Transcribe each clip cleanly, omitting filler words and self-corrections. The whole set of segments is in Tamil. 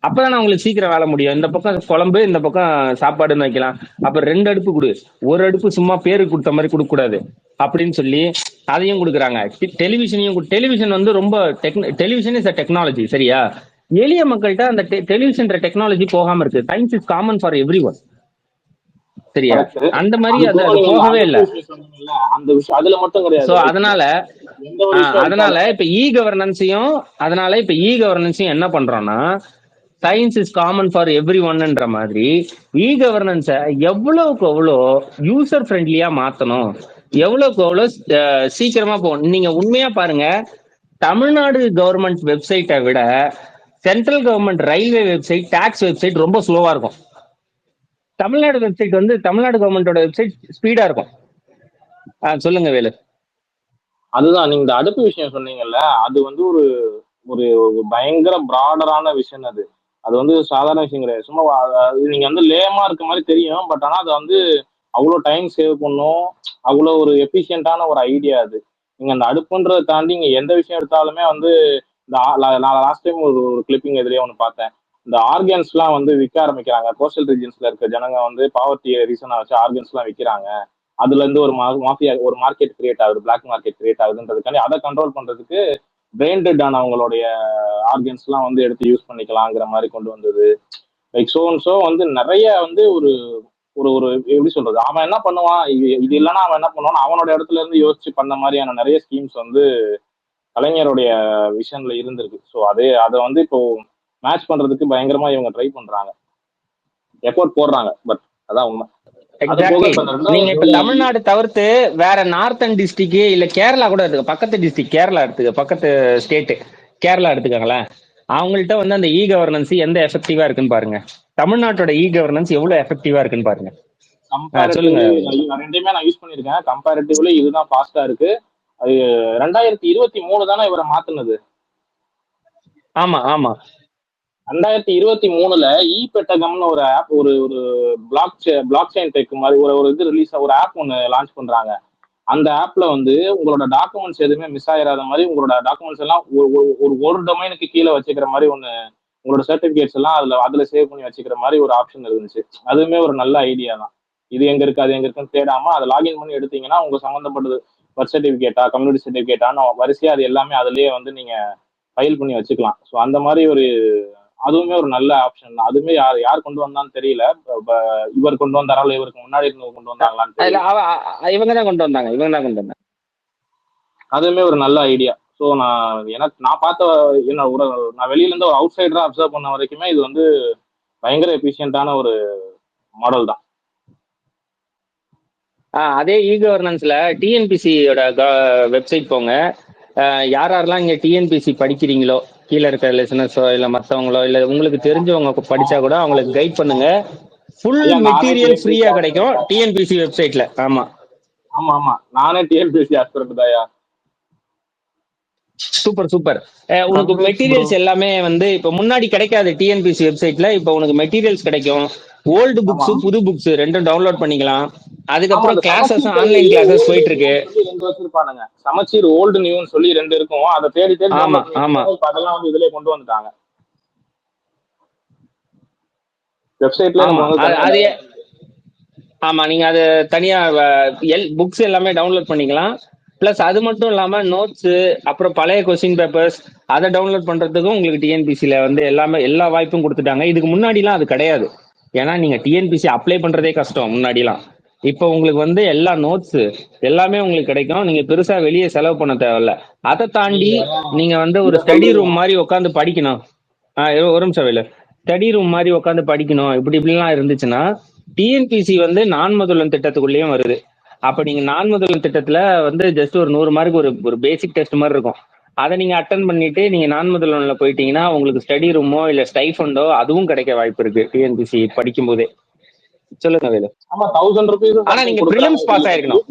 அப்பதான் உங்களுக்கு சீக்கிரம் வேலை முடியும். இந்த பக்கம் குழம்பு, இந்த பக்கம் சாப்பாடுன்னு வைக்கலாம். அப்ப 2 அடுப்பு கொடு, ஒரு அடுப்பு சும்மா பேருக்கு கொடுத்த மாதிரி கொடுக்க கூடாது அப்படின்னு சொல்லி அதையும் கொடுக்குறாங்க. டெலிவிஷனையும் டெலிவிஷன் வந்து ரொம்ப டெலிவிஷன் இஸ் அ டெக்னாலஜி, சரியா? எளிய மக்கள்கிட்ட அந்த டெலிவிஷன் டெக்னாலஜி போகாம இருக்கு. Science is common for every one, சரியா? அந்த மாதிரி அது போகவே இல்லை. அந்த விஷயம் அதுல மட்டும் கிடையாது. அதனால இப்ப இ கவர்னன்ஸையும் என்ன பண்றோம்னா, science is common for every ஒன்ன்ற மாதிரி இ கவர்னன்ஸை எவ்வளவுக்கு எவ்வளோ யூசர் ஃப்ரெண்ட்லியா மாத்தணும், எவ்வளவுக்கு எவ்வளவு சீக்கிரமா போகணும். நீங்க உண்மையா பாருங்க, தமிழ்நாடு கவர்மெண்ட் வெப்சைட்டை விட central government railway website, tax website ரொம்ப ஸ்லோவா இருக்கும். தமிழ்நாடு வெப்சைட் வந்து தமிழ்நாடு கவர்மெண்டோட வெப்சைட் ஸ்பீடா இருக்கும். சொல்லுங்க வேலு. அதுதான் நீங்க இந்த அடுப்பு விஷயம் சொன்னீங்கல்ல, அது வந்து ஒரு ஒரு பயங்கர பிராடரான விஷயம். அது வந்து சாதாரண விஷயம் கிடையாது. சும்மா நீங்க வந்து லேமா இருக்க மாதிரி தெரியும், பட் ஆனா அது வந்து அவ்வளோ டைம் சேவ் பண்ணும், அவ்வளோ ஒரு எஃபிஷியன்டான ஒரு ஐடியா அது. நீங்க அந்த அடுப்புன்றதை தாண்டி நீங்க எந்த விஷயம் எடுத்தாலுமே வந்து நான் லாஸ்ட் டைம் ஒரு கிளிப்பிங் எதிரே ஒன்று பார்த்தேன். இந்த ஆர்கன்ஸ்லாம் வந்து விற்க ஆரம்பிக்கிறாங்க. கோஸ்டல் ரீஜன்ஸ்ல இருக்க ஜனங்க வந்து பாவர்ட்டி ரீசனா வச்சு ஆர்கன்ஸ்லாம் விற்கிறாங்க. அதுல இருந்து ஒரு மாஃபியா, ஒரு மார்க்கெட் கிரியேட் ஆகுது, பிளாக் மார்க்கெட் கிரியேட் ஆகுதுன்றதுக்காண்டி அதை கண்ட்ரோல் பண்றதுக்கு பிரெயின்டெட் ஆன அவங்களுடைய ஆர்கன்ஸ் எல்லாம் வந்து எடுத்து யூஸ் பண்ணிக்கலாங்கிற மாதிரி கொண்டு வந்தது. லைக் ஸோ வந்து நிறைய வந்து ஒரு ஒரு ஒரு எப்படி சொல்றது, அவன் என்ன பண்ணுவான், இது இல்லைன்னா அவன் என்ன பண்ணுவான், அவனோட இடத்துல இருந்து யோசிச்சு பண்ண மாதிரியான நிறைய ஸ்கீம்ஸ் வந்து கலைஞருடைய விஷன்ல இருந்திருக்கு. ஸோ அதை வந்து இப்போ மேட்ச் பண்றதுக்கு பயங்கரமா இவங்க ட்ரை பண்றாங்க, எஃபோர்ட் போடுறாங்க. பட் அதான் உண்மை. நீங்க இப்ப தமிழ்நாடு தவிர்த்து வேற நார்த்தன் டிஸ்ட்ரிக்ட் இல்ல கேரளா கூட எடுத்துக்க, பக்கத்து டிஸ்ட்ரிக்ட் கேரளா எடுத்துக்க, பக்கத்து ஸ்டேட் கேரளா எடுத்துக்காங்களேன். அவங்கள்ட்ட வந்து அந்த இ கவர்னன்ஸ் எந்த எஃபெக்டிவா இருக்குன்னு பாருங்க. தமிழ்நாட்டோட இ கவர்னன்ஸ் எவ்வளவு எஃபெக்டிவா இருக்குன்னு பாருங்க. சொல்லுங்க. ரெண்டுமே நான் யூஸ் பண்ணிருக்கேன். கம்பேரிட்டிவ்லி இதுதான் ஃபாஸ்டா இருக்கு. அது 2023 தானே இவரை மாத்துனது. ஆமா ஆமா, 2023 இ பெட்டகம்னு ஒரு ஆப், ஒரு ஒரு பிளாக் செயின் டெக் மாதிரி ஒரு இது ரிலீஸ், ஒரு ஆப் ஒன்று லான்ச் பண்றாங்க. அந்த ஆப்ல வந்து உங்களோட டாக்குமெண்ட்ஸ் எதுவுமே மிஸ் ஆயிராத மாதிரி உங்களோட டாக்குமெண்ட்ஸ் எல்லாம் ஒரு டொமைனுக்கு கீழே வச்சுக்கிற மாதிரி ஒன்று, உங்களோட சர்டிபிகேட்ஸ் எல்லாம் அதுல சேவ் பண்ணி வச்சுக்கிற மாதிரி ஒரு ஆப்ஷன் இருந்துச்சு. அதுவுமே ஒரு நல்ல ஐடியா தான். இது எங்க இருக்கு அது எங்க இருக்குன்னு தேடாம அதை லாகின் பண்ணி எடுத்தீங்கன்னா உங்க சம்மந்தப்பட்டது பர்த் சர்டிபிகேட்டா, கம்யூனிட்டி சர்டிபிகேட்டான்னு வரிசையா அது எல்லாமே அதுலயே வந்து நீங்க ஃபைல் பண்ணி வச்சுக்கலாம். ஸோ அந்த மாதிரி அதுவுமே ஒரு நல்ல ஆப்ஷன் தான். அதுவுமே யார் கொண்டு வந்தான்னு தெரியல. இவர் கொண்டு வந்தாரா இவருக்கு முன்னாடி இருந்தவங்க கொண்டு வந்தாங்களான்னு தெரியல. இவங்க தான் கொண்டு வந்தாங்க. அதுவுமே ஒரு நல்ல ஐடியா. ஸோ நான் பார்த்த நான் வெளியில இருந்து ஒரு அவுட் சைடரா அப்சர்வ் பண்ண வரைக்குமே இது வந்து பயங்கர எஃபிஷியன்டான ஒரு மாடல் தான். அதே இ கவர்னன்ஸ்ல டிஎன்பிசியோட வெப்சைட் போங்க. யாரெல்லாம் இங்க டிஎன்பிசி படிக்கிறீங்களோ, கீழே இருக்க லிசனர்ஸோ இல்ல மற்றவங்களோ இல்ல உங்களுக்கு தெரிஞ்சவங்க படிச்சா கூட அவங்களுக்கு கைட் பண்ணுங்க. ஃபுல் மெட்டீரியல் ஃப்ரீயா கிடைக்கும் டிஎன்பிசி வெப்சைட்ல. ஆமா ஆமா ஆமா, நானே டிஎன்பிசி ஆஸ்பிரண்ட் தாயா. சூப்பர். உனக்கு மெட்டீரியல்ஸ் எல்லாமே வந்து இப்ப முன்னாடி கிடைக்காது டிஎன்பிசி வெப்சைட்ல. இப்ப உனக்கு மெட்டீரியல்ஸ் கிடைக்கும். ஓல்டு புக்ஸ் புது புக்ஸ் ரெண்டும் டவுன்லோட் பண்ணிக்கலாம். அதுக்கப்புறம் கிளாஸஸ், ஆன்லைன் கிளாஸஸ் போயிட்டு இருக்கு. வச்சிருப்பானுங்க சமச்சீர் ஓல்டு நியூன்னு சொல்லி 2 இருக்கும். அதை தேடி ஆமா அதெல்லாம் வந்து இதுல கொண்டு வந்துட்டாங்க வெப்சைட்ல. ஆமா, நீங்க அது தனியா புக்ஸ் எல்லாமே டவுன்லோட் பண்ணிக்கலாம். பிளஸ் அது மட்டும் இல்லாம நோட்ஸ், அப்புறம் பழைய கொஸ்டின் பேப்பர்ஸ் அதை டவுன்லோட் பண்றதுக்கும் உங்களுக்கு டிஎன்பிசில வந்து எல்லா வாய்ப்பும் கொடுத்துட்டாங்க. இதுக்கு முன்னாடிலாம் அது கிடையாது. ஏன்னா நீங்க டிஎன்பிசி அப்ளை பண்றதே கஷ்டம் முன்னாடிலாம். இப்போ உங்களுக்கு வந்து எல்லா நோட்ஸ் எல்லாமே உங்களுக்கு கிடைக்கும். நீங்க பெருசா வெளியே செலவு பண்ண தேவையில்ல. அதை தாண்டி நீங்க வந்து ஒரு ஸ்டடி ரூம் மாதிரி உட்காந்து படிக்கணும். ஒரு நிமிஷம் வேலை, ஸ்டடி ரூம் மாதிரி உட்காந்து படிக்கணும் இப்படிலாம் இருந்துச்சுன்னா டிஎன்பிசி வந்து நான் முதல்வன் திட்டத்துக்குள்ளேயும் வருது. அப்ப நீங்க நான் முதல்வன் திட்டத்துல வந்து ஜஸ்ட் ஒரு 100 மார்க் ஒரு பேசிக் டெஸ்ட் மாதிரி இருக்கும். அதை நீங்க அட்டன் பண்ணிட்டு நீங்க நான் முதல்வன்ல போயிட்டீங்கன்னா உங்களுக்கு ஸ்டடி ரூமோ இல்ல ஸ்டைஃபண்டோ அதுவும் கிடைக்க வாய்ப்பு இருக்கு டிஎன்பிசி படிக்கும் போதே. சொல்லுங்க வேலு. ஆமா, 1000 ரூபீஸ். ஆனா நீங்க பிரிலிம்ஸ் பாஸ் ஆயிருக்கணும்.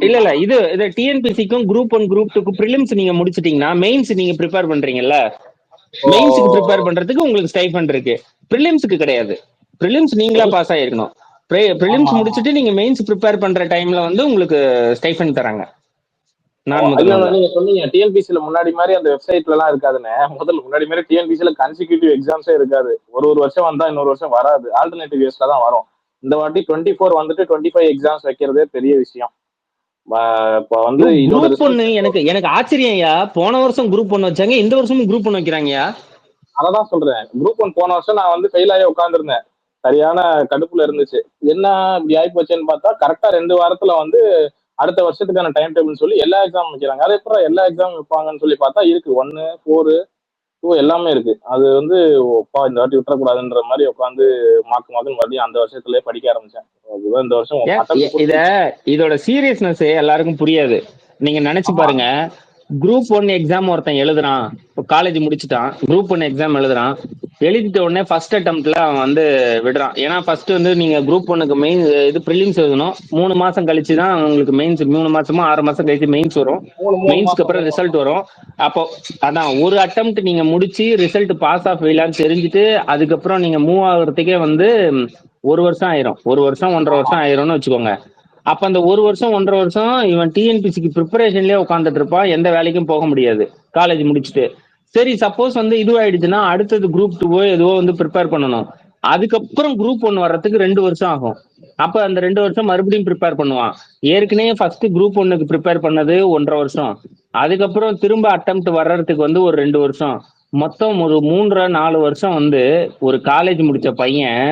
இல்ல இது டிஎன்பிசிக்கும் குரூப் 1 குரூப் 2 பிரிலிம்ஸ் நீங்க முடிச்சிட்டீங்கன்னா மெயின்ஸ் நீங்க ப்ரிப்பேர் பண்றீங்கல்ல, மெயின்ஸ்க்கு ப்ரிப்பேர் பண்றதுக்கு உங்களுக்கு ஸ்டைஃபண்ட் இருக்கு. பிரிலிம்ஸ்க்கு கிடையாது. பிரிலிம்ஸ் நீங்களா பாஸ் ஆயிருக்கணும். பிரிலிம்ஸ் முடிச்சுட்டு நீங்க மெயின்ஸ் ப்ரிப்பேர் பண்ற டைம்ல வந்து உங்களுக்கு ஸ்டைஃபண்ட் தராங்க. நான் ஐயோ, முதல்வன்ல. நீங்க சொன்னீங்க டிஎன்பிசில முன்னாடி மாதிரி அந்த வெப்சைட்ல எல்லாம் இருக்காதுன்னு. முதல்ல முன்னாடி மாதிரி டிஎன்பிசில கன்சிக்யூட்டிவ் எக்ஸாம்ஸே இருக்காது. ஒரு வருஷம் வந்தா இன்னொரு வருஷம் வராது, ஆல்டர்னேட்டிவ் இயர்ஸ்ல தான் வரும். இந்த வாட்டி 24 வந்துட்டு 25 எக்ஸாம்ஸ் வைக்கிறதே பெரிய விஷயம். இப்ப வந்து இதோட குரூப் ஒன்னு ரிசல்ட் எனக்கு எனக்கு ஆச்சரியம்யா. போன வருஷம் குரூப் ஒன்னு வச்சாங்க, இந்த வருஷமும் குரூப் ஒன்னு வைக்கிறாங்கயா. அததான் சொல்றேன். குரூப் ஒன் போன வருஷம் நான் வந்து ஃபெயில் ஆகி உட்காந்துருந்தேன். சரியான கடுப்புல இருந்துச்சு. என்ன இப்படி ஆகி போச்சேன்னு பார்த்தா கரெக்டா 2 வாரத்துல வந்து அடுத்த வருஷத்துக்கான டைம் டேபிள் சொல்லி எல்லா எக்ஸாம் வைக்கிறாங்க. அதே அப்புறம் எல்லா எக்ஸாம் வைப்பாங்கன்னு சொல்லி பார்த்தா இருக்கு 1, 4, 2 எல்லாமே இருக்கு. அது வந்து அப்பா இந்த வாட்டி விட்டுறக்கூடாதுன்ற மாதிரி உட்காந்து மாக்கு மறுபடியும் அந்த வருஷத்துலயே படிக்க ஆரம்பிச்சேன். அதுதான் இந்த வருஷம் இத இதோட சீரியஸ்னஸ் எல்லாருக்கும் புரியாது. நீங்க நினைச்சு பாருங்க, குரூப் 1 எக்ஸாம் ஒருத்தன் எழுதுறான், இப்போ காலேஜ் முடிச்சுட்டான், குரூப் 1 எக்ஸாம் எழுதுறான், எழுதிட்ட உடனே ஃபர்ஸ்ட் அட்டம்ப்ட்ல அவன் வந்து விடுறான். ஏன்னா ஃபர்ஸ்ட் வந்து நீங்க குரூப் 1க்கு மெயின் இது ப்ரிலிம்ஸ் எழுதணும். 3 மாசம் கழிச்சு தான் உங்களுக்கு மெயின்ஸ், 3 மாசமா 6 மாசம் கழிச்சு மெயின்ஸ் வரும். மெயின்ஸ்க்கு அப்புறம் ரிசல்ட் வரும். அப்போ அதான் ஒரு அட்டம்ப்ட் நீங்க முடிச்சு ரிசல்ட் பாஸ் ஆஃப் ஃபெயிலான்னு தெரிஞ்சுட்டு அதுக்கப்புறம் நீங்க மூவ் ஆகுறதுக்கே வந்து 1 வருஷம் ஆயிரும். 1 வருஷம் 1.5 வருஷம் ஆயிரும்னு வச்சுக்கோங்க. அப்ப அந்த 1 வருஷம் 1.5 வருஷம் இவன் டிஎன்பிசிக்கு ப்ரிப்பரேஷன்லயே உட்காந்துட்டு இருப்பான், எந்த வேலைக்கும் போக முடியாது காலேஜ் முடிச்சுட்டு. சரி, சப்போஸ் வந்து இதுவாயிடுச்சுன்னா அடுத்தது குரூப் 2 எதுவோ வந்து ப்ரிப்பேர் பண்ணணும். அதுக்கப்புறம் குரூப் 1 வர்றதுக்கு 2 வருஷம் ஆகும். அப்ப அந்த 2 வருஷம் மறுபடியும் ப்ரிப்பேர் பண்ணுவான். ஏற்கனவே ஃபர்ஸ்ட் குரூப் 1க்கு ப்ரிப்பேர் பண்ணது 1.5 வருஷம், அதுக்கப்புறம் திரும்ப அட்டம்ப்ட் வர்றதுக்கு வந்து ஒரு 2 வருஷம், மொத்தம் ஒரு 3 4 வருஷம் வந்து ஒரு காலேஜ் முடிச்ச பையன்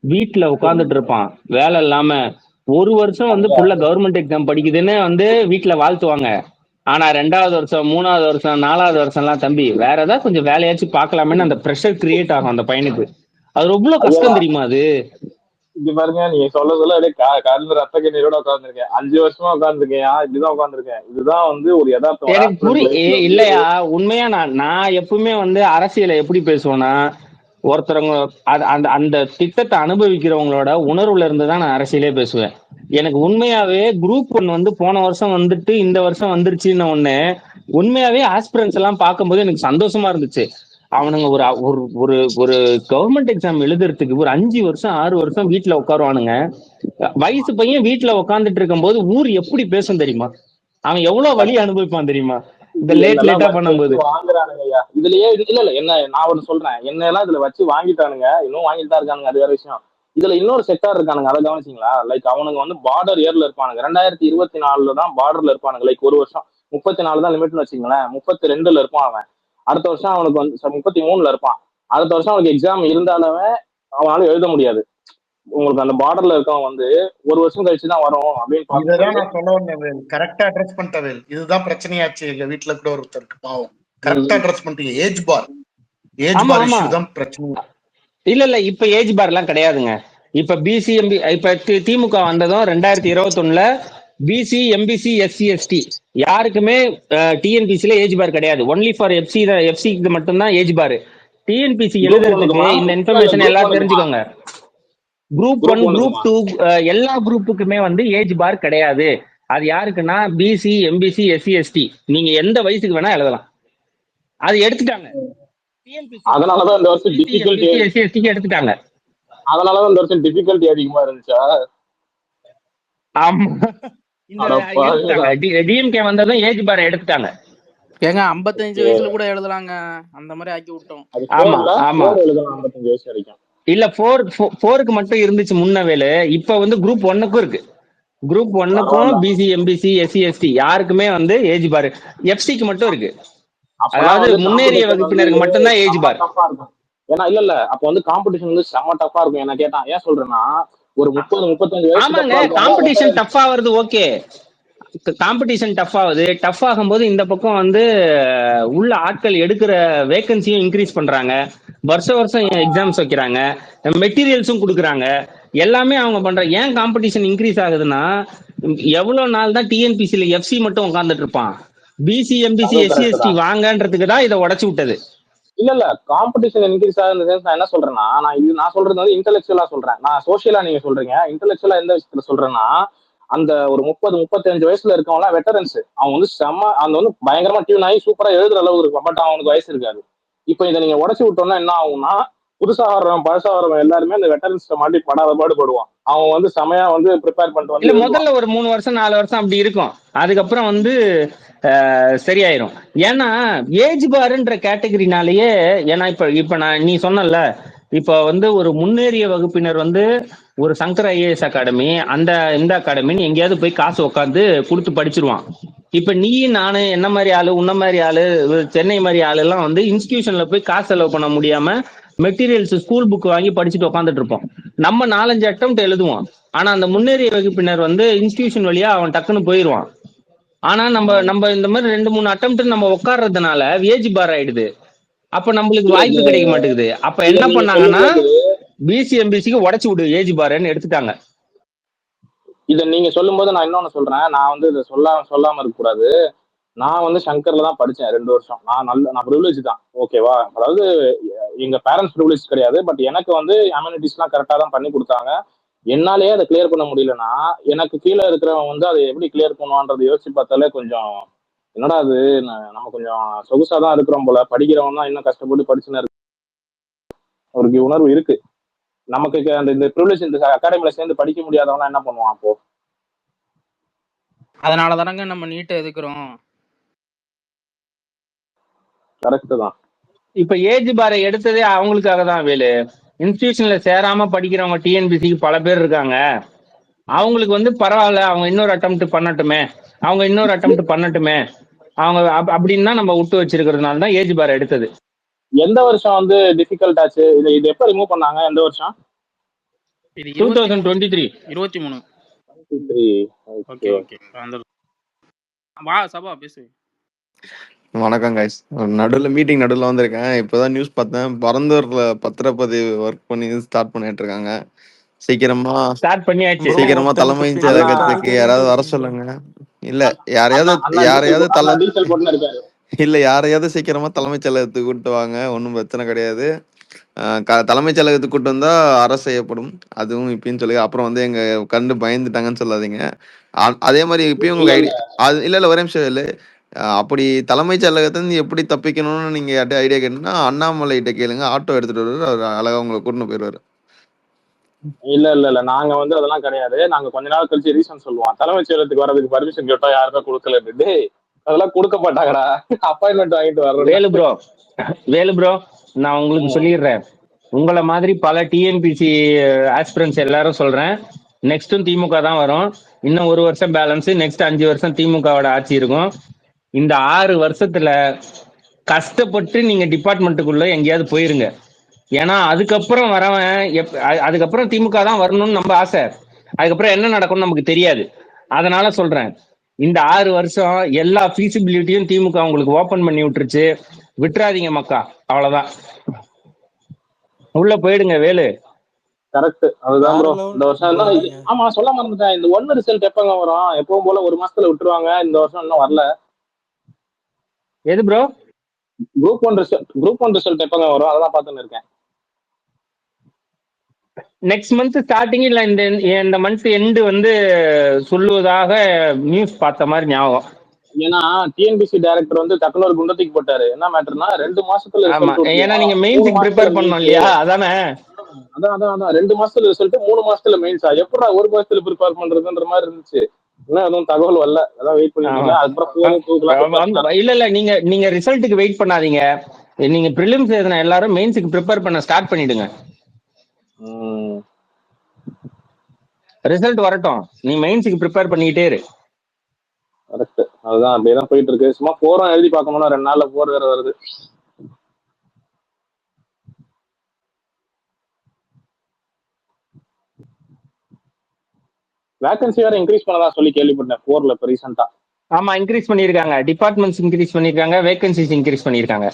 வீட்டுல உட்காந்துட்டு இருப்பான் வேலை இல்லாம. 1 வருஷம் வந்து ஃபுல்லா கவர்மெண்ட் எக்ஸாம் படிக்குதுன்னு வந்து வீட்டுல வாழ்த்துவாங்க. ஆனா 2வது வருஷம் 3வது வருஷம் 4வது வருஷம் எல்லாம் தம்பி வேற ஏதாவது கொஞ்சம் வேலையாச்சும் பார்க்கலாமேன்னு அந்த ப்ரெஷர் கிரியேட் ஆகும் அந்த பையனுக்கு. அது எவ்வளவு கஷ்டம் தெரியுமா அது. இங்க பாருங்க, நீங்க சொல்ல சொல்ல அப்படியே கலந்து ரத்த கண்ணீரோட உட்காந்துருக்கேன். 5 வருஷமா உட்காந்துருக்கேன், இப்படிதான் உட்காந்துருக்கேன். இதுதான் வந்து ஒரு யதார்த்தம், ஒரு எனக்கு ஆஸ்பிரண்ட் லைஃப்ல வந்து. இல்லையா, உண்மையா நான் எப்பவுமே வந்து அரசியலை எப்படி பேசுவேன்னா, ஒருத்தரவங்க அந்த அந்த திட்டத்தை அனுபவிக்கிறவங்களோட உணர்வுல இருந்து தான் நான் அரசியலே பேசுவேன். எனக்கு உண்மையாவே குரூப் 1 வந்து போன வருஷம் வந்துட்டு இந்த வருஷம் வந்துருச்சுன்னு ஒண்ணு, உண்மையாவே ஆஸ்பிரன்ஸ் எல்லாம் பார்க்கும்போது எனக்கு சந்தோஷமா இருந்துச்சு. அவனுங்க ஒரு ஒரு ஒரு ஒரு கவர்மெண்ட் எக்ஸாம் எழுதுறதுக்கு ஒரு 5 வருஷம் 6 வருஷம் வீட்டுல உட்காருவானுங்க. வயசு பையன் வீட்டுல உட்காந்துட்டு இருக்கும் போது ஊர் எப்படி பேசும் தெரியுமா, அவன் எவ்வளவு வழி அனுபவிப்பான் தெரியுமா இந்த என்னெல்லாம் லேட்டா வச்சு வச்சு பண்ணும்போது. வாங்குறானுங்க ஐயா. இதுலயே இல்ல இல்ல, என்ன நான் ஒண்ணு சொல்றேன், என்ன எல்லாம் இதுல வச்சு வாங்கிட்டானுங்க, இன்னும் வாங்கிட்டு தான் இருக்கானுங்க, அது வேற விஷயம். இதுல இன்னொரு செக்டார் இருக்கானுங்க, அதை கவனிச்சிங்களா? லைக் அவனுங்க வந்து பார்டர் ஏர்ல இருப்பானுங்க. 2024 தான் பார்டர்ல இருப்பானுங்க. லைக் ஒரு வருஷம் 34 தான் லிமிட்னு வச்சுங்களேன். 32ல இருப்பான் அவன். அடுத்த வருஷம் அவனுக்கு வந்து 33ல இருப்பான். அடுத்த வருஷம் அவனுக்கு எக்ஸாம் இருந்தாலும் அவனால எழுத முடியாது. உங்களுக்கு அந்த பார்டர்ல இருக்கவன் வந்து ஒரு வருஷம் கழிச்சு தான் வரும் அப்படின்னு இதுதான் நான் சொல்ல வந்தேன். கரெக்டா அட்ரஸ் பண்ணிட்டேன். இதுதான் பிரச்சனையாச்சு. எங்க வீட்டுல கூட ஒருத்தருக்கு பாவம் கரெக்டா அட்ரஸ் பண்ணிட்டீங்க. ஏஜ் பார் இஷ்யூ தான் பிரச்சனை. இல்ல இப்ப ஏஜ் பார் எல்லாம் கிடையாதுங்க. இப்ப பிசி எம்பி இப்ப திமுக வந்ததும் 2021ல பிசி எம்பிசி எஸ்சி எஸ்டி யாருக்குமே டிஎன்பிசில ஏஜ் பார் கிடையாது. ஒன்லி ஃபார் எஃப்சிக்கு மட்டும்தான் ஏஜ் பார். டிஎன்பிசி எழுதுறதுக்கு இந்த இன்ஃபர்மேஷன் எல்லாம் தெரிஞ்சுக்கோங்க. குரூப் 1 குரூப் 2 எல்லா குரூப்புக்குமே வந்து ஏஜ் பார் கிடையாது. அது யாருக்குன்னா பிசி எம்பிசி எஸ்சி எஸ்டி நீங்க எந்த வயசுக்கு வேணா எழுதலாம். அது எடுத்துட்டாங்க. அதனாலதான் இந்த வருஷம் டிஃபிகல்ட்டி எடுத்துட்டாங்க. அதனாலதான் இந்த வருஷம் டிஃபிகல்ட்டி அதிகமா இருந்துச்சா? ஆமா, டிஎம்கே வந்ததும் ஏஜ் பார் எடுத்துட்டாங்க. ஏங்க 55 வயசுல கூட எழுதலாங்க, அந்த மாதிரி ஆக்கி விட்டோம். ஆமா ஆமா, 55 வயசு வரைக்கும் இல்ல 4க்கு மட்டும் இருந்துச்சு முன்னவேல. இப்ப வந்து குரூப் 1க்கும் இருக்கு. குரூப் 1க்கும் பிசி எம்பிசி எஸ்சி எஸ்டி யாருக்குமே வந்து ஏஜ் பார். எஃப்சிக்கு மட்டும் இருக்கு. அதாவது முன்னேறிய வகுப்பினருக்கு மட்டும்தான் ஏஜ் பார். ஏன்னா இல்ல அப்ப வந்து காம்படிஷன் வந்து செம்ம டஃபா இருக்கும். என்ன கேட்டா ஏன் சொல்றேன்னா, ஒரு 30-35 வயசு. ஆமாங்க, காம்படிஷன் டஃப் ஆகுறது ஓகே. காம்படிஷன் டஃப் ஆகுது. டஃப் ஆகும்போது இந்த பக்கம் வந்து உள்ள ஆட்கள் எடுக்கிற வேகன்சியும் இன்க்ரீஸ் பண்றாங்க. வருஷம் எக்ஸாம்ஸ் வைக்கிறாங்க, மெட்டீரியல்ஸும் கொடுக்குறாங்க, எல்லாமே அவங்க பண்றாங்க. ஏன் காம்படிஷன் இன்க்ரீஸ் ஆகுதுன்னா, எவ்வளவு நாள் தான் டிஎன்பிசில எஃப்சி மட்டும் உட்கார்ந்துட்டு இருப்பான்? பிசி எம்பிசி எஸ்சி எஸ்டி வாங்கன்றதுக்கு தான் இதை உடைச்சு விட்டது. இல்ல காம்படிஷன் இன்க்ரீஸ் ஆகுது. நான் என்ன சொல்றேன்னா, நான் சொல்றது வந்து இன்டெலெக்சுவலா சொல்றேன். நான் சோசியலா நீங்க சொல்றீங்க, இன்டெலெக்சுவலா எந்த விஷயத்துல சொல்றேன்னா, அந்த ஒரு 30-35 வயசுல இருக்கவங்க வெட்டரன்ஸ். அவங்க வந்து அந்த வந்து பயங்கரமா டியூன் ஆகி சூப்பரா எழுதுற அளவுக்கு இருக்கும். பட் அவனுக்கு வயசு இருக்காது. இப்ப இதை நீங்க உடச்சு விட்டோம்னா என்ன ஆகும்னா, புதுசா வர்றவன் பழசா வர்றவன் எல்லாருமே அந்த வெட்டரன்ஸ்ட மாட்டி படாத பாடுபடுவான். அவன் வந்து செமையா வந்து ப்ரிப்பேர் பண்ணிட்டு இல்ல வந்து எழுதுவான். முதல்ல ஒரு 3 வருஷம் 4 வருஷம் அப்படி இருக்கும். அதுக்கப்புறம் வந்து சரியாயிரும். ஏன்னா ஏஜ் பார்ன்ற கேட்டகரினாலேயே, ஏன்னா இப்ப இப்ப நீ சொன்னல, இப்ப வந்து ஒரு முன்னேறிய வகுப்பினர் வந்து ஒரு சங்கர் ஐஏஎஸ் அகாடமி, அந்த இந்த அகாடமின்னு எங்கேயாவது போய் காசு உட்காந்து கொடுத்து படிச்சிருவான். இப்ப நீ நானு என்ன மாதிரி ஆளு, உன்ன மாதிரி ஆளு, சென்னை மாதிரி ஆளு எல்லாம் வந்து இன்ஸ்டிடியூஷன்ல போய் காசு செலவு பண்ண முடியாம மெட்டீரியல்ஸ் ஸ்கூல் புக் வாங்கி படிச்சுட்டு உட்காந்துட்டு இருப்போம். நம்ம 4-5 அட்டம் எழுதுவோம். ஆனா அந்த முன்னேறிய வகுப்பினர் வந்து இன்ஸ்டிடியூஷன் வழியா அவன் டக்குன்னு போயிடுவான். ஆனா நம்ம நம்ம இந்த மாதிரி 2-3 அட்டம் நம்ம உட்கார்றதுனால ஏஜ் பார் ஆயிடுது. அப்ப நம்மளுக்கு இல்ல வாய்ப்பு கிடைக்க மாட்டேங்குது. அப்ப இல்ல என்ன நீங்க பண்ணாங்கன்னா சொல்லும்போது பிசி எம்பிசிக்கு உடைச்சு விடு ஏஜ் பார்ன்னு எடுத்துட்டாங்க. நீங்க சொல்லும்போது நான் இன்னொன்னு சொல்றேன். நான் வந்து இதை சொல்லாம இருக்க கூடாது. நான் வந்து சங்கர்ல தான் படிச்சேன் 2 வருஷம். நான் ப்ரிவிலேஜ் தான், ஓகேவா? அதாவது எங்க பேரண்ட்ஸ் ப்ரிவிலேஜ் கிடையாது, பட் எனக்கு வந்து அம்யூனிட்டிஸ்லாம் கரெக்டாக தான் பண்ணி கொடுத்தாங்க. என்னாலேயே அதை கிளியர் பண்ண முடியலன்னா எனக்கு கீழே இருக்கிறவன் வந்து அதை எப்படி கிளியர் பண்ணுவான்றதை யோசிச்சு பார்த்தாலே கொஞ்சம் என்னடா அது, நம்ம கொஞ்சம் சொகுசா தான் இருக்கிறோம் போல, படிக்கிறவன் தான் இன்னும் கஷ்டப்பட்டு படிச்சுன்னு இருக்கு ஒரு உணர்வு இருக்கு நமக்கு. அந்த இந்த ப்ரிவிலேஜ் இந்த அகாடமில சேர்ந்து படிக்க முடியாதவனா என்ன பண்ணுவான் அப்போ? அதனால தானங்க நம்ம நீட்டை எதுக்குறோம். கரெக்ட் தான். இப்ப ஏஜ் பாரை எடுத்ததே அவங்களுக்காக தான் வேலு. இன்ஸ்டிடியூஷன்ல சேராம படிக்கிறவங்க டிஎன்பிசிக்கு பல பேர் இருக்காங்க. அவங்களுக்கு வந்து பரவாயில்ல, அவங்க இன்னொரு அட்டெம்ப்ட் பண்ணட்டுமே, அவங்க அப்படின்னு தான் நம்ம விட்டு வச்சிருக்கிறதுனால தான் ஏஜ் பார் எடுத்தது. எந்த வருஷம் வந்து டிஃபிகல்ட் ஆச்சு? இது எப்ப ரிமூவ் பண்ணாங்க? எந்த வருஷம்? 2023. 23. Okay okay. வா சபா பேசு. வணக்கம் கைஸ். மீட்டிங் நடுவில் வந்திருக்கேன். இப்போதான் நியூஸ் பார்த்தேன், பரந்தூர்ல பத்திரப்பதிவு ஒர்க் பண்ணி ஸ்டார்ட் பண்ணிட்டு இருக்காங்க. சீக்கிரமா தலைமை செயலகத்துக்கு யாராவது வர சொல்லுங்க. இல்ல யாரையாவது சீக்கிரமா தலைமைச் செயலகத்துக்கு கூட்டு வாங்க. ஒன்றும் பிரச்சனை கிடையாது. தலைமைச் செயலகத்துக்கு கூட்டு வந்தா அரசு செய்யப்படும், அதுவும் இப்பயும் சொல்லி. அப்புறம் வந்து எங்க கண்டு பயந்துட்டாங்கன்னு சொல்லாதீங்க. அதே மாதிரி இப்பயும் உங்களுக்கு ஐடியா அது இல்ல ஒரே நிமிஷம் இல்லை. அப்படி தலைமைச் செயலகத்திலிருந்து எப்படி தப்பிக்கணும்னு நீங்க ஐடியா கேட்டீங்கன்னா அண்ணாமலைகிட்ட கேளுங்க. ஆட்டோ எடுத்துட்டு வருவாரு, அவர் அழகா உங்களை கூட்டின்னு போயிடுவாரு. இல்ல நாங்க வந்து அதெல்லாம் கிடையாது. நாங்க கொஞ்ச நாள் கழிச்சு ரீசன் சொல்லுவோம். தலைமைச் செயலகத்துக்கு வர்றதுக்கு பர்மிஷன் கேட்டா யாருமே கொடுக்கல. அதெல்லாம் கொடுக்க மாட்டாங்கடா, அப்பாயின்மெண்ட் வாங்கிட்டு வர்றோம். வேலு ப்ரோ நான் உங்களுக்கு சொல்லிடுறேன், உங்களை மாதிரி பல டிஎன்பிசி ஆஸ்பிரன்ஸ் எல்லாரும் சொல்றேன், நெக்ஸ்டும் திமுக தான் வரும். இன்னும் 1 வருஷம் பேலன்ஸ், நெக்ஸ்ட் 5 வருஷம் திமுகவோட ஆட்சி இருக்கும். இந்த 6 வருஷத்துல கஷ்டப்பட்டு நீங்க டிபார்ட்மெண்ட்டுக்குள்ள எங்கேயாவது போயிருங்க. ஏன்னா அதுக்கப்புறம் வரவன் அதுக்கப்புறம் திமுக தான் வரணும்னு நம்ம ஆசை, அதுக்கப்புறம் என்ன நடக்கும்னு நமக்கு தெரியாது. அதனால சொல்றேன், இந்த 6 வருஷம் எல்லா ஃபீசிபிலிட்டியும் திமுக உங்களுக்கு ஓபன் பண்ணி விட்டுருச்சு, விட்டுறாதீங்க மக்கா, அவ்வளவுதான். உள்ள போயிடுங்க வேலு. கரெக்ட், அதுதான் ப்ரோ. இந்த வருஷம் ஆமா சொல்ல மறந்துட்டேன், இந்த 1 ரிசல்ட் எப்பங்க வரும்? எப்பவும் போல 1 மாசத்துல விட்டுருவாங்க. இந்த வருஷம் இன்னும் வரல. எது ப்ரோ? குரூப் ஒன் ரிசல்ட் எப்பங்க வரும்? அதெல்லாம் பார்த்துன்னு இருக்கேன். நெக்ஸ்ட் மந்த் ஸ்டார்டிங் இல்ல இந்த மந்த் எண்டு வந்து சொல்லுவதாக நியூஸ் பார்த்த மாதிரி ஞாபகம். ஏன்னா டிஎன்பிசி டைரக்டர் வந்து டக்குனு ஒரு குண்டத்துக்கு போட்டாரு. என்ன மேட்டர்னா 2 மாசத்துல ஏன்னா நீங்க மெயின்ஸ்க்கு ப்ரிப்பேர் பண்ணணும் இல்லையா, அதானே? அதான் 2 மாசத்துல ரிசல்ட், 3 மாசத்துல மெயின்ஸா? எப்படா 1 மாசத்துல ப்ரிப்பேர் பண்றதுன்ற மாதிரி இருந்துச்சு. இன்னும் எதுவும் தகவல் வரல, அதான் வெயிட் பண்ணிருக்கீங்க. அதுக்கப்புறம் இல்ல நீங்க ரிசல்ட்டுக்கு வெயிட் பண்ணாதீங்க. நீங்க பிரிலிம்ஸ் எழுதின எல்லாரும் மெயின்ஸ்க்கு ப்ரிப்பேர் பண்ண ஸ்டார்ட் பண்ணிடுங்க. ரிசல்ட் வரட்டும், நீ மெயின்ஸ்க்கு ப்ரிப்பேர் பண்ணிக்கிட்டே இரு. கரெக்ட், அதுதான் அப்படியேதான் போயிட்டு இருக்கு. சும்மா போறோம் எழுதி பார்க்கணும்னா 2 நாள்ல போர் வேற வருது. வேகன்சி வேற இன்க்ரீஸ் பண்ணதா சொல்லி கேள்விப்பட்டேன் 4ல இப்ப ரீசெண்டா. ஆமா, இன்க்ரீஸ் பண்ணிருக்காங்க, டிபார்ட்மெண்ட்ஸ் இன்க்ரீஸ் பண்ணிருக்காங்க, வேகன்சிஸ் இன்க்ரீஸ் பண்ணிருக்காங்க.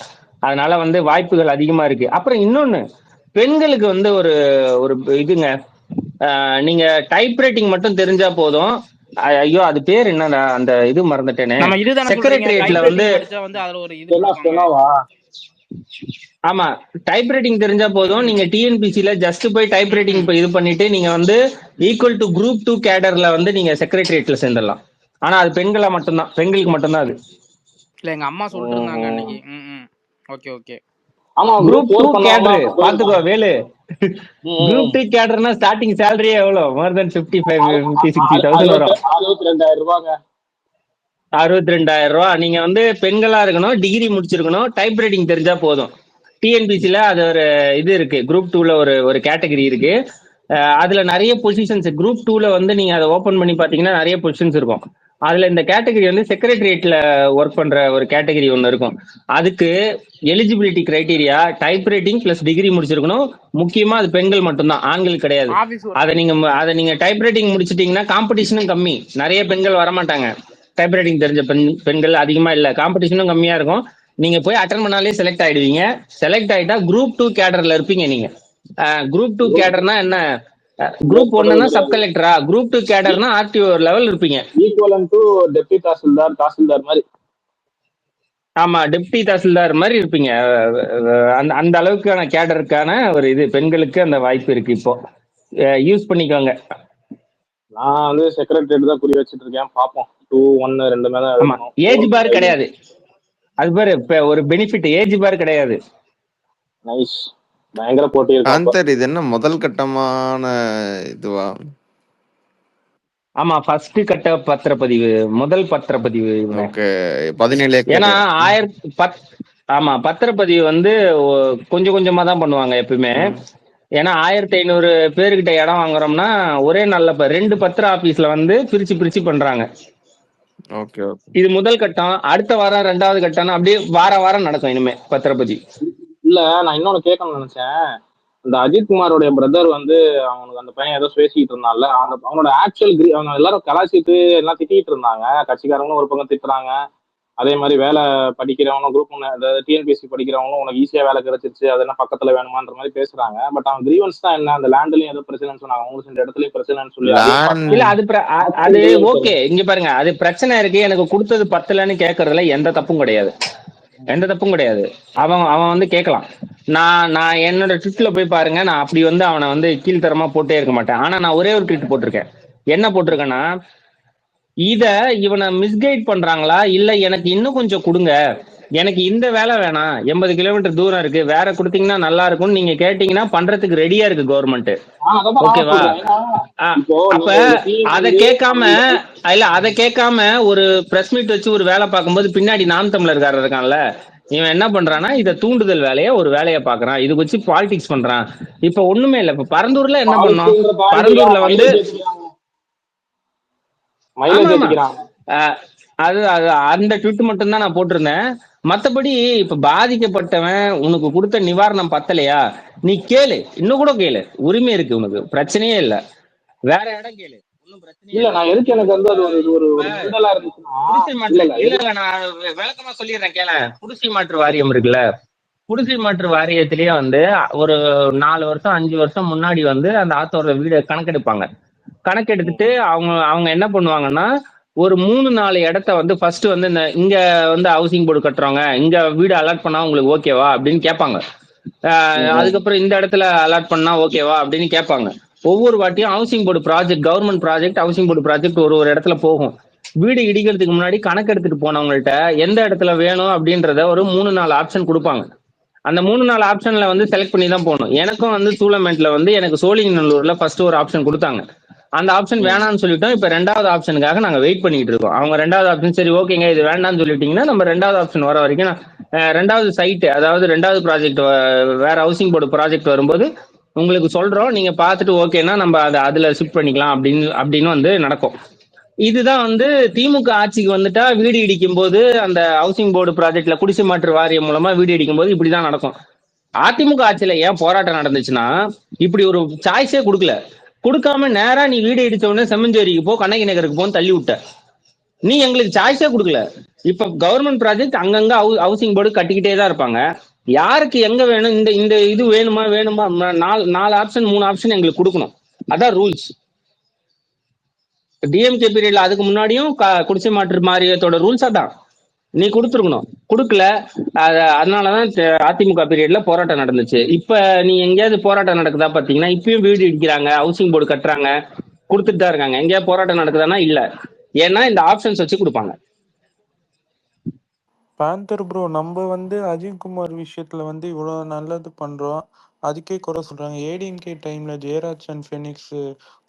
அதனால வந்து வாய்ப்புகள் அதிகமா இருக்கு. அப்புறம் இன்னொன்னு, பெண்களுக்கு வந்து ஒரு ஒரு இதுங்க, நீங்க டைப்ரைட்டிங் மட்டும் தெரிஞ்சா போதும். ஐயோ அது பேர் என்னடா, அந்த இது மறந்துட்டேனே, செக்ரட்டரியேட்ல வந்து ஆமா டைப்ரைட்டிங் தெரிஞ்சா போதும். நீங்க டிஎன்பிசில ஜஸ்ட் போய் டைப்ரைட்டிங் இது பண்ணிட்டு நீங்க வந்து ஈக்குவல் டு குரூப் 2 கேடர்ல வந்து நீங்க செக்ரட்டரியேட்ல சேர்ந்துடலாம். ஆனா அது பெண்களுக்கு மட்டும்தான் அது. இல்ல எங்க அம்மா சொல்லிட்டு இருந்தாங்க அன்னைக்கு. Okay okay. ஆமா குரூப் குரூப் 2 4 கேடர் பண்ணவங்க பாத்துக்கோ போயிருக்காங்க. வேலு. குரூப் 2 கேடர்னா ஸ்டார்டிங் சேலரியே எவ்வளவு? மோர் தென் 50,000 வரும். 62,000 ரூபாங்க. 62,000 ரூபாய். நீங்க வந்து பெண்களா இருக்கணும், டிகிரி முடிச்சிருக்கணும், டைப் ரைட்டிங் தெரிஞ்சா போதும். டிஎன்பிசில அது ஒரு இது இருக்கு, குரூப் 2ல ஒரு கேட்டகரி இருக்கு. அதுல நிறைய பொசிஷன்ஸ் குரூப் 2ல வந்து நீங்க அதை ஓபன் பண்ணி பாத்தீங்கன்னா நிறைய பொசிஷன்ஸ் இருக்கும். அதுல இந்த கேட்டகரி வந்து செக்ரட்டரியேட்ல ஒர்க் பண்ற ஒரு கேட்டகரி ஒன்று இருக்கும். அதுக்கு eligibility criteria type writing plus degree முடிச்சிருக்கணும். முக்கியமா அது பெண்கள் மட்டும்தான், ஆண்கள் கிடையாது. ஆபீஸ் அதை நீங்க டைப் ரைட்டிங் முடிச்சிட்டீங்கன்னா காம்படிஷனும் கம்மி, நிறைய பெண்கள் வரமாட்டாங்க. டைப் ரைட்டிங் தெரிஞ்ச பெண்கள் அதிகமா இல்ல, காம்படிஷனும் கம்மியா இருக்கும். நீங்க போய் அட்டன் பண்ணாலே செலக்ட் ஆயிடுவீங்க. செலக்ட் ஆயிட்டா குரூப் 2 கேடர்ல இருப்பீங்க நீங்க. குரூப் 2 கேடர்னா என்ன? குரூப் 1னா சப் கலெக்டரா, குரூப் 2 கேடர்னா ஆர்டிஓ லெவல் இருப்பீங்க. ஈக்குவலன் டு டெப்டி தாசில்தார் மாதிரி. ஆமா, டெப்டி தாசில்தார் மாதிரி இருப்பீங்க. அந்த அந்த அளவுக்கான கேடருக்கான ஒரு இது பெண்களுக்கு அந்த வாய்ப்பு இருக்கு. இப்போ யூஸ் பண்ணிக்கோங்க. நான் வந்து செக்ரட்டரியேட் தான் குறி வச்சிட்டு இருக்கேன், பாப்போம். 2, 1 2 மேல ஆமா, ஏஜ் பார் கிடையாது. அது பாரு ஒரு பெனிஃபிட், ஏஜ் பார் கிடையாது. நைஸ், பயங்கர போட்டி இருக்கு. ஆந்தர் இது என்ன முதல் கட்டமான இதுவா? ஆமா, ஃபர்ஸ்ட் கட்ட பத்திரப்பதிவு, முதல் பத்திரப்பதிவு. ஓகே, 17 ஏன்னா ஏக்கர். ஆமா, பத்திரப்பதிவு வந்து கொஞ்சம் கொஞ்சமா தான் பண்ணுவாங்க எப்பவுமே. ஏன்னா 1500 பேருக்கிட்ட இடம் வாங்குறோம்னா ஒரே நல்ல 2 பத்திர ஆபீஸ்ல வந்து பிரிச்சு பிரிச்சு பண்றாங்க. Okay okay. இது முதல் கட்டம். அடுத்த வாரம் 2வது கட்டம், அப்படியே வாரம் வாரம் நடக்கும் இனிமே பத்திரப்பதிவு. இல்ல, நான் இன்னொன்னு கேட்கணும்னு நினைச்சேன். இந்த அஜித் குமாரோடைய பிரதர் வந்து அவனுக்கு அந்த பையன் ஏதோ பேசிக்கிட்டு இருந்தான்ல, அவனோட ஆக்சுவல் அவங்க எல்லாரும் கலாச்சிட்டு எல்லாம் திட்டிட்டு இருந்தாங்க. கட்சிக்காரங்களும் ஒரு பக்கம் திட்டுறாங்க, அதே மாதிரி வேலை படிக்கிறவங்களும் குரூப் டிஎன்பிஎஸ்சி படிக்கிறவங்களும் உனக்கு ஈஸியா வேலை கிடைச்சிருச்சு, அது என்ன பக்கத்துல வேணுமான்ற மாதிரி பேசுறாங்க. பட் அவன் கிரீவன்ஸ் தான் என்ன, அந்த லேண்ட்லயும் ஏதோ பிரச்சனைன்னு சொன்னாங்க, உங்களுக்கு இந்த இடத்துலயும் பிரச்சனைன்னு சொல்லி இல்ல அது ஓகே. இங்க பாருங்க, அது பிரச்சனை இருக்கு, எனக்கு கொடுத்தது 10லன்னு கேட்கறதுல எந்த தப்பும் கிடையாது, எந்த தப்பும் கிடையாது. அவன் வந்து கேட்கலாம். நான் என்னோட ட்விட்ல போய் பாருங்க, நான் அப்படி வந்து அவனை வந்து கீழ்த்தரமா போட்டே இருக்க மாட்டேன். ஆனா நான் ஒரே ஒரு ட்வீட் போட்டிருக்கேன். என்ன போட்டிருக்கேன்னா, இவனை மிஸ்கைட் பண்றாங்களா இல்ல எனக்கு இன்னும் கொஞ்சம் கொடுங்க, எனக்கு இந்த வேலை வேணாம், 80 கிலோமீட்டர் தூரம் இருக்கு, வேற கொடுத்தீங்கன்னா நல்லா இருக்கும்னு நீங்க கேட்டீங்கன்னா பண்றதுக்கு ரெடியா இருக்கு கவர்மெண்ட். ஓகேவா? அப்ப அதை கேட்காம ஒரு பிரஸ் மீட் வச்சு ஒரு வேலை பார்க்கும்போது பின்னாடி நாம் தமிழர்காரர் இருக்கான்ல, இவன் என்ன பண்றான்னா இதை தூண்டுதல் வேலையை ஒரு வேலையை பாக்குறான், இது வச்சு பாலிடிக்ஸ் பண்றான். இப்ப ஒண்ணுமே இல்ல, இப்ப பரந்தூர்ல என்ன பண்ணோம், பரந்தூர்ல வந்து அது அந்த ட்வீட் மட்டும் தான் நான் போட்டிருந்தேன். மத்தபடி இப்ப பாதிக்கப்பட்டவன் உனக்கு கொடுத்த நிவாரணம் பத்தலையா, நீ கேளு, இன்னும் கூட கேளு, உரிமை இருக்கு உனக்கு, பிரச்சனையே இல்ல, வேற இடம் கேளு, ஒன்னும் பிரச்சனையே இல்ல. நான் எதுக்கு எனக்கு வந்து அது ஒரு மிடலா இருந்துச்சுன்னா, இல்ல நான் விளக்கமா சொல்லிடுறேன் கேள. குடிசை மாற்று வாரியம் இருக்குல்ல, குடிசை மாற்று வாரியத்திலேயே வந்து ஒரு 4 வருஷம் 5 வருஷம் முன்னாடி வந்து அந்த ஆத்தோட வீடு கணக்கெடுப்பாங்க. கணக்கெடுத்துட்டு அவங்க என்ன பண்ணுவாங்கன்னா, ஒரு 3-4 இடத்த வந்து ஃபர்ஸ்ட் வந்து இங்க வந்து ஹவுசிங் போர்டு கட்டுறவங்க இங்க வீடு அலாட் பண்ணா உங்களுக்கு ஓகேவா அப்படின்னு கேட்பாங்க. அதுக்கப்புறம் இந்த இடத்துல அலாட் பண்ணா ஓகேவா அப்படின்னு கேட்பாங்க. ஒவ்வொரு வாட்டியும் housing board project, government project, housing board project ஒரு இடத்துல போகும். வீடு இடிக்கிறதுக்கு முன்னாடி கணக்கெடுத்துட்டு போனவங்கள்ட்ட எந்த இடத்துல வேணும் அப்படின்றத ஒரு 3-4 ஆப்ஷன் கொடுப்பாங்க. அந்த 3-4 ஆப்ஷன்ல வந்து செலக்ட் பண்ணி தான் போகணும். எனக்கும் வந்து சூளமேட்ல வந்து எனக்கு சோழிங்கநல்லூர்ல ஃபர்ஸ்ட் ஒரு ஆப்ஷன் கொடுத்தாங்க. அந்த ஆப்ஷன் வேணாம்னு சொல்லிட்டோம். இப்ப 2வது ஆப்ஷனுக்காக நாங்க வெயிட் பண்ணிட்டு இருக்கோம். அவங்க 2வது ஆப்ஷன் சரி ஓகேங்க இது வேண்டாம்னு சொல்லிட்டீங்கன்னா நம்ம 2வது ஆப்ஷன் வர வரைக்கும் 2வது சைட், அதாவது 2வது ப்ராஜெக்ட், வேற ஹவுசிங் போர்டு ப்ராஜெக்ட் வரும்போது உங்களுக்கு சொல்றோம், நீங்க பார்த்துட்டு ஓகேன்னா நம்ம அதுல ஷிஃப்ட் பண்ணிக்கலாம் அப்படின்னு வந்து நடக்கும். இதுதான் வந்து திமுக ஆட்சிக்கு வந்துட்டா வீடு இடிக்கும் போது அந்த ஹவுசிங் போர்டு ப்ராஜெக்ட்ல குடிசை மாற்று வாரியம் மூலமா வீடு இடிக்கும் போது இப்படிதான் நடக்கும். அதிமுக ஆட்சியில ஏன் போராட்டம் நடந்துச்சுன்னா இப்படி ஒரு சாய்ஸே கொடுக்காம நேரா நீ வீடு இடிச்ச உடனே செம்மஞ்சேரிக்கு போ, கண்ணகி நகருக்கு போன்னு தள்ளி விட்ட. நீ எங்களுக்கு சாய்ஸே கொடுக்கல. இப்ப கவர்மெண்ட் ப்ராஜெக்ட் அங்கங்க ஹவுசிங் போர்டு கட்டிக்கிட்டே தான் இருப்பாங்க. யாருக்கு எங்க வேணும், இந்த இது வேணுமா 4 ஆப்ஷன் 3 ஆப்ஷன் எங்களுக்கு கொடுக்கணும். அதான் ரூல்ஸ். டிஎம்கே பீரியட்ல அதுக்கு முன்னாடியும் குடிசை மாற்று வாரியத்தோட ரூல்ஸ் அதான். நீ கொடுத்துருக்கணும், கொடுக்கல. அதனாலதான் அதிமுக பீரியட்ல போராட்டம் நடந்துச்சு. இப்ப நீ எங்கேயாவது போராட்டம் நடக்குதா பாத்தீங்கன்னா, இப்பயும் வீடு இடிக்கிறாங்க, ஹவுசிங் போர்டு கட்டுறாங்க, கொடுத்துட்டு தான் இருக்காங்க. எங்கேயாவது போராட்டம் நடக்குதானா இல்ல. ஏன்னா இந்த ஆப்ஷன்ஸ் வச்சு கொடுப்பாங்க. பேந்தர் ப்ரோ, நம்ம அஜித்குமார் விஷயத்துல இவ்வளவு நல்லது பண்றோம், அதுக்கே குறை சொல்றாங்க. ஏடிஎம்கே டைம்ல ஜெயராஜ் அண்ட் ஃபெனிக்ஸ்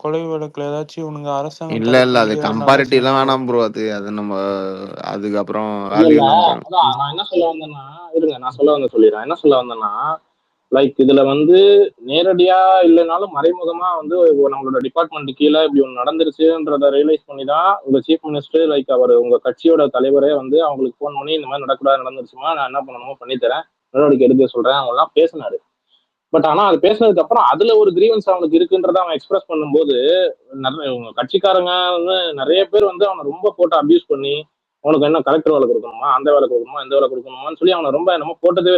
கொலை வழக்குல ஏதாச்சும் இவனுங்க அரசாங்கம் இல்ல தரப்பு அது எங்கேயாவது நல்லா கம்பாரிட்டிவ்லாம் செஞ்சாங்களா? வேணாம் ப்ரோ. அது நம்ம அதுக்கப்புறம் இல்ல இல்ல ஆர்கியூமெண்ட் வேணும். அதான் நான் என்ன சொல்ல வந்தேன்னா, இருங்க நான் சொல்லிடுறேன். என்ன சொல்ல வந்தேன்னா, லைக் இதுல நேரடியா இல்லைனாலும் மறைமுகமா நம்மளோட டிபார்ட்மெண்ட் கீழே இப்படி ஒன்று நடந்துருச்சுன்றத ரியலைஸ் பண்ணி தான் உங்க சீஃப் மினிஸ்டர், லைக் அவர் உங்க கட்சியோட தலைவரே அவங்களுக்கு ஃபோன் பண்ணி இந்த மாதிரி நடக்கூடாது, நடந்துருச்சுமா, நான் என்ன பண்ணணுமோ பண்ணித்தரேன், நடவடிக்கை எடுக்க சொல்றேன், அவங்க எல்லாம் பேசினாரு. பட் ஆனா அது பேசுனதுக்கு அப்புறம் அதுல ஒரு கிரீவன்ஸ் அவனுக்கு இருக்குன்றத அவன் எக்ஸ்பிரஸ் பண்ணும்போது உங்க கட்சிக்காரங்க நிறைய பேர் அவனை ரொம்ப போட்டு அபியூஸ் பண்ணி, அவனுக்கு என்ன கலெக்டர் வேலை கொடுக்கணுமா, அந்த வேலை கொடுக்கணுமா, இந்த வேலை கொடுக்கணுமான்னு சொல்லி அவனை ரொம்ப என்னமோ போட்டது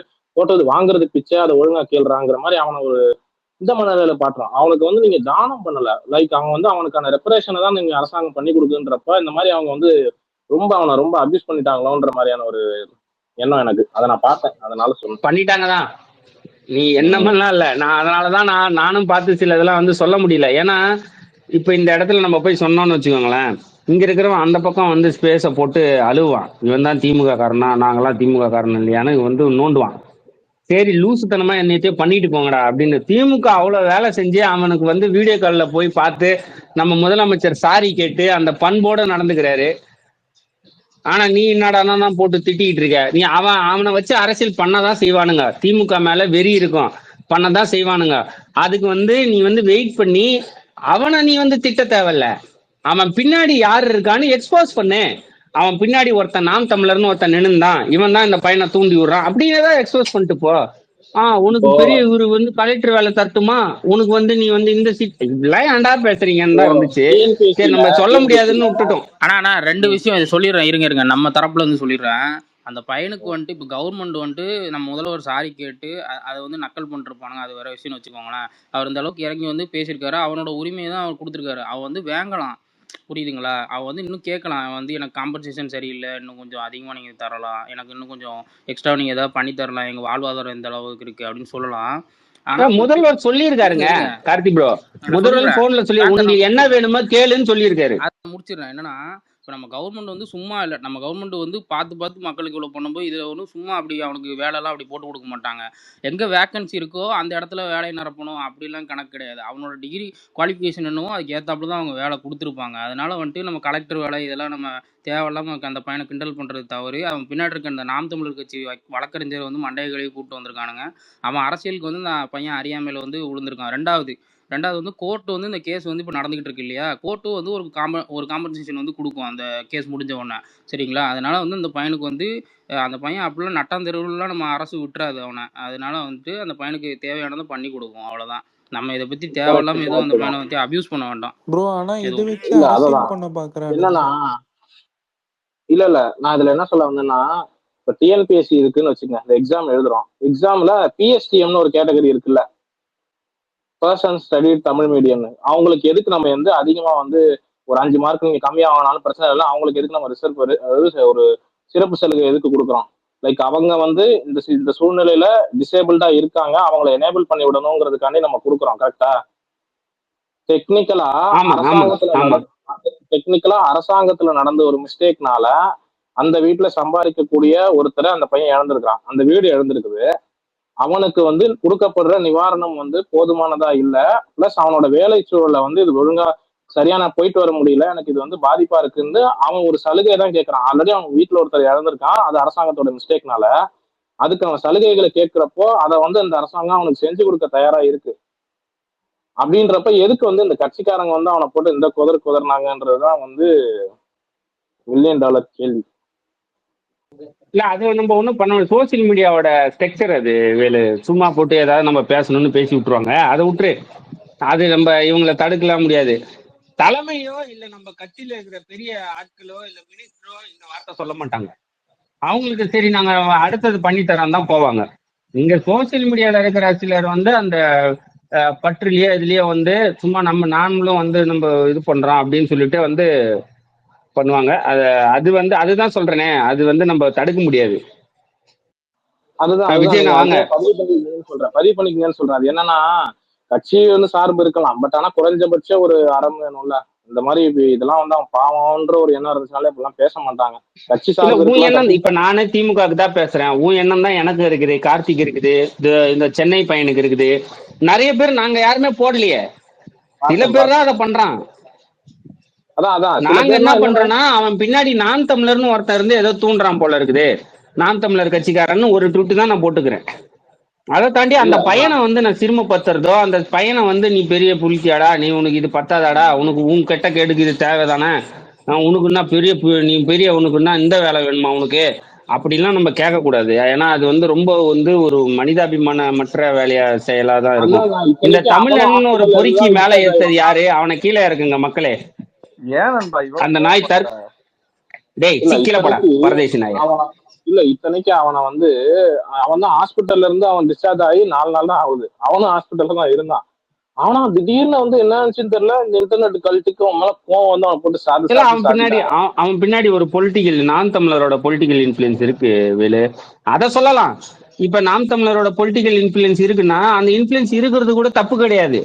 வாங்குறது பிச்சை, அதை ஒழுங்கா கேள்றாங்கிற மாதிரி அவனை ஒரு இந்த மனநிலையில பாட்டுறான். அவனுக்கு நீங்க தானம் பண்ணல, லைக் அவன் அவனுக்கான ரெப்பரேஷனை தான் நீங்க அரசாங்கம் பண்ணி கொடுக்குன்றப்ப இந்த மாதிரி அவங்க ரொம்ப அவனை ரொம்ப அபியூஸ் பண்ணிட்டாங்களோன்ற மாதிரியான ஒரு எண்ணம் எனக்கு. அதை நான் பார்த்தேன், அதனால சொன்னேன். பண்ணிட்டாங்கதான். நீ என்னமெல்லாம் இல்ல, நான் அதனாலதான் நானும் பார்த்து சில இதெல்லாம் சொல்ல முடியல. ஏன்னா இப்ப இந்த இடத்துல நம்ம போய் சொன்னோம்னு வச்சுக்கோங்களேன், இங்க இருக்கிறவன் அந்த பக்கம் ஸ்பேஸ போட்டு அழுவான். இவன் தான் திமுக காரனா, நாங்கெல்லாம் திமுக காரன் இல்லையான்னு நோண்டுவான். சரி லூசுத்தனமா என்னையத்தையும் பண்ணிட்டு போங்கடா அப்படின்னு. திமுக அவ்வளவு வேலை செஞ்சு அவனுக்கு வீடியோ கால்ல போய் பார்த்து நம்ம முதலமைச்சர் சாரி கேட்டு அந்த பண்போட நடந்துக்கிறாரு. ஆனா நீ என்னடானா போட்டு திட்டிக்கிட்டு இருக்க. நீ அவனை வச்சு அரசியல் பண்ணதான் செய்வானுங்க. திமுக மேல வெறி இருக்கும், பண்ணதான் செய்வானுங்க. அதுக்கு நீ வெயிட் பண்ணி அவனை நீ திட்ட தேவையில்ல. அவன் பின்னாடி யாரு இருக்கான்னு எக்ஸ்போஸ் பண்ணு. அவன் பின்னாடி ஒருத்தன் நாம் தமிழர்னு ஒருத்தன் நின்னுதான், இவன் தான் இந்த பையனை தூண்டி விடுறான் அப்படின்னதான் எக்ஸ்போஸ் பண்ணிட்டு போ. உனக்கு பெரிய இவரு கலெக்டர் வேலை தரட்டுமா, உனக்கு நீ இந்த சீட் இப்படிலாம் ஏன்டா பேசுறீங்கன்னு தான் இருந்துச்சு. சரி நம்ம சொல்ல முடியாதுன்னு விட்டுட்டோம். ஆனா ரெண்டு விஷயம் இது சொல்லிடுறேன், இருங்க நம்ம தரப்புல சொல்லிடுறேன். அந்த பையனுக்கு இப்போ கவர்மெண்ட் நம்ம முதல்வர் சாரி கேட்டு அதை நக்கல் பண்ணிருப்பானுங்க, அது வேற விஷயம்னு வச்சுக்கோங்களேன். அவர் இந்த அளவுக்கு இறங்கி பேசியிருக்காரு, அவனோட உரிமையை தான் அவர் கொடுத்துருக்காரு. அவன் வேங்கலாம், புரியுதுங்களா? அவன் இன்னும் கேட்கலாம், எனக்கு காம்பன்சேஷன் சரியில்லை, இன்னும் கொஞ்சம் அதிகமாக நீங்கள் தரலாம், எனக்கு இன்னும் கொஞ்சம் எக்ஸ்ட்ரா நீங்கள் ஏதாவது பண்ணி தரலாம், எங்கள் வாழ்வாதாரம் எந்த அளவுக்கு இருக்கு அப்படின்னு சொல்லலாம். ஆனா முதல்வர் சொல்லியிருக்காருங்க கார்த்தி ப்ரோ. முதல்வர் போன்ல சொல்லி உங்களுக்கு என்ன வேணுமோ கேளுன்னு சொல்லியிருக்காரு. அதை முடிச்சிடுறேன். என்னன்னா இப்போ நம்ம கவர்மெண்ட் சும்மா இல்லை, நம்ம கவர்மெண்ட் பார்த்து மக்களுக்கு இவ்வளோ பண்ணும்போது இதில் சும்மா அப்படி அவனுக்கு வேலைலாம் அப்படி போட்டு கொடுக்க மாட்டாங்க. எங்கே வேக்கன்சி இருக்கோ அந்த இடத்துல வேலையை நிரப்பணும் அப்படிலாம் கணக்கு கிடையாது. அவனோட டிகிரி குவாலிஃபிகேஷன் என்னவோ அதுக்கு ஏற்றாப்புல தான் அவங்க வேலை கொடுத்துருப்பாங்க. அதனால நம்ம கலெக்டர் வேலை இதெல்லாம் நம்ம தேவையில்லாமல் அந்த பையனை கிண்டல் பண்ணுறது தவறு. அவன் பின்னாடி இருக்க இந்த நாம் தமிழர் கட்சி வழக்கறிஞர் மண்டைய கழுவி கூப்பிட்டு வந்திருக்கானுங்க. அவன் அரசியலுக்கு இந்த பையன் அறியாமையில் விழுந்திருக்கான். ரெண்டாவது கோர்ட் இந்த கேஸ் இப்போ நடந்துகிட்டு இருக்கு இல்லையா, கோர்ட்டு ஒரு காம்பன்சேஷன் கொடுக்கும் அந்த கேஸ் முடிஞ்ச உடனே, சரிங்களா? அதனால இந்த பையனுக்கு அந்த பையன் அப்படிலாம் நட்டாந்தெருவுலாம் நம்ம அரசு விட்டுறாது அவனை. அதனால அந்த பையனுக்கு தேவையானதை பண்ணி கொடுக்கும், அவ்வளவுதான். நம்ம இதை பத்தி தேவையில்லாம எதுவும் அந்த பையனை அபியூஸ் பண்ண வேண்டாம் ப்ரோ. ஆனா இதை எதுவும் வச்சு அரசியல் பண்ண பாக்குறாங்க. என்னன்னா இல்ல நான் இதுல என்ன சொல்ல வந்தேன்னா, இப்ப டிஎன்பிஎஸ்சி இருக்குன்னு வச்சுக்கோங்க, இந்த எக்ஸாம் எழுதுறோம். எக்ஸாம்ல பிஎஸ்டிஎம்னு ஒரு கேட்டகரி இருக்குல்ல, பர்சன் ஸ்டடி தமிழ் மீடியம். அவங்களுக்கு எதுக்கு நம்ம அதிகமா ஒரு 5 மார்க் நீங்க கம்மியா வாங்கினாலும் பிரச்சனை இல்லை, அவங்களுக்கு எதுக்கு நம்ம ரிசர்வ் அதாவது ஒரு சிறப்பு சலுகை எதுக்கு கொடுக்குறோம்? லைக் அவங்க இந்த சூழ்நிலையில டிசேபிள்டா இருக்காங்க, அவங்களை எனேபிள் பண்ணி விடணுங்கிறதுக்காண்டி நம்ம கொடுக்குறோம். கரெக்டா? டெக்னிக்கலா அரசாங்கத்துல நடந்த ஒரு மிஸ்டேக்னால அந்த வீட்டுல சம்பாதிக்கக்கூடிய ஒருத்தரை அந்த பையன் இழந்திருக்கான், அந்த வீடு இழந்திருக்குது. அவனுக்கு கொடுக்கப்படுற நிவாரணம் போதுமானதா இல்ல, பிளஸ் அவனோட வேலை சூழல இது ஒழுங்கா சரியா நான் போயிட்டு வர முடியல, எனக்கு இது பாதிப்பா இருக்குன்னு அவன் ஒரு சலுகை தான் கேட்கறான். ஆல்ரெடி அவன் வீட்டுல ஒருத்தர் இழந்திருக்கான், அது அரசாங்கத்தோட மிஸ்டேக்னால. அதுக்கு அவன் சலுகைகளை கேட்கிறப்போ அதை அந்த அரசாங்கம் அவனுக்கு செஞ்சு கொடுக்க தயாரா இருக்கு. அப்படின்றப்ப எதுக்கு இந்த கட்சிக்காரங்க அவனை போட்டு இந்த குதர்னாங்கன்றதுதான் $1 மில்லியன் கேள்வி. இல்ல அது நம்ம ஒண்ணும் பண்ண முடியும். சோசியல் மீடியாவோட ஸ்ட்ரக்சர் அது. வேலு சும்மா போட்டு ஏதாவது நம்ம பேசணும்னு பேசி விட்டுருவாங்க, அதை விட்டுரு. அது நம்ம இவங்களை தடுக்கலாம் முடியாது. தலைமையோ இல்ல நம்ம கட்சியில இருக்கிற பெரிய ஆட்களோ இல்ல மினிஸ்டரோ இந்த வார்த்தை சொல்ல மாட்டாங்க. அவங்களுக்கு சரி நாங்க அடுத்தது பண்ணித்தரோம் தான் போவாங்க. இங்க சோசியல் மீடியால இருக்கிற சிலர் அந்த பற்றுலயே இதுலயே சும்மா நாமளும் நம்ம இது பண்றோம் அப்படின்னு சொல்லிட்டு பண்ணுவாங்க. அது அதுதான் சொல்றேனே, அது நம்ம தடுக்க முடியாது. அதுதான் விஜய் வாங்க பதிவு பண்ணிக்கங்கன்னு சொல்றேன். அது என்னன்னா, கட்சி சார்பு இருக்கலாம், பட் ஆனா குறைஞ்சபட்சம் ஒரு அறம் வேணும்ல. இந்த மாதிரி இதெல்லாம் வந்து அவன் பாவம்ன்ற ஒரு எண்ணம் இருந்துச்சுனாலே இப்பெல்லாம் பேச மாட்டாங்க. கட்சி இல்ல சார்பு உன் இருக்கலாம், எண்ணம் கட்சி இப்ப நானே திமுகவுக்கு தான் பேசுறேன். உன் எண்ணம் தான் எனக்கு இருக்குது, கார்த்திக் இருக்குது, இந்த சென்னை பையனுக்கு இருக்குது. நிறைய பேர் நாங்க யாருமே போடலையே, சில பார்த்தேன் பேர் தான் பார்த்தேன். அதை பண்றான். அதான் சில நாங்க என்ன பேர்லாம் என்னன்னா பண்றோம்னா அவன் பின்னாடி நான் தமிழர்னு ஒருத்தன் இருந்து ஏதோ தூண்டுறான் போல இருக்குது. நான் தமிழர் கட்சிக்காரன்னு ஒரு ட்விட்டு தான் நான் போட்டுக்கிறேன். அதை தாண்டி இல்ல அந்த பையனை வந்து நான் சிறுமப்படுத்துறதோ, அந்த பையனை வந்து நீ பெரிய புலித்தியாடா, நீ உனக்கு இது பத்தாதாடா, உனக்கு உன் கெட்ட கேடுக்கு இது தேவைதானே, உனக்குன்னா நீ பெரிய உனக்குன்னா இந்த வேலை வேணுமா உனக்கு, அப்படிலாம் நம்ம கேட்கக்கூடாது. ஏன்னா அது வந்து ரொம்ப வந்து ஒரு மனிதாபிமானமற்ற வேலையா செயலா தான் இருக்கும். அதான் இந்த இத்தனைக்கு அவனும் தமிழன் ஒரு ஹாஸ்பிட்டல்ல பொறுக்கி இருந்துதான் மேல டிஸ்சார்ஜ் ஆகி ஏத்தது வந்தான். யாரு? அவனை கீழே இருக்குங்க மக்களே. ஏன் நண்பா இவ்வளவு அந்த நாய் கோவப்படுற? டேய் இல்ல சிக்கில போடா இத்தனைக்கு பரதேசி நாய. அவனை இத்தனைக்கு அவனை வந்து அவன் தான் ஹாஸ்பிட்டல்ல இருந்து அவன் டிஸ்சார்ஜ் ஆகி 4 நாள் தான் ஆகுது. அவனும் ஹாஸ்பிட்டல்ல தான் இருந்தான். ஆனா திடீர்னு வந்து என்ன நினைச்சுன்னு தெரியல, இந்த இன்டர்நெட் கழட்டுக்கு அவன் மேல கோவம் வந்து அவன் போட்டு இல்ல அவன் பின்னாடி சாதிட்டாங்க. அவன் பின்னாடி ஒரு பொலிட்டிக்கல் நான் தமிழரோட பொலிட்டிக்கல் இன்ஃபுளுன்ஸ் இருக்கு வேலு. அத சொல்லலாம். இப்ப நாம் தமிழரோட பொலிட்டிக்கல் இன்ஃபுளுன்ஸ் இருக்குன்னா அந்த இன்ஃபுளுன்ஸ் இருக்கிறது கூட தப்பு கிடையாது.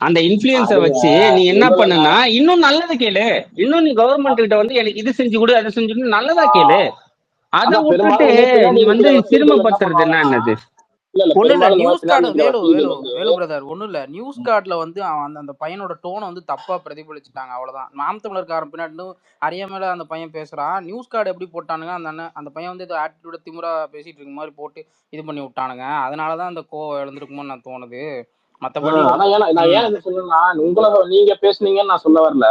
அந்த இன்ஃபுளுன்ஸை அதுங்க வச்சு நீ என்ன இல்ல பண்ணுனா இன்னும் நல்லது கேளு. இன்னும் நீ கவர்மெண்ட் கிட்ட வந்து எனக்கு இது செஞ்சு கொடு அதை செஞ்சு கொடு நல்லதா கேளு. அதை அதான் விட்டுட்டு பெரும்பாலும் வந்து பின்னாடி நீ வந்து இருக்கிற வக்கீல்கள் என்ன சிறுமப்படுத்துறது பண்ணுவாங்கன்னா, என்னது? இல்ல ஒன்றும் இல்லை, பெரும்பாலும் இந்த மாதிரி நியூஸ் பின்னாடி கார்டு இருக்கிற வேலு வேலு வக்கீல்கள் வந்து வேலு பிரதர், ஒன்றும் இல்லை, நியூஸ் கார்டில் வந்து அவன் அந்த பையனோட டோனை வந்து தப்பாக பிரதிபலிச்சுட்டாங்க, அவ்வளோதான். நாம் தமிழர்காரன் பின்னாடி அறியாமல அந்த பையன் பேசுகிறான். நியூஸ் கார்டு எப்படி போட்டானுங்க, அந்த பையன் வந்து ஏதோ ஆட்டிடியூட திமுறா பேசிட்டு இருக்க மாதிரி போட்டு இது பண்ணி விட்டானுங்க. அதனால தான் அந்த கோவம் எழுந்திருக்குமோன்னு நான் தோணுது. மற்றபடி ஆனா நான் ஏன் என்ன சொல்றேன்னா, நீங்க பேசுனீங்கன்னு நான் சொல்ல வரல.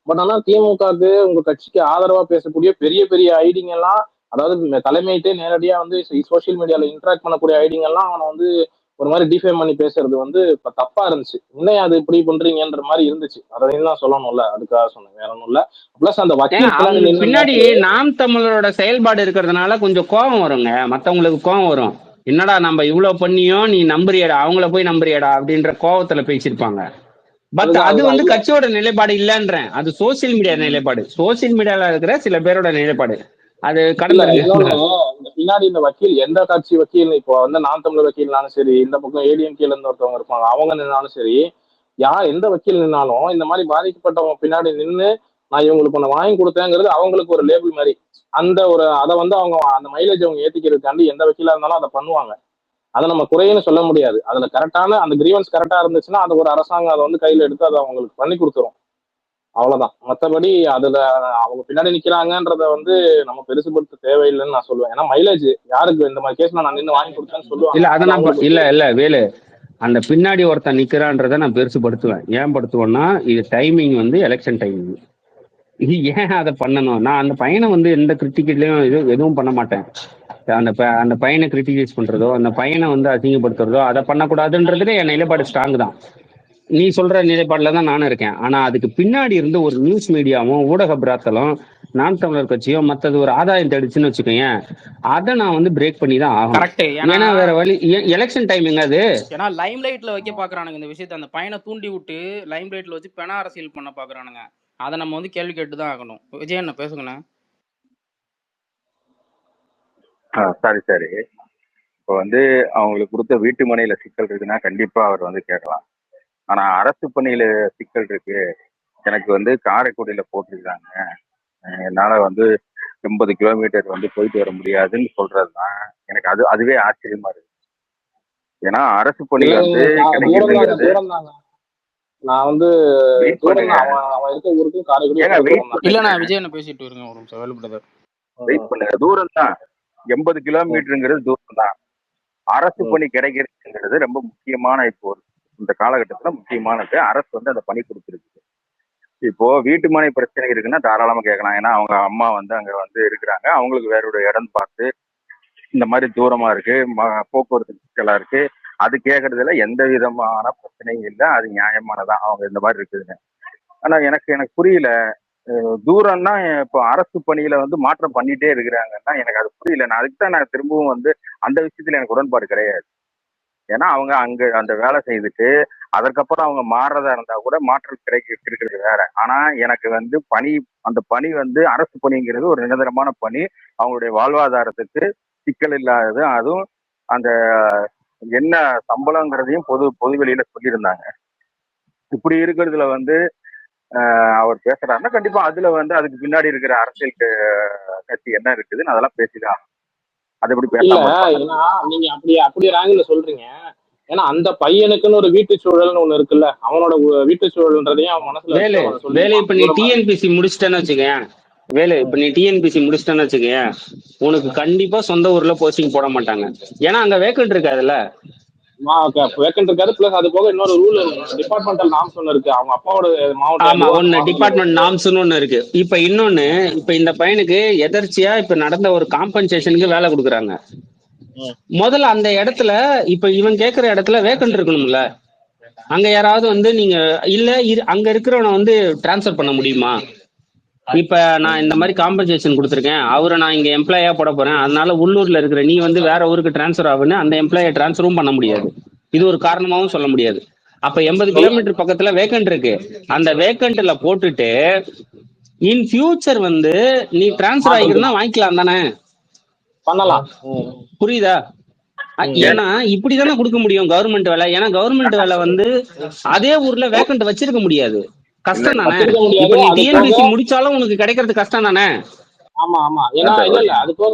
பட் ஆனா திமுகவுக்கு உங்க கட்சிக்கு ஆதரவா பேசக்கூடிய பெரிய பெரிய ஐடிங்க எல்லாம், அதாவது தலைமையிட்டே நேரடியா வந்து சோசியல் மீடியால இன்டராக்ட் பண்ணக்கூடிய ஐடிங்க எல்லாம் அவனை வந்து ஒரு மாதிரி டிஃபைம் பண்ணி பேசுறது வந்து இப்ப தப்பா இருந்துச்சு. இன்னும் அது இப்படி பண்றீங்கன்ற மாதிரி இருந்துச்சு. அதையும் தான் சொல்லணும்ல, அதுக்காக சொன்னேன், வேற ஒண்ணும் இல்ல. பிளஸ் அந்த வக்கீல் பின்னாடி அவங்களுக்கு பின்னாடி நின்று நாம் தமிழரோட செயல்பாடு இருக்கிறதுனால கொஞ்சம் கோபம் வருங்க. மத்தவங்களுக்கு கோபம் வரும். என்னடா நம்ம இவ்வளவு பண்ணியும் நீ நம்புறியடா, அவங்கள போய் நம்புறியடா அப்படின்ற கோபத்துல பேசியிருப்பாங்க. பட் அது வந்து கட்சியோட நிலைப்பாடு இல்லன்றேன், அது சோசியல் மீடியா நிலைப்பாடு, சோசியல் மீடியால இருக்கிற சில பேரோட நிலைப்பாடு. அது கடந்து பின்னாடி இந்த வக்கீல் எந்த கட்சி வக்கீல், இப்போ வந்து நாம் தமிழர் வக்கீல்னாலும் சரி, இந்த பக்கம் ஏடிஎம்கேல இருந்து ஒருத்தவங்க இருப்பாங்க, அவங்க நின்னாலும் சரி, எந்த வக்கீல் நின்னாலும் இந்த மாதிரி பாதிக்கப்பட்டவங்க பின்னாடி நின்று நான் இவங்களுக்கு ஒண்ணு வாங்கி கொடுத்தேங்கிறது அவங்களுக்கு ஒரு லேபிள் மாதிரி. அதை வந்து அவங்க அந்த மைலேஜ் அவங்க ஏத்திக்கிறதுக்காண்டி எந்த வக்கீலா இருந்தாலும் அதை பண்ணுவாங்க. அதை நம்ம குறைன்னு சொல்ல முடியாது. அதுல கரெக்டான அந்த கிரீவன்ஸ் கரெக்டா இருந்துச்சுன்னா அது ஒரு அரசாங்கம் அதை வந்து கையில எடுத்து அதை அவங்களுக்கு பண்ணி கொடுத்துரும். அவ்வளவுதான். மற்றபடி அதுல அவங்க பின்னாடி நிக்கிறாங்கன்றத வந்து நம்ம பெருசுபடுத்த தேவையில்லைன்னு நான் சொல்லுவேன். ஏன்னா மைலேஜ் யாருக்கு இந்த மாதிரி கேஸ் நான் நின்று வாங்கி கொடுத்தேன்னு சொல்லுவாங்க. இல்ல அதை நான் இல்ல வேலு, அந்த பின்னாடி ஒருத்தன் நிக்கிறான்றத நான் பெருசுபடுத்துவேன். ஏன் படுத்துவேன்னா இது டைமிங் வந்து எலெக்ஷன் டைமிங். இது ஏன் அதை பண்ணணும்? நான் அந்த பையனை வந்து எந்த கிரிட்டிக்கலையும் எதுவும் பண்ண மாட்டேன். அந்த பையனை கிரிட்டிசைஸ் பண்றதோ, அந்த பையனை வந்து அசிங்கப்படுத்துறதோ அதை பண்ணக்கூடாதுன்றதுல என் நிலைப்பாடு ஸ்ட்ராங் தான். நீ சொல்ற நிலைப்பாடுல தான் நானும் இருக்கேன். ஆனா அதுக்கு பின்னாடி இருந்து ஒரு நியூஸ் மீடியாவும் ஊடக பிராத்தலும் நாம் தமிழர் கட்சியும் மற்றது ஒரு ஆதாயம் தேடிச்சுன்னு வச்சுக்கோங்க, அதை நான் வந்து பிரேக் பண்ணி தான் ஆகும். கரெக்ட். ஏன்னா வேற வழி, எலெக்ஷன் டைமிங் அது. ஏன்னா லைம் லைட்ல வைக்க பாக்குறானுங்க இந்த விஷயத்த, அந்த பையனை தூண்டி விட்டு லைம் லைட்ல வச்சு பெண அரசியல் பண்ண பாக்குறானுங்க. அதை நம்ம வந்து கேள்வி கேட்டுதான் ஆகணும். விஜய் என்ன பேசுங்கண்ணா. சரி. இப்போ வந்து அவங்களுக்கு கொடுத்த வீட்டு மனையில சிக்கல் இருக்குன்னா கண்டிப்பா அவர் வந்து கேட்கலாம். ஆனா அரசு பணியில சிக்கல் இருக்கு, எனக்கு வந்து காரைக்குடியில போட்டிருக்காங்க, என்னால வந்து 80 கிலோமீட்டர் வந்து போயிட்டு வர முடியாதுன்னு சொல்றதுதான் எனக்கு அதுவே ஆச்சரியமா இருக்கு. ஏன்னா அரசு பணி வந்து நான் வந்து இல்லண்ணா விஜய் என்ன பேசிட்டு இருங்க ஒரு நிமிஷம். வேலு பிரதர் வெயிட் பண்ணுங்க. தூரம் தான், 80 கிலோமீட்டருங்கிறது தூரம் தான். அரசு பணி கிடைக்கிறதுங்கிறது ரொம்ப முக்கியமான, இப்போ இந்த காலகட்டத்துல முக்கியமானது. அரசு வந்து அந்த பணி கொடுத்துருக்கு. இப்போ வீட்டு மனை பிரச்சனை இருக்குன்னா தாராளமா கேட்கலாம். ஏன்னா அவங்க அம்மா வந்து அங்க வந்து இருக்கிறாங்க, அவங்களுக்கு வேற ஒரு இடம் பார்த்து இந்த மாதிரி தூரமா இருக்கு, போக்குவரத்து சிக்கலா இருக்கு, அது கேட்கறதுல எந்த விதமான பிரச்சனையும் இல்லை, அது நியாயமானதான் அவங்க இந்த மாதிரி இருக்குதுன்னு. ஆனா எனக்கு புரியல, தூரம்னா இப்போ அரசு பணியில வந்து மாற்றம் பண்ணிட்டே இருக்கிறாங்கன்னா எனக்கு அது புரியல. நான் அதுக்கு தான் நான் திரும்பவும் வந்து அந்த விஷயத்துல எனக்கு உடன்பாடு கிடையாது. ஏன்னா அவங்க அங்க அந்த வேலை செய்துட்டு அதற்கப்புறம் அவங்க மாறுறதா இருந்தா கூட மாற்றம் இருக்கிறது வேற. ஆனா எனக்கு வந்து அந்த பணி வந்து அரசு பணிங்கிறது ஒரு நிரந்தரமான பணி, அவங்களுடைய வாழ்வாதாரத்துக்கு சிக்கல் இல்லாதது, அதுவும் அந்த என்ன சம்பளங்கிறதையும் பொது வெளியில சொல்லியிருந்தாங்க. இப்படி இருக்கிறதுல வந்து அவர் பேசுறாருன்னா கண்டிப்பா அதுல வந்து அதுக்கு பின்னாடி இருக்கிற அரசியல் கட்சி என்ன இருக்குதுன்னு அதெல்லாம் பேசிதான் அது எப்படி இல்ல பேசாம இருப்பாங்க. ஏன்னா நீங்க அப்படி ஆங்கில சொல்றீங்க. ஏன்னா அந்த பையனுக்குன்னு ஒரு வீட்டு சூழல்னு ஒண்ணு இருக்குல்ல, அவனோட வீட்டு சூழல்ன்றதையும் அவன் மனசுல வேலு வச்சு அவன் வேலு சொல்லியிருப்பான் இப்ப நீ தூரமா இருந்து. டிஎன்பிசி முடிச்சிட்டேன்னு வச்சுக்கேன். வேலு இப்ப நீ டிஎன்பிசி முடிச்சிட்டேன்னு வச்சுக்கேன், உனக்கு கண்டிப்பா சொந்த ஊர்ல போஸ்டிங் போட மாட்டாங்க. ஏன்னா அங்க வேக்கண்ட் இருக்காதுல்ல. வேக்கண்ட் இருக்காது. பிளஸ் அது போக இன்னொரு ரூல் டிபார்ட்மெண்டல் நாம்ஸ் ஒண்ணு இருக்கு. அவங்க அப்பாவோட மாவட்டம் ஆமா, எதுவோ அந்த ஒன்னு மாவட்டத்துல டிபார்ட்மெண்ட் நாம்ஸ்னு ஒண்ணு இருக்கு. இப்ப இன்னொன்னு, இப்ப இந்த பையனுக்கு எதர்ச்சியா இப்ப நடந்த ஒரு காம்பன்சேஷனுக்கு வேலை கொடுக்குறாங்க. முதல்ல அந்த இடத்துல இப்ப இவன் கேக்குற இடத்துல வேக்கண்ட் இருக்கணும்ல. அங்க யாராவது வந்து நீங்க இல்ல அங்க இருக்கிறவனை வந்து டிரான்ஸ்ஃபர் பண்ண முடியுமா? இப்ப நான் இந்த மாதிரி காம்பன்சேஷன் கொடுத்துருக்கேன், அவரை நான் இங்க எம்ப்ளாயா போட போறேன், அதனால உள்ளூர்ல இருக்கிற நீ வந்து வேற ஊருக்கு டிரான்ஸ்ஃபர் ஆகுன்னு அந்த எம்ப்ளாயை டிரான்ஸ்ஃபரும் பண்ண முடியாது. இது ஒரு காரணமாவும் சொல்ல முடியாது. அப்ப 80 கிலோமீட்டர் பக்கத்துல வேக்கண்ட் இருக்கு. அந்த வேக்கண்ட்ல போட்டுட்டு இன் ஃபியூச்சர் வந்து நீ டிரான்ஸ்ஃபர் ஆகிக்கிறதா வாங்கிக்கலாம் தானே? பண்ணலாம். புரியுதா? ஏன்னா இப்படிதானே கொடுக்க முடியும் கவர்மெண்ட் வேலை. ஏன்னா கவர்மெண்ட் வேலை வந்து அதே ஊர்ல வேக்கண்ட் வச்சிருக்க முடியாது. கஷ்டம் தானே. இப்ப நீ டிஎன்பிசி முடிச்சாலும் உனக்கு கிடைக்கிறது கஷ்டம் தானே. ஆமா ஆமா. ஏன்னா இல்ல அது போக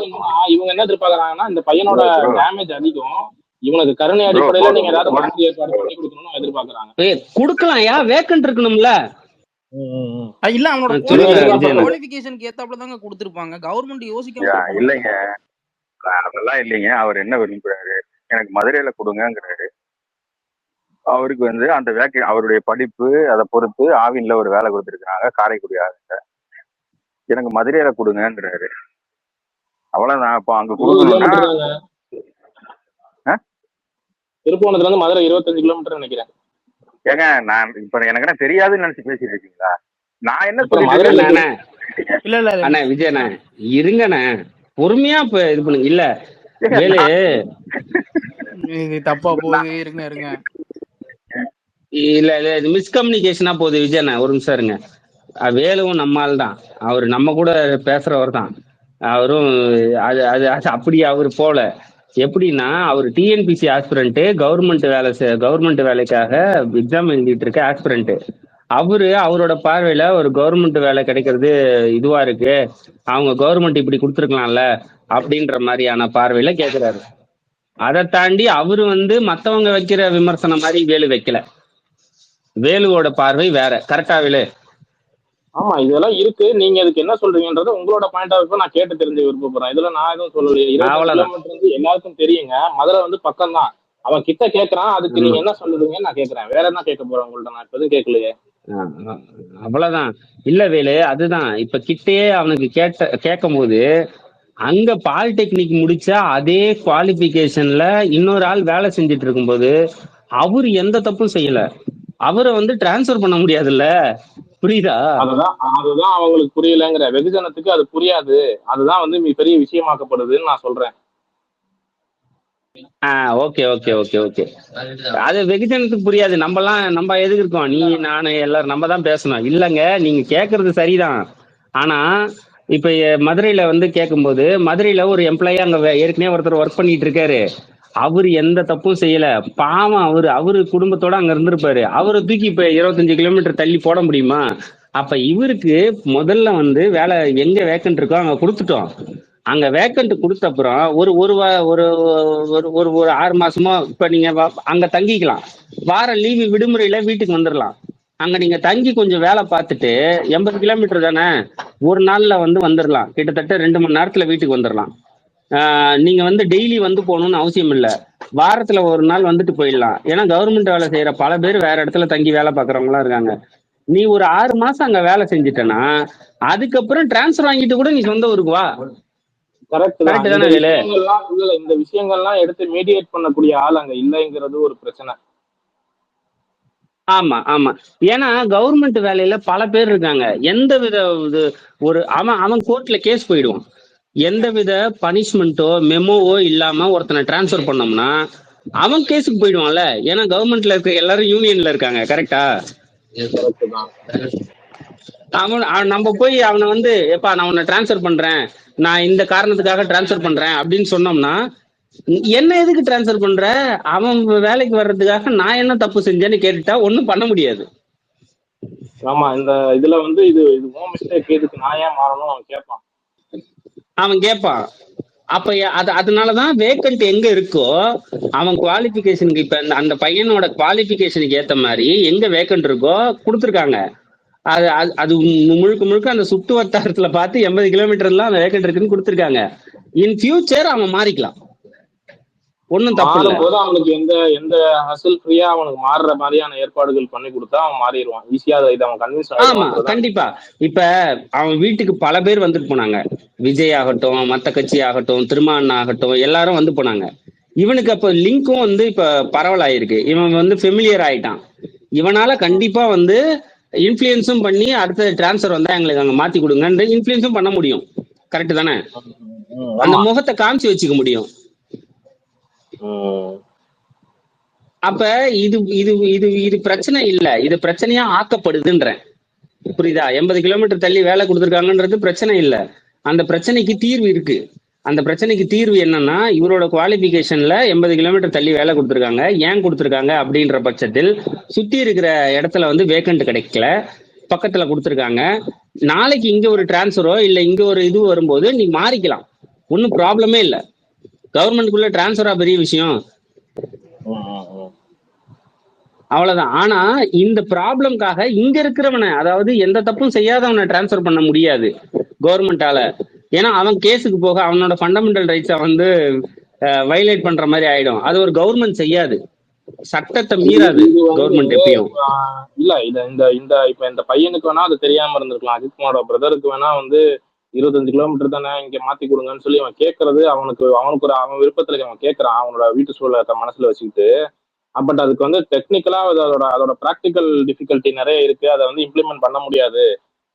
இவங்க என்ன எதிர்பார்க்கறாங்கன்னா, இந்த பையனோட டேமேஜ் அதிகம், இவனுக்கு கருணை அடிப்படையில நீங்க ஏதாவது மாற்றி ஏற்பாடு பண்ணி கொடுக்கணும்னு எதிர்பார்க்கறாங்க. கொடுக்கலாம். யா வேக்கண்ட் இருக்கணும்ல. இல்ல அவனோட குவாலிஃபிகேஷனுக்கு ஏத்தாப்புல தாங்க கொடுத்திருப்பாங்க. கவர்மெண்ட் யோசிக்க இல்லைங்க, அதெல்லாம் இல்லைங்க. அவர் என்ன விரும்புறாரு, எனக்கு மதுரையில கொடுங்கிறாரு. அவருக்கு வந்து அந்த அவருடைய படிப்பு அதை பொறுத்து ஆவின்ல ஒரு வேலை கொடுத்துருக்காங்க காரைக்குடி ஆவின்ல, எனக்கு மதுரையில கொடுங்கிறாரு. அவ்வளவுதான். இப்போ அங்க கொடுக்கணும்னா திருப்பூணத்துல இருந்து மதுரை 25 கிலோமீட்டர் நினைக்கிறேன். ஏங்க நான் இப்ப எனக்கு என்ன தெரியாதுன்னு நினைச்சு பேசிட்டு இருக்கீங்களா? நான் என்ன அண்ணா விஜயண்ணா இருங்கண்ணே, பொறுமையா இப்ப இது பண்ணுங்க. இல்ல வேலு தப்பா போகுது, இருங்க இருங்க. இல்ல இல்ல மிஸ்கம்யூனிகேஷனா போகுது. விஜயண்ணா ஒரு நிமிஷம் இருங்க. வேலுவும் நம்மால் தான், அவர் நம்ம கூட பேசுறவர் தான். அவரும் அது அது அப்படி அவர் போல. எப்படின்னா அவர் டிஎன்பிசி ஆஸ்பிரண்ட், கவர்மெண்ட் வேலைக்காக எக்ஸாம் எழுதிட்டு இருக்க ஆஸ்பிரண்ட். அவரோட பார்வையில ஒரு கவர்மெண்ட் வேலை கிடைக்கிறது இதுவா இருக்கு, அவங்க கவர்மெண்ட் இப்படி கொடுத்துருக்கலாம்ல அப்படின்ற மாதிரியான பார்வையில கேட்கிறாரு. அதை தாண்டி அவரு வந்து மத்தவங்க வைக்கிற விமர்சனம் மாதிரி வேலு வைக்கல. வேலுவோட பார்வை வேற. கரெக்டா வேலு? ஆமா, இதெல்லாம் இருக்கு. நீங்க அதுக்கு என்ன சொல்றீங்கன்றது உங்களோட பாயிண்ட் ஆஃப் வியூ நான் கேட்டு தெரிஞ்சு விருப்பப்படுறேன். இதுல நான் எதுவும் சொல்லலையே. 20 கிலோமீட்டர் வந்து எல்லாருக்கும் தெரியுங்க. மதுரை வந்து பக்கம் தான். அவன் கிட்ட கேட்கறான், அதுக்கு நீங்க என்ன சொல்லுவீங்கன்னு நான் கேட்கறேன். வேற என்ன கேட்க போறேன் உங்கள்ட்ட? நான் இப்ப எதுவும் கேட்கலையே. அவ்வளவுதான். இல்ல வேலு, அதுதான் இப்ப கிட்டேயே அவனுக்கு கேட்கும் போது அங்க பாலிடெக்னிக் முடிச்ச அதே குவாலிபிகேஷன்ல இன்னொரு ஆள் வேலை செஞ்சுட்டு இருக்கும்போது அவரு எந்த தப்பும் செய்யல, அவரை வந்து டிரான்ஸ்பர் பண்ண முடியாதுல்ல. புரியுதா? அதுதான் அவங்களுக்கு புரியலங்கிற. வெகுஜனத்துக்கு அது புரியாது. அதுதான் வந்து பெரிய விஷயமாக்கப்படுதுன்னு நான் சொல்றேன். Okay okay okay okay. அது வெகுஜனத்துக்கு புரியாது. நம்ம எதுக்கு இருக்கோம், நீ நானு எல்லாரும் நம்ம தான் பேசணும். இல்லைங்க, நீங்க கேட்கறது சரிதான். ஆனா இப்ப மதுரையில வந்து கேட்கும்போது, மதுரையில ஒரு எம்ப்ளாயி அங்க ஏற்கனவே ஒருத்தர் ஒர்க் பண்ணிட்டு இருக்காரு. அவரு எந்த தப்பும் செய்யல. பாவம், அவரு குடும்பத்தோட அங்க இருந்திருப்பாரு. அவரை தூக்கி இப்ப 25 கிலோமீட்டர் தள்ளி போட முடியுமா? அப்ப இவருக்கு முதல்ல வந்து வேலை எங்க வேக்கண்ட் இருக்கோ அங்க கொடுத்துட்டோம். அங்க வேக்கண்ட் கொடுத்த அப்புறம் ஒரு ஒரு ஒரு ஒரு ஒரு 6 மாசமோ இப்ப நீங்க அங்க தங்கிக்கலாம். வார லீவு விடுமுறையில வீட்டுக்கு வந்துடலாம். அங்க நீங்க தங்கி கொஞ்சம் வேலை பார்த்துட்டு 80 கிலோமீட்டர் தானே, ஒரு நாள்ல வந்து வந்துடலாம். கிட்டத்தட்ட 2 மணி நேரத்துல வீட்டுக்கு வந்துடலாம். நீங்க வந்து டெய்லி வந்து போகணும்னு அவசியம் இல்லை. வாரத்துல ஒரு நாள் வந்துட்டு போயிடலாம். ஏன்னா கவர்மெண்ட் வேலை செய்யற பல பேர் வேற இடத்துல தங்கி வேலை பார்க்கறவங்களாம் இருக்காங்க. நீ ஒரு 6 மாசம் அங்க வேலை செஞ்சுட்டனா அதுக்கப்புறம் டிரான்ஸ்பர் வாங்கிட்டு கூட நீ சொந்த ஊருக்கு வா. கரெக்ட் தானே வேலு? இந்த விஷயங்கள்லாம் எடுத்து மீடியேட் பண்ணக்கூடிய ஆள் அங்க இல்லைங்கிறது ஒரு பிரச்சனை. ஆமா ஆமா. ஏன்னா கவர்மெண்ட் வேலையில பல பேர் இருக்காங்க. எந்த வித ஒரு அவன் கோர்ட்ல கேஸ் போயிடுவான். எந்தவித பனிஷ்மெண்ட்டோ மெமோவோ இல்லாம ஒருத்தனை டிரான்ஸ்பர் பண்ணோம்னா அவன் கேஸுக்கு போயிடுவான்ல. ஏன்னா கவர்மெண்ட்ல இருக்க எல்லாரும் யூனியன்ல இருக்காங்க. கரெக்டா? நம்ம போய் அவனை வந்து எப்பா நான் உன்னை டிரான்ஸ்பர் பண்றேன், நான் இந்த காரணத்துக்காக டிரான்ஸ்பர் பண்றேன் அப்படின்னு சொன்னோம்னா, என்ன எதுக்கு டிரான்ஸ்பர் பண்ற, அவன் வேலைக்கு வர்றதுக்காக நான் என்ன தப்பு செஞ்சேன்னு கேட்டுட்டா ஒன்னும் பண்ண முடியாது. ஆமா, இந்த இதுல வந்து இது இது உன் மிஸ்டேக், இதுக்கு நான் ஏன் மாறணும் அவன் கேட்பான். அவன் கேட்பான். அப்ப அதனாலதான் வேக்கண்ட் எங்க இருக்கோ அவன் குவாலிபிகேஷனுக்கு இப்ப அந்த பையனோட குவாலிபிகேஷனுக்கு ஏத்த மாதிரி எங்க வேக்கண்ட் இருக்கோ கொடுத்துருக்காங்க. அது முழுக்க முழுக்க அந்த சுத்து வட்டாரத்துல பார்த்து 80 கிலோமீட்டர்லாம் அந்த வேக்கண்ட் இருக்குன்னு கொடுத்துருக்காங்க. இன் ஃபியூச்சர் அவன் மாறிக்கலாம், ஒன்னும் தப்பு இல்ல. மாறும்போது அவனுக்கு எந்த எந்த ஹசல் ஃப்ரீயா அவனுக்கு மாறுற மாதிரியான ஏற்பாடுகள் பண்ணி கொடுத்தா அவன் மாறிடுவான் ஈஸியா. இதை அவன் கன்வின்ஸ் ஆமா ஆயிடுவான். கண்டிப்பா. இப்ப அவன் வீட்டுக்கு பல பேர் வந்துட்டு போனாங்க, விஜய் ஆகட்டும், மத்த கட்சி ஆகட்டும், திருமாவளவன் ஆகட்டும், எல்லாரும் வந்து போனாங்க. இவனுக்கு அப்ப லிங்க்கும் வந்து இப்ப பரவலாயிருக்கு, இவன் வந்து ஃபெமிலியர் ஆயிட்டான். இவனால கண்டிப்பா வந்து இன்ஃபுளுன்ஸும் பண்ணி அடுத்த டிரான்ஸ்ஃபர் வந்தா எங்களுக்கு அங்க மாத்தி கொடுங்க இன்ஃபுளுன்ஸும் பண்ண முடியும். கரெக்ட் தானே? அந்த முகத்தை காமிச்சு வச்சுக்க முடியும். அப்ப இது இது இது இது பிரச்சனை இல்ல, இது பிரச்சனையா ஆக்கப்படுதுன்றேன். புரியுதா? 80 கிலோமீட்டர் தள்ளி வேலை கொடுத்துருக்காங்கன்றது பிரச்சனை இல்ல, அந்த பிரச்சனைக்கு தீர்வு இருக்கு. அந்த பிரச்சனைக்கு தீர்வு என்னன்னா, இவரோட குவாலிபிகேஷன்ல 80 கிலோமீட்டர் தள்ளி வேலை கொடுத்துருக்காங்க. ஏன் கொடுத்துருக்காங்க அப்படின்ற பட்சத்தில் சுத்தி இருக்கிற இடத்துல வந்து வேக்கண்ட் கிடைக்கல, பக்கத்துல கொடுத்துருக்காங்க. நாளைக்கு இங்க ஒரு டிரான்ஸ்ஃபரோ இல்ல இங்க ஒரு இது வரும்போது நீ மாறிக்கலாம், ஒன்னும் ப்ராப்ளமே இல்லை. கவர்மெண்ட்டுக்குள்ள டிரான்ஸ்ஃபரா பெரிய விஷயம்? அவ்வளவுதான். ஆனா இந்த ப்ராப்ளம்காக இங்க இருக்கிறவனை, அதாவது எந்த தப்பும் செய்யாதவனை டிரான்ஸ்ஃபர் பண்ண முடியாது கவர்மெண்டால. ஏன்னா அவன் கேஸுக்கு போக அவனோட ஃபண்டமெண்டல் ரைட்ஸை வந்து வயலேட் பண்ற மாதிரி ஆயிடும். அது ஒரு கவர்மெண்ட் செய்யாது, சட்டத்தை மீறாது கவர்மெண்ட் எப்பயும். இல்ல இத இந்த இந்த இப்ப இந்த பையனுக்கு வேணா அது தெரியாம இருந்திருக்கலாம். அஜித்குமாரோட பிரதருக்கு வேணா வந்து 25 கிலோமீட்டர் தானே இங்க மாத்தி கொடுங்கன்னு சொல்லி அவன் கேட்கறது அவனுக்கு ஒரு அவன் விருப்பத்துல அவன் கேட்கறான், அவனோட வீட்டு சூழலை மனசுல வச்சுக்கிட்டு. பட் அதுக்கு வந்து டெக்னிக்கலா அதோட ப்ராக்டிக்கல் டிஃபிகல்ட்டி நிறைய இருக்கு, அதை வந்து இம்ப்ளிமெண்ட் பண்ண முடியாது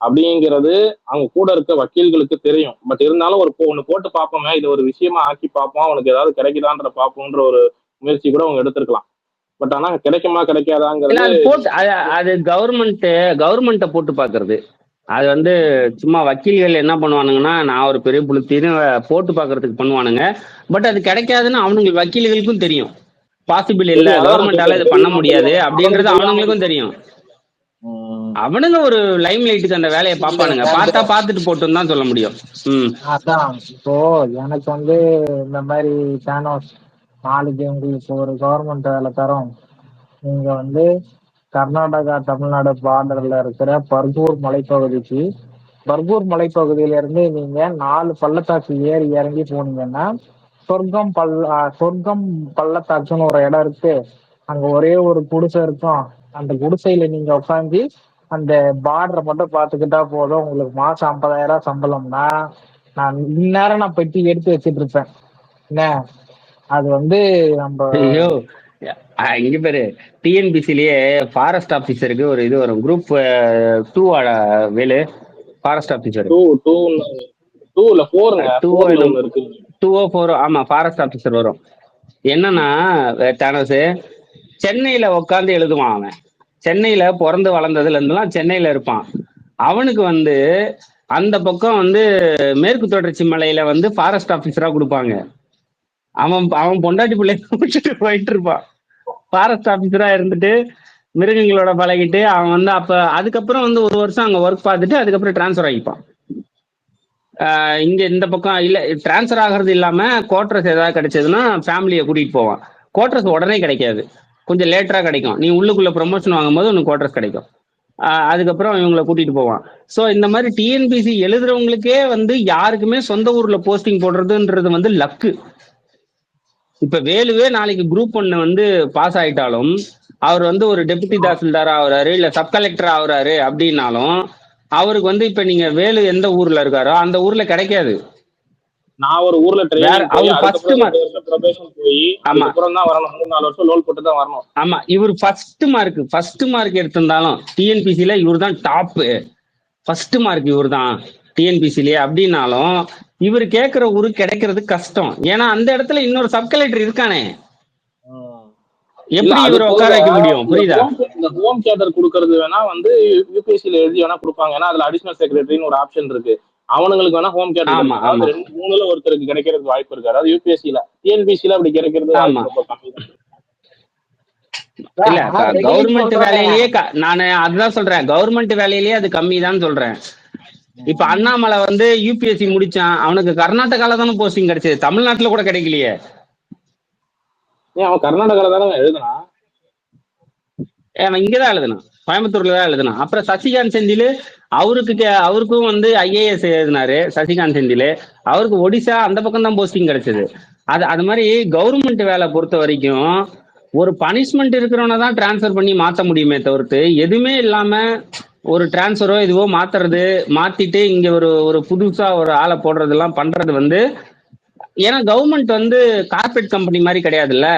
அப்படிங்கிறது அவங்க கூட இருக்க வக்கீல்களுக்கு தெரியும். பட் இருந்தாலும் ஒண்ணு போட்டு பார்ப்போமே, இது ஒரு விஷயமா ஆக்கி பார்ப்போம், அவனுக்கு ஏதாவது கிடைக்குதான்ற பார்ப்போம்ன்ற ஒரு முயற்சி கூட அவங்க எடுத்திருக்கலாம். பட் ஆனா கிடைக்குமாங்கிறது அது கவர்மெண்ட்டை போட்டு பாக்குறது. அது வந்து சும்மா வக்கீல்கள் என்ன பண்ணுவானுங்கன்னா, நான் ஒரு பெரிய புளுத்தின்னு போட்டு பாக்குறதுக்கு பண்ணுவானுங்க. பட் அது கிடைக்காதுன்னு அவனுங்க வக்கீல்களுக்கும் தெரியும். பாசிபிள் இல்ல, கவர்மெண்டால இது பண்ண முடியாது அப்படின்றது அவனுங்களுக்கும் தெரியும். அவனுங்க ஒரு லைம் லைட்டுக்கு அந்த வேலையை பார்ப்பானுங்க, பார்த்தா பார்த்துட்டு போட்டுன்னு தான் சொல்ல முடியும். அதான் இப்போ எனக்கு வந்து இந்த மாதிரி சேனோஸ் நாளைக்கு உங்களுக்கு ஒரு கவர்மெண்ட் வேலை தரோம், நீங்க வந்து கர்நாடகா தமிழ்நாடு பார்டர்ல இருக்கிற பர்கூர் மலைப்பகுதியில இருந்து நீங்க 4 பள்ளத்தாக்கு ஏறி இறங்கி போனீங்கன்னா சொர்க்கம் பள்ளத்தாக்குன்னு ஒரு இடம் இருக்கு. அங்க ஒரே ஒரு குடிசை இருக்கும். அந்த குடிசையில நீங்க உட்காந்து அந்த பார்டரை மட்டும் பாத்துக்கிட்டா போதும், உங்களுக்கு மாசம் 50,000 சம்பளம்னா நான் இந்நேரம் நான் பெட்டி எடுத்து வச்சிட்டு இருப்பேன். என்ன அது வந்து நம்ம இங்க பேரு டிஎன்பிசிலேயே ஃபாரஸ்ட் ஆபீசருக்கு ஒரு இது வரும், குரூப் 2 வேலு ஃபாரஸ்ட் ஆபீசர் 204. ஆமா, ஃபாரஸ்ட் ஆபீசர் வரும். என்னன்னா தானோஸ் சென்னையில உட்காந்து எழுதுவான். அவன் சென்னையில பிறந்து வளர்ந்ததுல இருந்தெல்லாம் சென்னையில இருப்பான். அவனுக்கு வந்து அந்த பக்கம் வந்து மேற்கு தொடர்ச்சி மலையில வந்து ஃபாரஸ்ட் ஆபீசரா கொடுப்பாங்க. அவன் பொண்டாட்டி பிள்ளை விட்டுட்டு போயிட்டு இருப்பான். ஃபாரஸ்ட் ஆபீசரா இருந்துட்டு மிருகங்களோட பழகிட்டு அவன் வந்து அப்ப அதுக்கப்புறம் வந்து 1 வருஷம் அங்க ஒர்க் பார்த்துட்டு அதுக்கப்புறம் டிரான்ஸ்ஃபர் ஆகிப்பான். இங்க இந்த பக்கம் இல்ல, டிரான்ஸ்ஃபர் ஆகிறது இல்லாம குவார்டர்ஸ் ஏதாவது கிடைச்சதுன்னா ஃபேமிலியை கூட்டிட்டு போவான். குவார்டர்ஸ் உடனே கிடைக்காது, கொஞ்சம் லேட்டரா கிடைக்கும். நீ உள்ளுக்குள்ள ப்ரொமோஷன் வாங்கும்போது உனக்கு குவார்டர்ஸ் கிடைக்கும். அதுக்கப்புறம் இவங்களை கூட்டிட்டு போவான். ஸோ இந்த மாதிரி டிஎன்பிசி எழுதுறவங்களுக்கே வந்து யாருக்குமே சொந்த ஊர்ல போஸ்டிங் போடுறதுன்றது வந்து லக்கு. இப்ப வேலுவே நாளைக்கு குரூப் 1 வந்து பாஸ் ஆயிட்டாலும் அவர் வந்து ஒரு டெபுட்டி தாசில்தார் ஆகுறாரு இல்ல சப் கலெக்டர் ஆகுறாரு அப்படின்னாலும் அவருக்கு வந்து இப்ப நீங்க வேலு எந்த ஊர்ல இருக்காரோ அந்த ஊர்ல கிடைக்காது. நான் ஒரு ஊர்ல ஆமா, இவர் ஃபர்ஸ்ட் மார்க் எடுத்திருந்தாலும் டிஎன்பிசில இவர் தான் டாப், ஃபர்ஸ்ட் மார்க் இவர் தான் டிஎன்பிசிலே அப்படின்னாலும் இவர் கேட்கிற ஊரு கிடைக்கிறது கஷ்டம். ஏன்னா அந்த இடத்துல இன்னொரு சப் கலெக்டர் இருக்கானே, எப்படி இவர் உட்கார வைக்க முடியும்? புரியுதா? இந்த ஹோம் தியேட்டர் கொடுக்கறது வேணா வந்து யூபிஎஸ்சில எழுதி வேணா கொடுப்பாங்க. ஏன்னா அதுல அடிஷனல் செக்ரட்டரின்னு ஒரு ஆப்ஷன் இருக்கு. அவனுங்களுக்கு வேணா ஹோம் தியேட்டர் 2-3ல ஒருத்தருக்கு கிடைக்கிறதுக்கு வாய்ப்பு இருக்கு. அதாவது யூபிஎஸ்சில. டிஎன்பிசில அப்படி கிடைக்கிறது இல்ல ஆனா ரெகுலேட் கவர்மெண்ட் பண்றாங்க. வேலையிலேயே நான் அதுதான் சொல்றேன், கவர்மெண்ட் வேலையிலேயே அது கம்மி தான் சொல்றேன். இப்ப அண்ணாமலை வந்து யூபிஎஸ்சி முடிச்சான், அவனுக்கு கர்நாடகால தானே போஸ்டிங் கிடைச்சது, தமிழ்நாட்டுல கூட கிடைக்கலையே. ஏன் அவன் கர்நாடகால தானே எழுதுனா? அவன் இங்கதான் எழுதுனான், கோயம்புத்தூர்ல தான் எழுதுனான். அப்புறம் சசிகாந்த் செந்தில் அவருக்கும் வந்து ஐஏஎஸ் எழுதினாரு சசிகாந்த் செந்தில், அவருக்கு ஒடிசா அந்த பக்கம் தான் போஸ்டிங் கிடைச்சது. அது மாதிரி கவர்மெண்ட் வேலை பொறுத்த வரைக்கும் ஒரு பனிஷ்மெண்ட் இருக்கிறவன தான் டிரான்ஸ்ஃபர் பண்ணி மாத்த முடியுமே தவிர்த்து, எதுவுமே இல்லாம ஒரு டிரான்ஸ்ஃபரோ இதுவோ மாத்திட்டு இங்க ஒரு புதுசா ஒரு ஆளை போடுறதெல்லாம் பண்றது வந்து, ஏன்னா கவர்மெண்ட் வந்து கார்பரேட் கம்பெனி மாதிரி கிடையாதுல்ல,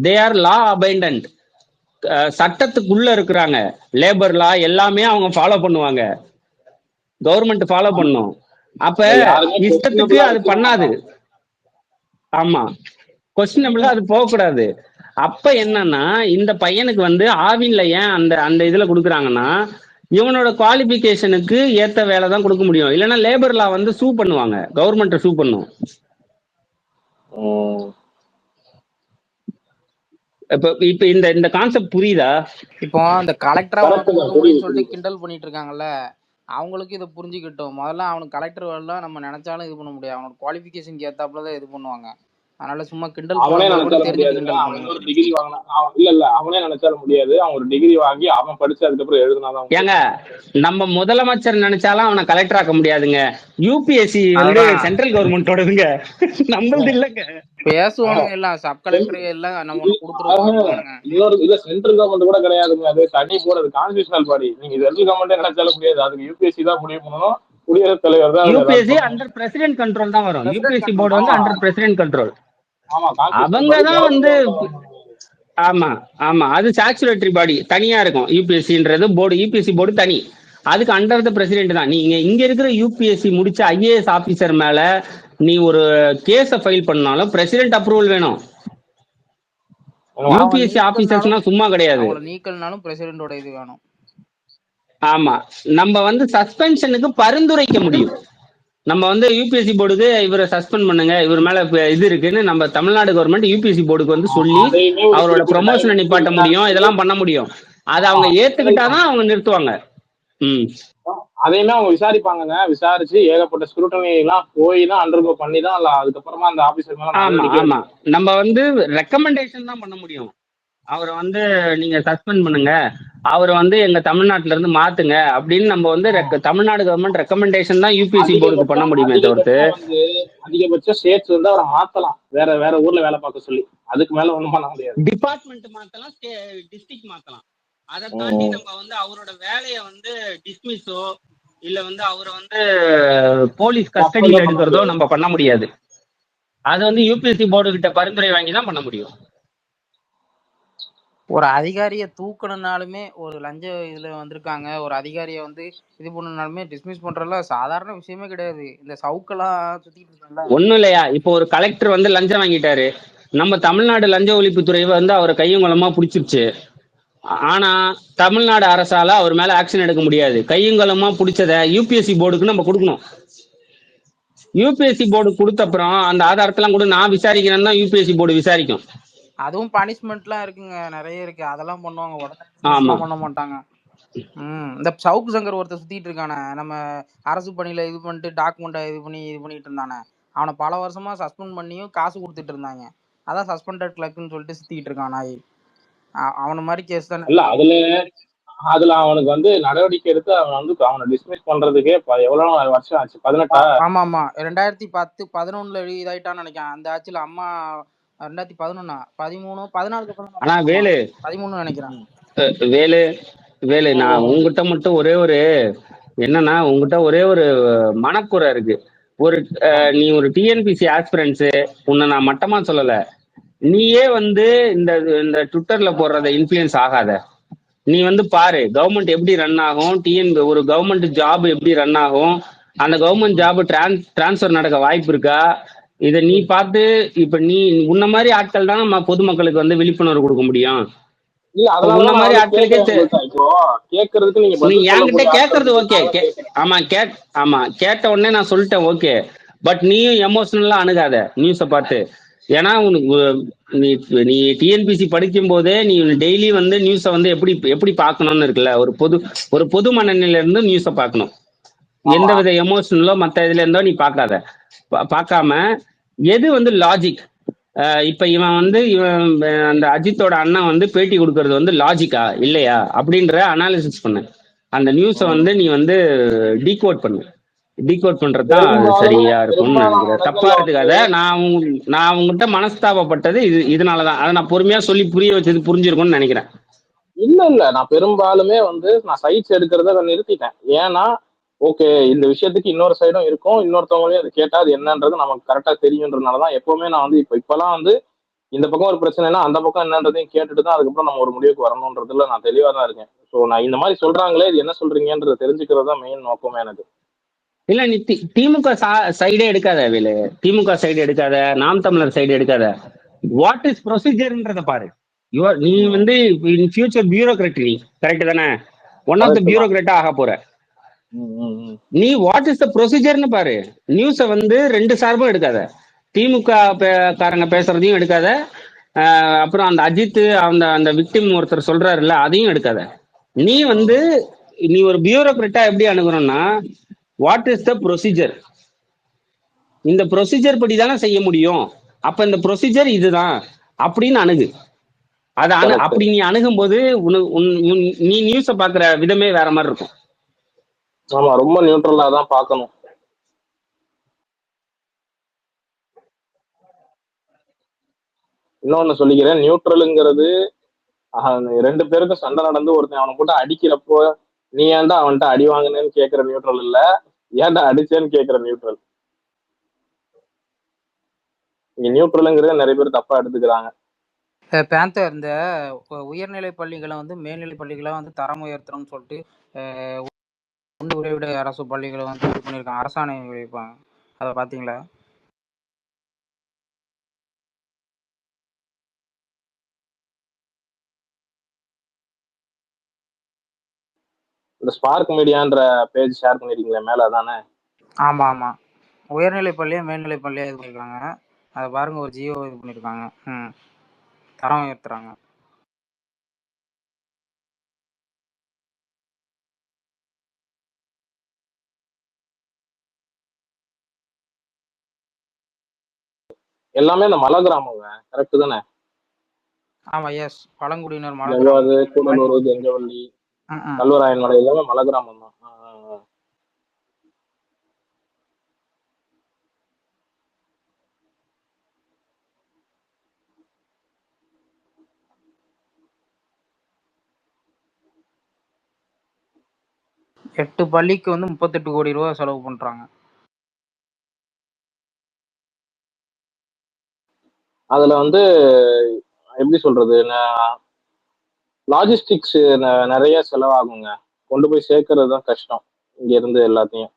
தே ஆர் லா அபைண்டன்ட், சட்டத்துக்குள்ள இருக்கிறாங்க, லேபர் லா எல்லாமே அவங்க ஃபாலோ பண்ணுவாங்க, கவர்மெண்ட் ஃபாலோ பண்ணும். அப்ப இஷ்டத்துக்கு அது பண்ணாது. ஆமா, கொஸ்டினபிளா அது போகக்கூடாது. அப்ப என்னன்னா இந்த பையனுக்கு வந்து ஆவின்ல ஏன் அந்த இதுல கொடுக்குறாங்கன்னா, இவனோட குவாலிபிகேஷனுக்கு ஏத்த வேலை தான் கொடுக்க முடியும். இல்லைன்னா லேபர் லா வந்து சூ பண்ணுவாங்க, கவர்மெண்ட் சூ பண்ணும். இப்ப இந்த கான்செப்ட் புரியுதா? இப்போ அந்த கலெக்டரா சொல்லிட்டு கிண்டல் பண்ணிட்டு இருக்காங்கல்ல, அவங்களுக்கு இதை புரிஞ்சுக்கிட்டோம். முதல்ல அவனுக்கு கலெக்டர் வரலாம் நம்ம நினைச்சாலும் இது பண்ண முடியாது, அவனோட குவாலிஃபிகேஷன் ஏத்தாப்புல தான் இது பண்ணுவாங்க. அதனால சும்மா கிண்டல் அவனே நினைச்சாலும் முடியாது, அவன் ஒரு டிகிரி வாங்கினா இல்ல அவனே நினைச்சாலும் முடியாது, அவன் ஒரு டிகிரி வாங்கி அவன் படிச்சு அதுக்கப்புறம் எழுதுனாதான். ஏங்க நம்ம முதலமைச்சர் நினைச்சாலும் அவனை கலெக்டர் ஆக்க முடியாதுங்க, யூபிஎஸ்சி வந்து சென்ட்ரல் கவர்மெண்டோடதுங்க, நம்மளது இல்லங்க. பேசுவாங்க எல்லாம் சப் கலெக்டர் எல்லாம் நம்ம கொடுத்துருவாங்க. இன்னொரு இல்ல சென்ட்ரல் கவர்மெண்ட் கூட கிடையாதுங்க, அது தனி போர்டு, அது கான்ஸ்டிடியூஷனல் பாடி. நீங்க சென்ட்ரல் கவர்மெண்ட் நினைச்சாலும் முடியாது, அதுக்கு யூபிஎஸ்சி தான் முடிவு பண்ணணும், குடியரசுத் தலைவர் தான். யூபிஎஸ்சி அண்டர் பிரசிடென்ட் கண்ட்ரோல் தான் வரும், யூபிஎஸ்சி போர்டு வந்து அண்டர் பிரசிடென்ட் கண்ட்ரோல். அவங்கதான் வந்து ஆமா அது சாச்சுரேட்டரி பாடி தனியா இருக்கும். யூபிஎஸ்சின்றது போர்டு, யூபிஎஸ்சி போர்டு தனி, அதுக்கு அண்டர் த பிரசிடென்ட் தான். நீங்க இங்க இருக்கிற யூபிஎஸ்சி முடிச்ச ஐஏஎஸ் ஆபீசர் மேல நீ ஒரு கேஸ ஃபைல் பண்ணாலும் பிரசிடென்ட் அப்ரூவல் வேணும். யூபிஎஸ்சி ஆபீசர்ஸ்னா சும்மா கிடையாது, நீக்கல்னாலும் பிரசிடென்ட்டோட இது வேணும். ஆமா, நம்ம வந்து சஸ்பென்ஷனுக்கு பரிந்துரைக்க முடியும். நம்ம வந்து யூபிஎஸ்சி போர்டுக்கு இவரை சஸ்பெண்ட் பண்ணுங்க, இவர் மேல இது இருக்குன்னு நம்ம தமிழ்நாடு கவர்மெண்ட் யூபிஎஸ்சி போர்டுக்கு வந்து சொல்லி அவரோட ப்ரொமோஷனை நிப்பாட்ட முடியும், இதெல்லாம் பண்ண முடியும். அதை அவங்க ஏத்துக்கிட்டாதான் அவங்க நிறுத்துவாங்க. அதையுமே அவங்க விசாரிப்பாங்க, விசாரிச்சு ஏகப்பட்ட ஸ்க்ரூட்டனி எல்லாம் போய் தான் அண்டர்கோ பண்ணி தான் அதுக்கப்புறமா அந்த ஆபீசர் மேல. ஆமா நம்ம வந்து ரெக்கமெண்டேஷன் தான் பண்ண முடியும். அவரை வந்து நீங்க சஸ்பெண்ட் பண்ணுங்க, அவரை வந்து எங்க தமிழ்நாட்டுல இருந்து மாத்துங்க அப்படின்னு நம்ம வந்து தமிழ்நாடு கவர்மெண்ட் ரெக்கமெண்டேஷன் தான் யூபிஎஸ்சி போர்டுக்கு பண்ண முடியுமே தவிர்த்து, அதிகபட்சம் ஸ்டேட்ஸ் வந்து அவரை மாத்தலாம், வேற ஊர்ல வேலை பார்க்க சொல்லி, அதுக்கு மேல ஒண்ணும் பண்ண முடியாது. டிபார்ட்மெண்ட் மாத்தலாம், டிஸ்ட்ரிக்ட் மாத்தலாம். அதை தாண்டி நம்ம வந்து அவரோட வேலையை வந்து டிஸ்மிஸோ இல்ல வந்து அவரை வந்து போலீஸ் கஸ்டடியில் எடுக்கிறதோ நம்ம பண்ண முடியாது. அது வந்து யூபிஎஸ்சி போர்டு கிட்ட பரிந்துரை வாங்கி தான் பண்ண முடியும். ஒரு அதிகாரியை தூக்கணும்னாலுமே, ஒரு லஞ்ச இதுல வந்திருக்காங்க, ஒரு அதிகாரியை வந்து இது பண்ணனாலுமே டிஸ்மிஸ் பண்றதுல சாதாரண விஷயமே கிடையாது. இந்த சவுக்கெல்லாம் சுத்திட்டு இருக்காங்க. ஒண்ணும் இல்லையா, இப்போ ஒரு கலெக்டர் வந்து லஞ்சம் வாங்கிட்டாரு, நம்ம தமிழ்நாடு லஞ்ச ஒழிப்புத்துறை வந்து அவரை கையங்குளமா பிடிச்சிருச்சு. ஆனா தமிழ்நாடு அரசால அவர் மேல ஆக்ஷன் எடுக்க முடியாது. கையங்குளமா பிடிச்சத யூபிஎஸ்சி போர்டுக்கு நம்ம கொடுக்கணும். யூபிஎஸ்சி போர்டு கொடுத்த அப்புறம் அந்த ஆதாரத்தெல்லாம் கூட நான் விசாரிக்கிறேன்னு தான் யூபிஎஸ்சி போர்டு விசாரிக்கும். அதுவும் பனிஷ்மெண்ட்லாம் இருக்குங்க, நிறைய இருக்கு, அதெல்லாம் பண்ணுவாங்க, உடனே பண்ண மாட்டாங்க. இந்த சவுக்கு சங்கர் ஒருத்தர் சுத்திட்டு இருக்கானே, நம்ம அரசு பணியில இது பண்ணிட்டு டாக்குமெண்ட் இது பண்ணிட்டு இருந்தானே, அவனை பல வருஷமா சஸ்பெண்ட் பண்ணியும் காசு கொடுத்துட்டு இருந்தாங்க. அதான் சஸ்பெண்டட் கிளர்க்னு சொல்லிட்டு சுத்திட்டு இருக்கான் நாய். அவன மாதிரி கேஸ் தானே. இல்ல அதுல அவனுக்கு வந்து நடவடிக்கை எடுத்து அவனை டிஸ்மிஸ் பண்றதுக்கே எவ்வளவு வருஷம் ஆச்சு? 18. ஆமா 2010 11 இதாயிட்டான்னு நினைக்கிறேன். அந்த ஆட்சியில அம்மா 2011 13 14 ஆனா வேலு 13 நினைக்கிறேன். வேலு நான் உங்ககிட்ட மட்டும் ஒரே ஒரு என்னன்னா, உங்ககிட்ட ஒரே ஒரு மனக்குறை இருக்கு. நீ ஒரு டிஎன்பிசி ஆஸ்பிரன்ஸ், உன்னை நான் மட்டமா சொல்லல, நீயே வந்து இந்த ட்விட்டர்ல போடுறத இன்ஃபுளுன்ஸ் ஆகாத. நீ வந்து பாரு கவர்மெண்ட் எப்படி ரன் ஆகும், ஒரு கவர்மெண்ட் ஜாப் எப்படி ரன் ஆகும், அந்த கவர்மெண்ட் ஜாப் டிரான்ஸ்ஃபர் நடக்க வாய்ப்பு இருக்கா, இதை நீ பார்த்து இப்ப நீ உன்ன மாதிரி ஆட்கள் தான் நம்ம பொதுமக்களுக்கு வந்து விழிப்புணர்வு கொடுக்க முடியும். உன்ன மாதிரி ஆட்களுக்கே நீ என்கிட்ட கேட்கறது ஓகே, ஆமா கேட்ட உடனே நான் சொல்லிட்டேன் ஓகே. பட் நீயும் எமோஷனலா அணுகாத நியூஸை பார்த்து. ஏன்னா உனக்கு நீ நீ டிஎன்பிசி படிக்கும் போதே நீ டெய்லி வந்து நியூஸை வந்து எப்படி எப்படி பார்க்கணும்னு இருக்குல்ல, ஒரு பொது மனநிலையில இருந்து நியூஸை பார்க்கணும். எந்த ஆமா வித எமோஷனலோ மற்ற இதுல இருந்தோ நீ பார்க்காத. பார்க்காம எது வந்து லாஜிக். இப்ப இவன் அந்த அஜித்தோட அண்ணன் வந்து பேட்டி கொடுக்கறது வந்து லாஜிக்கா இல்லையா அப்படின்ற அனாலிசிஸ் பண்ணு. அந்த நியூஸை வந்து நீ வந்து டீகோட் பண்ணு. டீகோட் பண்றதுதான் அது சரியா இருக்கும்னு பெரும்பாலான நினைக்கிறேன். தப்பா இடங்கள்ல வந்து எடுத்துக்காத. நான் உங்ககிட்ட மனஸ்தாபப்பட்டது இதனாலதான். அதை நான் பொறுமையா சொல்லி புரிய வச்சது புரிஞ்சிருக்கும்னு நினைக்கிறேன். இல்ல நான் பெரும்பாலுமே வந்து நான் சைட்ஸ் எடுக்கிறத நிறுத்திட்டேன். ஏன்னா ஓகே இந்த விஷயத்துக்கு இன்னொரு சைடும் இருக்கும், இன்னொருத்தவங்களையும் அது கேட்டா அது என்னன்றது நமக்கு கரெக்டா தெரியுன்றதுனாலதான் எப்பவுமே நான் வந்து இப்பெல்லாம் வந்து இந்த பக்கம் ஒரு பிரச்சனைனா அந்த பக்கம் என்னன்றதையும் கேட்டுட்டு தான் அதுக்கப்புறம் நம்ம ஒரு முடிவுக்கு வரணுன்றதுல நான் தெளிவா தான் இருக்கேன். ஸோ நான் இந்த மாதிரி சொல்றாங்களே இது என்ன சொல்றீங்கன்றத தெரிஞ்சுக்கிறது தான் மெயின் நோக்கமே எனக்கு. இல்ல நீ திமுக சைடே எடுக்காத வேலு. திமுக சைடு எடுக்காத, நாம் தமிழர் சைடு எடுக்காத. வாட் இஸ் ப்ரொசீஜர்ன்றத பாரு. நீ வந்து இன் ஃபியூச்சர் பியூரோக்ராட், நீ கரெக்ட் தானே? ஒன் ஆஃப் த பியூரோக்ராட்டா ஆக போற. நீ வாட் இஸ் த ப்ரொசீஜர்னு பாரு. நியூஸை வந்து ரெண்டு சார்பும் எடுக்காத. திமுக காரங்க பேசுறதையும் எடுக்காத, அப்புறம் அந்த அஜித் அந்த அந்த விக்டிம் ஒருத்தர் சொல்றாருல்ல அதையும் எடுக்காத. நீ வந்து நீ ஒரு பியூரோக்ராட்டா எப்படி அணுகணும்னா, வாட் இஸ் த ப்ரொசீஜர், இந்த ப்ரொசீஜர் படி தானே செய்ய முடியும், அப்ப இந்த ப்ரொசீஜர் இதுதான் அப்படின்னு அணுகு. அப்படி நீ அணுகும் போது நீ நியூஸை பாக்குற விதமே வேற மாதிரி இருக்கும். ஆமா, ரொம்ப நியூட்ரலா தான் பார்க்கணும். இன்னொன்னு சொல்லிக்கிறேன், நியூட்ரலுங்கிறது ரெண்டு பேருக்கும் சண்டை நடந்து ஒருத்தன் அவனை போட்டு அடிக்கிறப்போ நீ ஏன்டா அவன்கிட்ட அடி வாங்கினேன்னு கேட்கிற நியூட்ரல் இல்ல, ஏன்டா அடிச்சேன்னு கேட்கிற நியூட்ரல். இங்க நியூட்ரலுங்கிறத நிறைய பேர் தப்பா எடுத்துக்கிறாங்க. பேந்தர் இந்த உயர்நிலை பள்ளிகளை வந்து மேல்நிலை பள்ளிகளை வந்து தரம் உயர்த்தணும்னு சொல்லிட்டு உறைவிட அரசு பள்ளிகளை வந்து இது பண்ணியிருக்காங்க, அரசாணை வெளியிப்பாங்க. அதை பார்த்தீங்களா? இந்த ஸ்பார்க் மீடியான்ற பேஜ் ஷேர் பண்ணிருக்கீங்களா மேல தானே? ஆமா ஆமா, உயர்நிலை பள்ளியா மேல்நிலை பள்ளியா இது பண்ணிருக்காங்க. அதை பாருங்க, ஒரு ஜியோ இது பண்ணிருக்காங்க. தரம் உயர்த்துறாங்க. எல்லாமே இந்த மலை கிராமங்க, கரெக்ட் தானே? ஆமா, எஸ், பழங்குடியினர் மலை ஜவ்வாது, கூடலூர், கெங்கவள்ளி, கல்வராயன் மலை எல்லாமே மலை கிராமம் தான். 8 பள்ளிக்கு வந்து 38 கோடி ரூபாய் செலவு பண்றாங்க. அதுல வந்து எப்படி சொல்றது, லாஜிஸ்டிக்ஸ் நிறைய செலவாகுங்க. கொண்டு போய் சேர்க்கறது தான் கஷ்டம். இங்க இருந்து எல்லாத்தையும்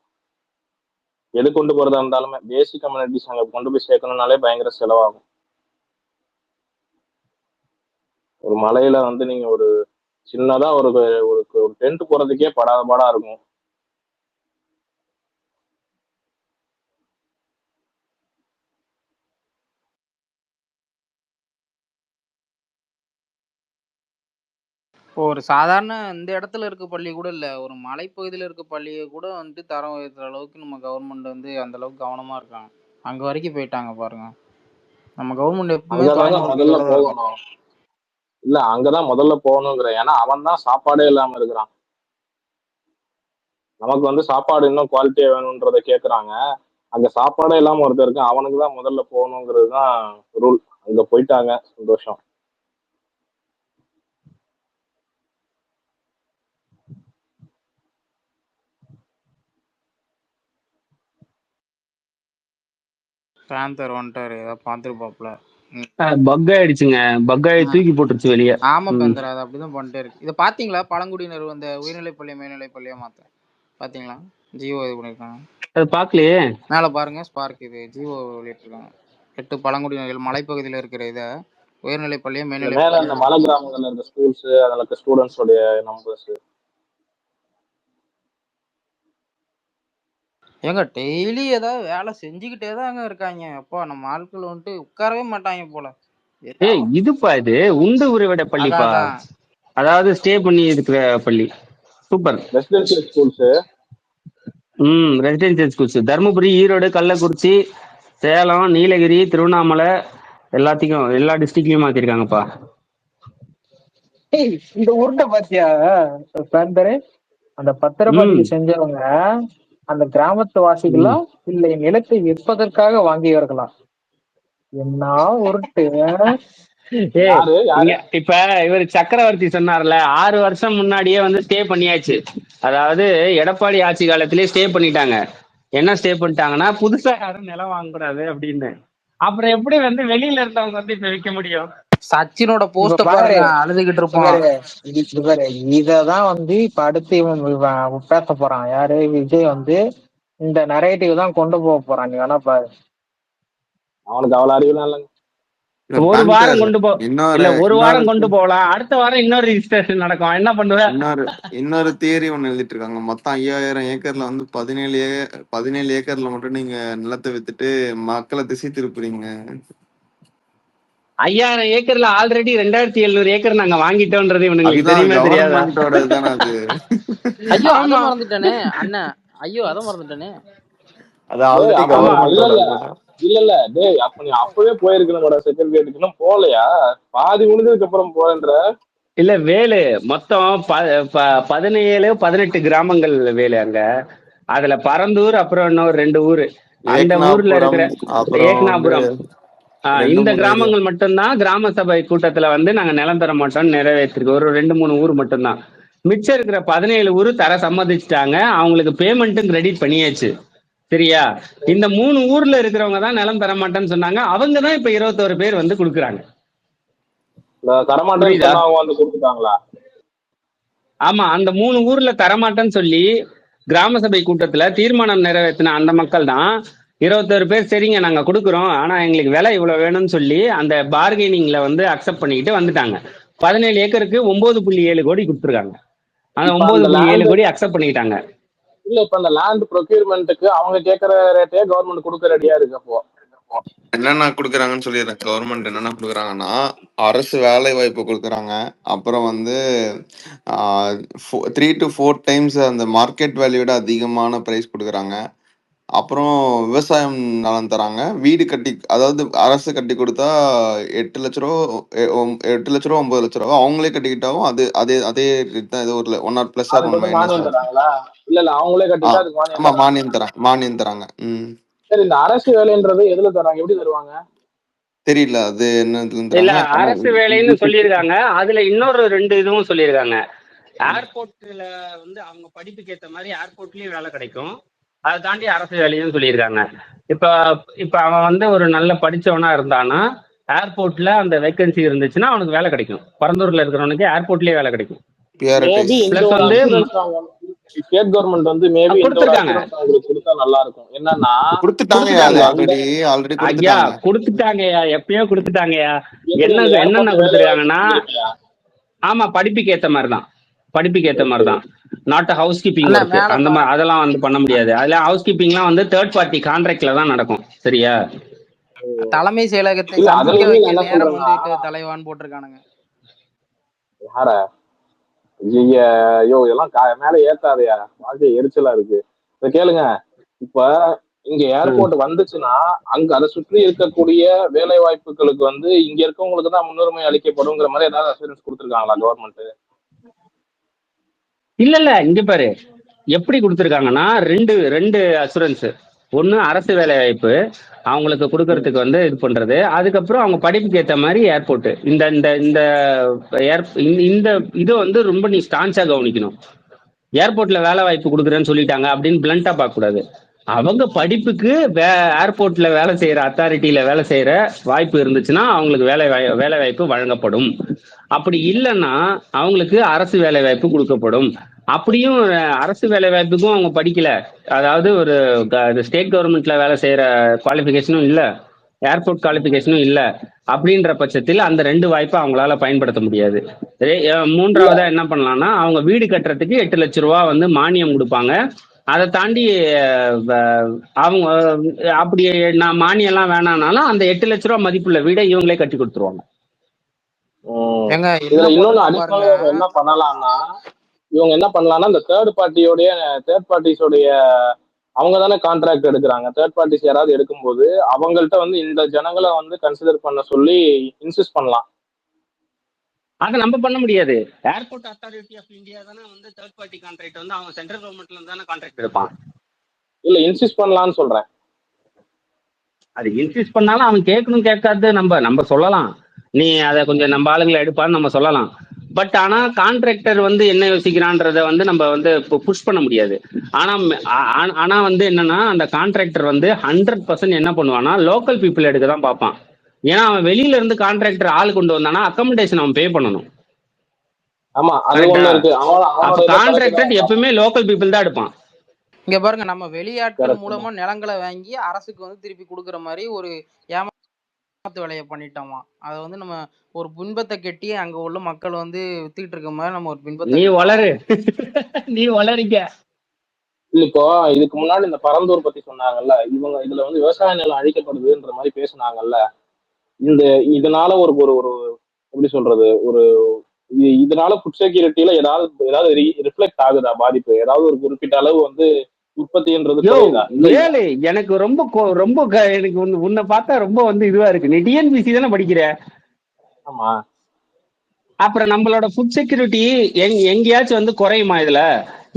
எது கொண்டு போறதா இருந்தாலுமே பேசிக் கம்யூனிட்டிஸ் அங்க கொண்டு போய் சேர்க்கணும்னாலே பயங்கர செலவாகும். ஒரு மலையில வந்து நீங்க ஒரு சின்னதா ஒரு டென்ட் போறதுக்கே படாத பாடா இருக்கும். ஒரு சாதாரண இந்த இடத்துல இருக்க பள்ளி கூட இல்ல, ஒரு மலைப்பகுதியில இருக்க பள்ளியை கூட வந்துட்டு தரம் உயர்த்துற அளவுக்கு நம்ம கவர்மெண்ட் வந்து அந்த அளவுக்கு கவனமா இருக்காங்க. அங்க வரைக்கும் போயிட்டாங்க பாருங்க. நம்ம கவர்மெண்ட் எப்பவுமே அங்கதாங்க முதல்ல போகணும். இல்ல அங்கதான் முதல்ல போகணுங்கிற, ஏன்னா அவன் தான் சாப்பாடே இல்லாம இருக்கிறான். நமக்கு வந்து சாப்பாடு இன்னும் குவாலிட்டியா வேணும்ன்றத கேக்குறாங்க. அங்க சாப்பாடே இல்லாம ஒருத்தர் இருக்கு, அவனுக்கு தான் முதல்ல போகணுங்கிறது தான் ரூல். அங்க போயிட்டாங்க, சந்தோஷம். பேந்தர் வந்துட்டாரு, ஏதாவது பார்த்துருப்பாப்ல. பக் ஆயிடுச்சுங்க, பக் ஆகி தூக்கி போட்டுருச்சு வெளியே. ஆமா பேந்தர், அது அப்படிதான் பண்ணிட்டே இருக்கு. இதை பாத்தீங்களா? பழங்குடியினர் வந்து உயர்நிலை பள்ளி மேல்நிலை பள்ளியா மாத்த பாத்தீங்களா? ஜியோ இது பண்ணிருக்காங்க. அது பாக்கலையே. மேல பாருங்க, ஸ்பார்க் இது ஜியோ வெளியிட்டிருக்காங்க. 8 பழங்குடியினர் மலைப்பகுதியில இருக்கிற இதை உயர்நிலை பள்ளியா மேல்நிலை மேல அந்த மலை கிராமங்கள்ல இருக்க ஸ்கூல்ஸ், அதுல இருக்க ஸ்டூடெண்ட்ஸோடைய நம்பர்ஸ். ஏங்க டெய்லி ஏதாவது வேலை செஞ்சுக்கிட்டே தாங்க இருக்காங்க. அப்பா நம்ம ஆட்கள் வந்துட்டு உட்காரவே மாட்டாங்க போல. ஏய் இதுப்பா இது உண்டு உறைவிட அதான் பள்ளிப்பா, அதான். அதாவது ஸ்டே பண்ணி இருக்கிற பள்ளி. Super. Residential schools. Residential schools Dharmapuri, Erode, Kallakurichi, Salem, Nilgiri, Tiruvannamalai எல்லாத்தையும் எல்லா டிஸ்ட்ரிக்ட்லயும் மாத்திருக்காங்கப்பா. ஏய், இந்த உருண்டை பாத்தியா சாந்தரே? அந்த பத்திரப்பதிவு செஞ்சவங்க அந்த கிராமத்து வாசிகளா இல்லை நிலத்தை விற்பதற்காக வாங்கியவர்களா? என்ன உருட்டு! யாரு யாரு இப்ப இவர் சக்கரவர்த்தி சொன்னார்ல, 6 வருஷம் முன்னாடியே வந்து ஸ்டே பண்ணியாச்சு. அதாவது எடப்பாடி ஆட்சி காலத்திலேயே ஸ்டே பண்ணிட்டாங்க. என்ன ஸ்டே பண்ணிட்டாங்கன்னா, புதுசா யாரும் நிலம் வாங்கக்கூடாது அப்படின்னு. அப்புறம் எப்படி வந்து வெளியில இருந்தவங்க வந்து இப்ப விற்க முடியும்? சச்சினோட இப்ப போஸ்ட பாரு, பாருங்க, அழுதுகிட்டு இப்ப இருப்பான். பாரு, இப்ப பாரு, இததான் வந்து இப்ப அடுத்து இவன் பேச போறான். யாரு? விஜய் வந்து இந்த நரேட்டிவ் தான் கொண்டு போக போறான். நீ வேணா பாரு. அவனுக்கு அவ்வளவு அறிவுலாம் இல்லைங்க. ஒரு வாரம் கொண்டு இன்னொரு ஒரு வாரம் இன்னொரு கொண்டு போகலாம், அடுத்த வாரம் இன்னொரு ரிஜிஸ்ட்ரேஷன் நடக்கும். என்ன பண்ணுவேன்? இன்னொரு தியரி ஒண்ணு எழுதிட்டு இருக்காங்க. மொத்தம் 5000 ஏக்கர்ல வந்து 17 ஏக்கர்ல மட்டும் நீங்க நிலத்தை வித்துட்டு மக்களை திசை திருப்புறீங்க. 5000 ஏக்கர்ல ஆல்ரெடி 2700 ஏக்கர் நாங்க வாங்கிட்டோம்ன்றது இவனுங்களுக்கு அதுதான் தெரியுமா தெரியாதா? கவர்மெண்டோட தானே அது. ஐயோ அத ஆமா. மறந்துட்டேனே அண்ணா, ஐயோ அத மறந்துட்டேனே. அது ஆல்ரெடி அப்ப கவர்மெண்டோட. இல்ல டேய், அப்ப நீ அப்பவே போயிருக்கணும்டா செக்ரட்டரியேட்டுக்கு. இன்னும் போகலையா? பாதி முடிஞ்சதுக்கு அப்புறம் போறேன்ற. இல்ல வேலு, மொத்தம் 17-18 கிராமங்கள் வேலு அங்க. அதுல பரந்தூர், அப்புறம் இன்னொரு 2 ஊரு. அந்த ஊர்ல இருக்கிற அப்புறம் ஏக்னாபுரம், இந்த 2-3 கிராமங்கள் மட்டும்தான் கிராம சபை கூட்டத்துல வந்து நாங்க நிலம் தர மாட்டோம்னு நிறைவேற்றிருக்கு. ஒரு 2-3 ஊர் மட்டும்தான். மிச்சம் இருக்கிற 17 ஊரு தர சம்மதிச்சுட்டாங்க. அவங்களுக்கு பேமெண்ட்டும் கிரெடிட் பண்ணியாச்சு. சரியா? இந்த 3 ஊர்ல இருக்கிறவங்க தான் நிலம் தர மாட்டேன்னு சொன்னாங்க. அவங்க தான் இப்ப 21 பேர் வந்து கொடுக்குறாங்க. தரமாட்டேன்னு சொன்னா அவங்க வந்து கொடுத்துட்டாங்களா? ஆமா, அந்த 3 ஊர்ல தரமாட்டேன்னு சொல்லி கிராம சபை கூட்டத்துல தீர்மானம் நிறைவேற்றின அந்த மக்கள் தான் 21 பேர் சரிங்க நாங்க கொடுக்குறோம், ஆனா எங்களுக்கு விலை இவ்வளவு வேணும்னு சொல்லி அந்த பார்கெனிங்ல வந்து அக்செப்ட் பண்ணிக்கிட்டு வந்துட்டாங்க. 17 ஏக்கருக்கு 9.7 கோடி கொடுத்துருக்காங்க. அந்த 9.7 கோடி அக்செப்ட் பண்ணிக்கிட்டாங்க. இல்ல இப்ப அந்த லேண்ட் ப்ரொக்யூர்மெண்ட்டுக்கு அவங்க கேட்கற ரேட்டே கவர்மெண்ட் கொடுக்க ரெடியா இருக்கு. அப்போ என்னென்ன கொடுக்குறாங்கன்னு சொல்லிடுறேன். கவர்மெண்ட் என்னென்ன கொடுக்குறாங்கன்னா, அரசு வேலை வாய்ப்பு கொடுக்குறாங்க. அப்புறம் வந்து 3 to 4 டைம்ஸ் அந்த மார்க்கெட் வேல்யூட அதிகமான ப்ரைஸ் கொடுக்குறாங்க. அப்புறம் விவசாயம் நலம் தராங்க. வீடு கட்டி, அதாவது அரசு கட்டி கொடுத்தா 8 லட்ச ரூபா 8 லட்ச ரூபா 9 லட்ச ரூபா அவங்களே கட்டிக்கிட்டாவும் அது அதே அதே rate தான். ஏதோ ஒரு 1 or plus or 1 minus. மானியம் தராங்களா? இல்ல அவங்களே கட்டிட்டா அதுக்கு ஆமா, மானியம் தராங்க. சரி, இந்த அரசு வேலைன்றது எதுல தராங்க? எப்படி தருவாங்க தெரியல. அது என்ன இல்ல, அரசு வேலைன்னு சொல்லியிருக்காங்க. அதுல இன்னொரு 2 இதுவும் சொல்லியிருக்காங்க. ஏர்போர்ட்ல வந்து அவங்க படிப்புக்கு ஏற்ற மாதிரி ஏர்போர்ட்லயும் வேலை கிடைக்கும். அதை தாண்டி அரசு வேலையும் சொல்லியிருக்காங்க. இப்ப அவன் வந்து ஒரு நல்ல படிச்சவனா இருந்தானா ஏர்போர்ட்ல அந்த வேகன்சி இருந்துச்சுன்னா அவனுக்கு வேலை கிடைக்கும். பரந்தூர்ல இருக்கிறவனுக்கு ஏர்போர்ட்லயே வேலை கிடைக்கும். பிளஸ் வந்து ஸ்டேட் கவர்மெண்ட் வந்து மேபி கொடுத்துருக்காங்க. கொடுத்தா நல்லா இருக்கும். என்னன்னா ஐயா கொடுத்துட்டாங்கய்யா, எப்பயோ கொடுத்துட்டாங்கய்யா. என்னென்ன கொடுத்துருக்காங்கன்னா, ஆமா படிப்புக்கு ஏத்த மாதிரிதான். நாட் ஹவுஸ் கீப்பிங் ஒர்க் அந்த மாதிரி அதெல்லாம் வந்து பண்ண முடியாது. அதெல்லாம் ஹவுஸ் கீப்பிங்லாம் வந்து தேர்ட் பார்ட்டி கான்ட்ராக்ட்ல தான் நடக்கும். சரியா? தலைமை செயலகத்தை நேரம் வந்துட்டு தலைவான் போட்டிருக்கானுங்க. யாரா? ஐயோ இதெல்லாம் மேல ஏத்தாதையா, வாழ்க்கை எரிச்சலா இருக்கு. கேளுங்க, இப்ப இங்க ஏர்போர்ட் வந்துச்சுன்னா அங்க அதை சுற்றி இருக்கக்கூடிய வேலை வாய்ப்புகளுக்கு வந்து இங்க இருக்கவங்களுக்கு தான் முன்னுரிமை அளிக்கப்படுங்கிற மாதிரி ஏதாவது அசூரன்ஸ் கொடுத்துருக்காங்களா கவர்மெண்ட்? இல்ல இங்க பாரு எப்படி கொடுத்துருக்காங்கன்னா, ரெண்டு அசூரன்ஸ். ஒண்ணு அரசு வேலை வாய்ப்பு அவங்களுக்கு கொடுக்கறதுக்கு வந்து இது பண்றது. அதுக்கப்புறம் அவங்க படிப்புக்கு ஏற்ற மாதிரி ஏர்போர்ட். இந்த இந்த இது வந்து ரொம்ப நீ ஸ்டான்ஸா கவனிக்கணும். ஏர்போர்ட்ல வேலை வாய்ப்பு கொடுக்குறேன்னு சொல்லிட்டாங்க அப்படின்னு பிளண்டா பார்க்க கூடாது. அவங்க படிப்புக்கு ஏர்போர்ட்ல வேலை செய்யற அத்தாரிட்டியில வேலை செய்யற வாய்ப்பு இருந்துச்சுன்னா அவங்களுக்கு வேலை வாய்ப்பு வழங்கப்படும். அப்படி இல்லைன்னா அவங்களுக்கு அரசு வேலை வாய்ப்பு கொடுக்கப்படும். அப்படியும் அரசு வேலை வாய்ப்புக்கும் அவங்க படிக்கல, அதாவது ஒரு ஸ்டேட் கவர்மெண்ட்ல வேலை செய்யற குவாலிஃபிகேஷனும் இல்ல, ஏர்போர்ட் குவாலிஃபிகேஷனும் இல்ல. அப்படின்ற பட்சத்தில் அந்த 2 வாய்ப்பை அவங்களால பயன்படுத்த முடியாது. மூன்றாவதா என்ன பண்ணலாம்னா, அவங்க வீடு கட்டுறதுக்கு 8 லட்ச ரூபா வந்து மானியம் கொடுப்பாங்க. அதை தாண்டி அவங்க அப்படி நான் மானியம் எல்லாம் வேணாம்னாலும் அந்த 8 லட்ச ரூபா மதிப்புள்ள வீடை இவங்களே கட்டி கொடுத்துருவாங்க. இதுல இன்னொன்னு அடிப்படையில் என்ன பண்ணலாம்னா, இவங்க என்ன பண்ணலாம்னா இந்த தேர்ட் பார்ட்டிஸோடைய அவங்க தானே கான்ட்ராக்ட் எடுக்கிறாங்க. தேர்ட் பார்ட்டிஸ் யாராவது எடுக்கும்போது அவங்கள்ட்ட வந்து இந்த ஜனங்களை வந்து கன்சிடர் பண்ண சொல்லி இன்சிஸ்ட் பண்ணலாம். அதை நம்ம பண்ண முடியாது. ஏர்போர்ட் அத்தாரிட்டி ஆஃப் இந்தியா தானே வந்து தேர்ட் பார்ட்டி கான்ட்ராக்ட் வந்து அவங்க சென்ட்ரல் கவர்மெண்ட்ல இருந்து தானே கான்ட்ராக்ட் எடுப்பான். இல்ல இன்சிஸ்ட் பண்ணலாம்னு சொல்றேன். அது இன்சிஸ்ட் பண்ணாலும் அவன் கேட்கணும் கேட்காது நம்ம சொல்லலாம், நீ அதை கொஞ்சம் நம்ம ஆளுங்களை எடுப்பான்னு நம்ம சொல்லலாம். பட் ஆனா கான்ட்ராக்டர் வந்து என்ன யோசிக்கிறான்றத வந்து நம்ம வந்து புஷ் பண்ண முடியாது. ஆனா வந்து என்னன்னா அந்த கான்ட்ராக்டர் வந்து 100% என்ன பண்ணுவான்னா லோக்கல் பீப்புள் எடுக்க தான் பார்ப்பான். ஏன்னா அவன் வெளியில இருந்து கான்ட்ராக்டர் ஆள் கொண்டு வந்தானா அக்கமடேஷன் அவன் பே பண்ணணும். ஆமா, அது ஒண்ணு இருக்கு. கான்ட்ராக்டர் எப்பவுமே லோக்கல் பீப்புள் தான் எடுப்பான். இங்க பாருங்க, நம்ம வெளியாட்கள் மூலமா நிலங்களை வாங்கி அரசுக்கு வந்து திருப்பி கொடுக்குற மாதிரி ஒரு ஏமாத்து வேலையை பண்ணிட்டோமா. அதை வந்து நம்ம ஒரு பின்பத்தை கட்டி அங்க உள்ள மக்கள் வந்து வித்துக்கிட்டு இருக்க மாதிரி நம்ம ஒரு பின்பத்தை நீ வளருங்க. இப்போ இதுக்கு முன்னாடி இந்த பரந்தூர் பத்தி சொன்னாங்கல்ல, இவங்க இதுல வந்து விவசாய நிலம் அழிக்கப்படுதுன்ற மாதிரி பேசுனாங்கல்ல. இதனால ஒரு ஒரு எப்படி சொல்றது, இதனால ஃபுட் செக்யூரிட்டியில ஏதாவது ரிஃப்ளெக்ட் ஆகுதா பாதிப்பு? ஏதாவது ஒரு குறிப்பிட்ட அளவு வந்து உற்பத்தின்றது எனக்கு ரொம்ப எனக்கு உன்னை பார்த்தா ரொம்ப வந்து இதுவா இருக்கு. நீ டிஎன்பிசி தானே படிக்கிற? ஆமா. அப்புறம் நம்மளோட ஃபுட் செக்யூரிட்டி எங்கேயாச்சும் வந்து குறையுமா?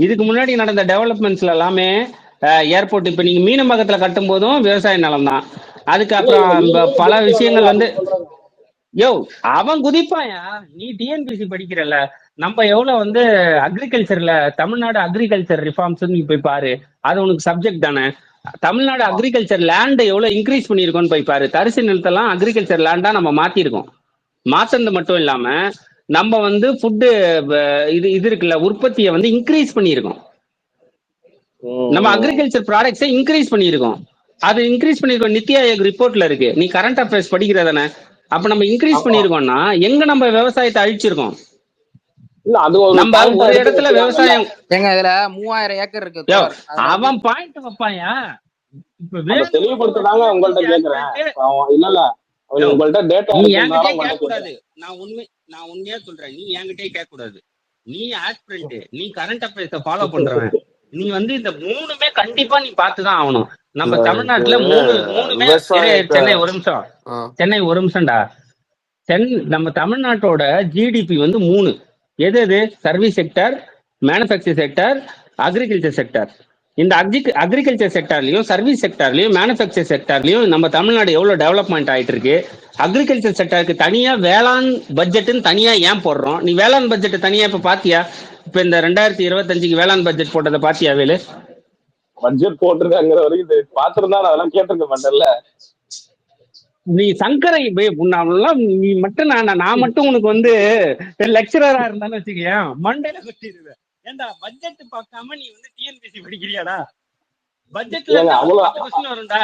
இதுக்கு முன்னாடி நடந்த டெவலப்மெண்ட்ஸ்ல எல்லாமே ஏர்போர்ட் இப்ப நீங்க மீனம்பாக்கத்துல கட்டும் போதும் விவசாய நிலம் தான். அதுக்கப்புறம் பல விஷயங்கள் வந்து அவன் குதிப்பாயா. நீ டிஎன்பிசி படிக்கிறல்ல, நம்ம எவ்வளவு வந்து அக்ரிகல்ச்சர்ல தமிழ்நாடு அக்ரிகல்ச்சர் ரிஃபார்ம்ஸ் நீ போய் பாரு, அது உனக்கு சப்ஜெக்ட் தானே. தமிழ்நாடு அக்ரிகல்ச்சர் லேண்ட் எவ்வளவு இன்க்ரீஸ் பண்ணிருக்கோம்னு போய் பாரு. தரிசு நிலத்தெல்லாம் அக்ரிகல்ச்சர் லேண்டா நம்ம மாத்திருக்கோம். மாத்தது மட்டும் இல்லாம நம்ம வந்து ஃபுட்டு இது இருக்குல்ல, உற்பத்தியை வந்து இன்க்ரீஸ் பண்ணியிருக்கோம். நம்ம அக்ரிகல்ச்சர் ப்ராடக்ட்ஸை இன்க்ரீஸ் பண்ணியிருக்கோம். அது இன்க்ரீஸ் பண்ணிருக்கோம். நித்தி ஆயோக் ரிப்போர்ட்ல இருக்கு. நீ கரண்ட் அஃபேர்ஸ் படிக்கிறதானே? அப்ப நம்ம இன்க்ரீஸ் பண்ணிருக்கோம்னா எங்க நம்ம விவசாயத்தை அழிச்சிருக்கோம். நம்ம ஒரு இடத்துல விவசாயம் இதுல 3000 ஏக்கர் இருக்கு. அவன் பாயிண்ட் வைப்பாயா. இப்ப தெளிவுபடுத்துறாங்க. உங்கள்ட்ட கேக்குறேன். இல்ல உங்கள்ட்ட டேட்டா கேட்க கூடாது. நான் உண்மையா சொல்றேன், நீ என்கிட்டயே கேட்க கூடாது. நீ ஆஸ்பிரண்ட், நீ கரண்ட் அஃபேர்ஸ ஃபாலோ பண்றவன். நீ வந்து இந்த 3மே கண்டிப்பா நீ பார்த்துதான் ஆகணும். நம்ம தமிழ்நாட்டுல 3மே சென்னை ஒரு நிமிஷம்டா. நம்ம தமிழ்நாட்டோட ஜிடிபி வந்து 3. எது? Service sector, manufacture sector, agriculture sector. இந்த அக்ரிகல்ச்சர் செக்டர்லயும் சர்வீஸ் செக்டர்லயும் மேனுஃபேக்சர் செக்டர்லயும் நம்ம தமிழ்நாடு எவ்வளவு டெவலப்மெண்ட் ஆயிட்டு இருக்கு. அக்ரிகல்ச்சர் செக்டருக்கு தனியா வேளாண் பட்ஜெட்னு தனியா ஏன் போடுறோம்? நீ வேளாண் பட்ஜெட் தனியா இப்ப பாத்தியா? இப்ப இந்த 2025 வேளாண் பட்ஜெட் போட்டதை பாத்தியா? வேலு பட்ஜெட் போட்டிருக்காங்கிற வரைக்கும் பாத்துருந்தா அதெல்லாம் கேட்டிருக்க மாட்டேன்ல. நீ சங்கரை நீ மட்டும் நான் மட்டும் உனக்கு வந்து லெக்சரரா இருந்தாலும் வச்சுக்கேன், மண்டையில கொட்டிடுவேன். ஏண்டா பட்ஜெட் பார்க்காம நீ வந்து டிஎன்பிசி படிக்கிறியாடா? பட்ஜெட்ல வரும்டா.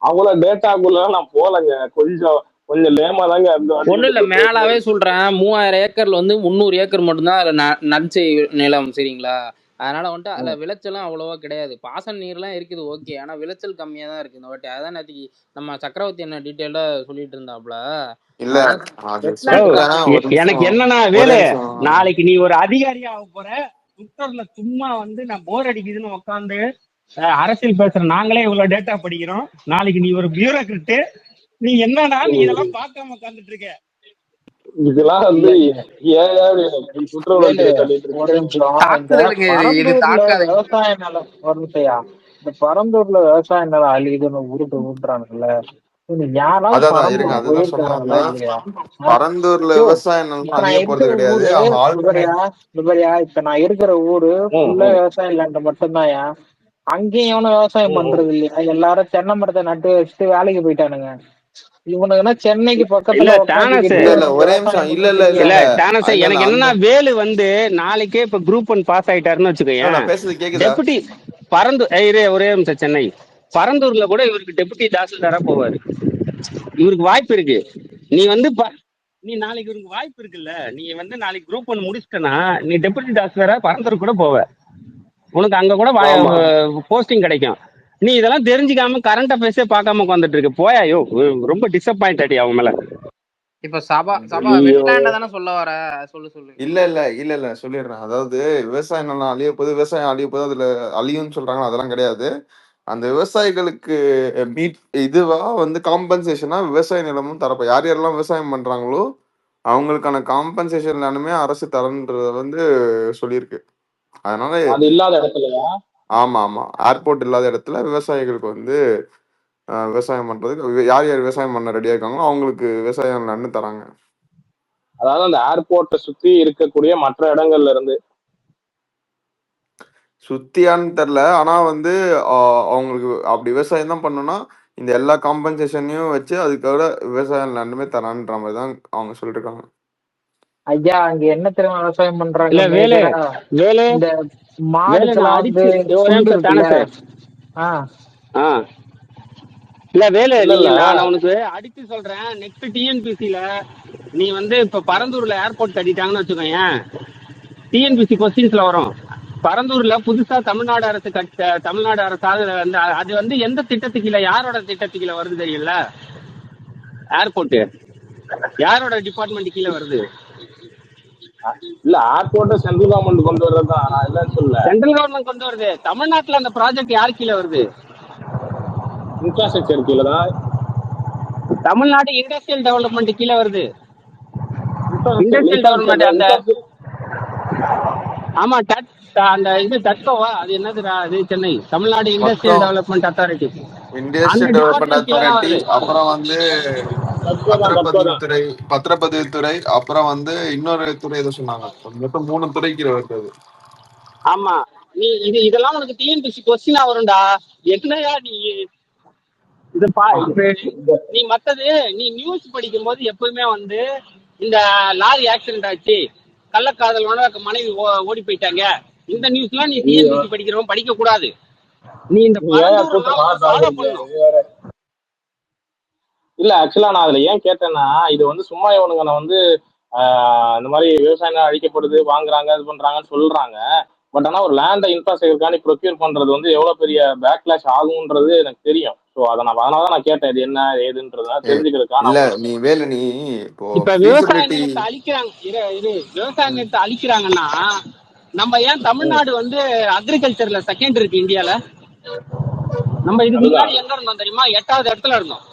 அவ்வளவு டேட்டாக்குள்ள நான் போலங்க. கொஞ்சம் லேமா தாங்க. ஒண்ணும் இல்ல, மேலாவே சொல்றேன். 3000 ஏக்கர்ல வந்து 300 ஏக்கர் மட்டும்தான் அதுல நன்சை நிலம். சரிங்களா? அதனால வந்துட்டு அதுல விளைச்சலும் அவ்வளவா கிடையாது. பாசன நீர்லாம் இருக்குது, ஓகே. ஆனா விளைச்சல் கம்மியா தான் இருக்கு இந்த வாட்டி. அதான் நேற்றுக்கு நம்ம சக்கரவர்த்தி என்ன டீட்டெயிலா சொல்லிட்டு இருந்தாப்ல. இல்ல எனக்கு என்னன்னா வேலை, நாளைக்கு நீ ஒரு அதிகாரியா ஆக போற. ட்விட்டர்ல சும்மா வந்து நான் போர் அடிக்குதுன்னு உட்காந்து அரசியல் பேசுற நாங்களே இவ்வளவு டேட்டா படிக்கிறோம். நாளைக்கு நீ ஒரு பியூரோக்ராட். நீ என்னன்னா நீ இதெல்லாம் பார்க்காம உட்காந்துட்டு இருக்க. இதெல்லாம் வந்து விவசாய நிலம் வருஷயா இந்த பரந்தூர்ல விவசாய நிலம் அழியுதுன்னு ஊட்டுறானுங்கல்ல. பரந்தூர்ல விவசாய நிலம் அழிய போறது கிடையாது. இப்ப நான் இருக்கிற ஊரு ஃபுல்லா விவசாய லேண்ட் மட்டும்தான்யா. அங்கேயும் எவனும் விவசாயம் பண்றது இல்லையா? எல்லாரும் தென்னை மரத்தை நட்டு வச்சுட்டு வேலைக்கு போயிட்டானுங்க. இவனுக்குன்னா சென்னைக்கு பக்கத்துல எனக்கு என்னன்னா வேலு வந்து நாளைக்கே இப்ப குரூப் 1 பாஸ் ஆயிட்டாருன்னு வச்சுக்கோங்க. டெபுட்டி ஒரே நிமிஷம். சென்னை பரந்தூர்ல கூட இவருக்கு டெபுட்டி தாசில்தாரா போவாரு. இவருக்கு வாய்ப்பு இருக்கு. நீ வந்து நீ நாளைக்கு இவருக்கு வாய்ப்பு இருக்குல்ல. நீ வந்து நாளைக்கு குரூப் 1 முடிச்சிட்டனா நீ டெபுட்டி தாசில்தாரா பரந்தூர் கூட போவ. உனக்கு அங்க கூட ஆமா போஸ்டிங் கிடைக்கும். நீ இதெல்லாம் தெரிஞ்சுக்காம கரண்ட் அஃபேர்ஸே பார்க்காம உட்காந்துட்டு இருக்கு. போயாயோ, ரொம்ப டிசப்பாயிண்ட் ஆடி அவன் மேல. இப்ப சபா ஐயோ வெட்லாண்ட தானே சொல்ல வர? சொல்லு. இல்ல சொல்லிடுறேன். அதாவது விவசாயம் நல்லா அழிய போகுது, விவசாயம் அழிய போகுது, அதுல அழியும்னு சொல்றாங்க, அதெல்லாம் கிடையாது. அந்த விவசாயிகளுக்கு மீட் இதுவா வந்து காம்பன்சேஷனா விவசாய நிலமும் தரப்ப யார் யாரெல்லாம் விவசாயம் பண்றாங்களோ அவங்களுக்கான காம்பன்சேஷன் எல்லாமே அரசு தரன்றத வந்து சொல்லியிருக்கு. அதனால அது இல்லாத இடத்துலயா? ஆமா ஏர்போர்ட் இல்லாத இடத்துல விவசாயிகளுக்கு வந்து விவசாயம் பண்றதுக்கு யார் யார் விவசாயம் பண்ண ரெடியா இருக்காங்களோ அவங்களுக்கு விவசாயம் நிலன்னு தராங்க. அதாவது அந்த ஏர்போர்ட்டை சுத்தி இருக்கக்கூடிய மற்ற இடங்கள்ல இருந்து சுத்தியான்னு தெரில. ஆனா வந்து அவங்களுக்கு அப்படி விவசாயம் தான் பண்ணணும்னா இந்த எல்லா காம்பன்சேஷனையும் வச்சு அதுக்காக விவசாயம் ரெண்டுமே தரான்ற மாதிரி தான் அவங்க சொல்லிட்டு இருக்காங்க. ஐயா அங்க என்ன தெரியுமா விவசாயம் பண்றாங்க இல்ல வேலு மேஜரா? வேலு இந்த வேலு நான் மாடுக்கெல்லாம் வந்து அடிச்சு ஒரே புல்லு நிமிஷம் தானே இருக்குல்ல. சார். ஆ இல்ல வேலு, இல்ல நீ இல்ல நான் உனக்கு அடிச்சு சொல்றேன். நெக்ஸ்ட் டிஎன்பிசில நீ வந்து இப்ப பரந்தூர்ல ஏர்போர்ட் கட்டிட்டாங்கன்னு வச்சுக்கோங்க, டிஎன்பிசி கொஸ்டின்ஸ்ல வரும். பரந்தூர்ல புதுசா தமிழ்நாடு அரசு அது வந்து எந்த திட்டத்துக்கு இல்ல, யாரோட திட்டத்துக்கு கீழே வருது தெரியல? ஏர்போர்ட் யாரோட டிபார்ட்மெண்ட் கீழே வருது? இல்ல ஏர்போர்ட்டை சென்ட்ரல் கவர்மெண்ட் கொண்டு வர்றதுதான், நான் இல்லைன்னு சொல்ல. சென்ட்ரல் கவர்மெண்ட் கொண்டு வருது. தமிழ்நாட்டுல அந்த ப்ராஜெக்ட் யார் கீழே வருது? இன்ஃப்ராஸ்ட்ரக்சர் கீழே தான். தமிழ்நாடு இண்டஸ்ட்ரியல் டெவலப்மெண்ட் கீழே வருது. இண்டஸ்ட்ரியல் டெவலப்மெண்ட் அந்த ஆமா அந்த இது தட்கோவா, அது என்னதுடா அது, Chennai Tamil Nadu industrial development authority. Industrial development authority, அப்புறம் வந்து பத்திரப்பதிவுத்துறை, அப்புறம் வந்து இன்னொரு துறை எதை சொன்னாங்க, மொத்தம் 3 துறைக்கு வருது. ஆமா, நீ இதெல்லாம் உனக்கு டிஎன்பிசி கொஸ்டினா வரும்டா. என்னையா நீ இது நீ மத்தது நீ நியூஸ் படிக்கும் போது எப்பவுமே வந்து இந்த லாரி ஆக்சிடென்ட் ஆச்சு, கள்ளக்காதலோட மனைவி ஓடி போயிட்டாங்க, இந்த நியூஸ்லாம் நீ டிஎன்பிசி படிக்கிறவன் படிக்க கூடாது. நீ இந்த ஃபாலோ பண்ணணும். இல்ல ஆக்சுவலா நான் அதுல ஏன் கேட்டேன்னா, இது வந்து சும்மா இவனுங்க வந்து இந்த மாதிரி விவசாயம் அழிக்கப்படுது, வாங்குறாங்க, இது பண்றாங்கன்னு சொல்றாங்க. பட் ஆனா ஒரு லேண்டை இன்ஃப்ராஸ்ட்ரக்சருக்காண்டி ப்ரொக்யூர் பண்றது வந்து எவ்வளவு பெரிய பேக்லாஷ் ஆகும்ன்றது எனக்கு தெரியும். ஸோ அதனாலதான் நான் கேட்டேன் இது என்ன ஏதுன்றதுனால தெரிஞ்சுக்கிறதுக்காக. இல்ல நீ வேலை நீ இப்ப விவசாய நிலத்தை அழிக்கிறாங்க, விவசாய நிலத்தை அழிக்கிறாங்கன்னா நம்ம ஏன் தமிழ்நாடு வந்து அக்ரிகல்ச்சர்ல செகண்ட் இருக்கு இந்தியால? நம்ம இதுக்கு முன்னாடி எங்க இருந்தோம் தெரியுமா? 8வது இடத்துல இருந்தோம்.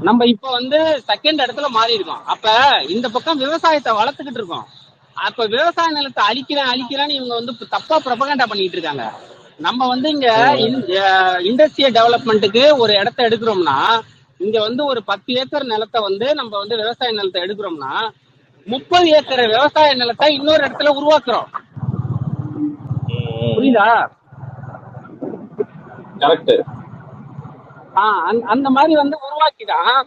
நம்ம இப்ப வந்து செகண்ட் இடத்துல மாறி இருக்கோம். அப்ப இந்த பக்கம் விவசாயத்தை வளர்த்துக்கிட்டு இருக்கோம். அப்ப விவசாய நிலத்தை அழிக்கிறேன்னு இவங்க வந்து தப்பா ப்ரொபகண்டா பண்ணிட்டு இருக்காங்க. நம்ம வந்து இங்க இண்டஸ்ட்ரியல் டெவலப்மெண்ட்டுக்கு ஒரு இடத்த எடுக்கிறோம்னா, இங்க வந்து ஒரு 10 ஏக்கர் நிலத்தை வந்து நம்ம வந்து விவசாய நிலத்தை எடுக்கிறோம்னா 30 ஏக்கர் விவசாய நிலத்தை இன்னொரு இடத்துல உருவாக்குறோம். புரியுதா? கரெக்ட். அந்த மாதிரி வந்து உருவாக்கிதான்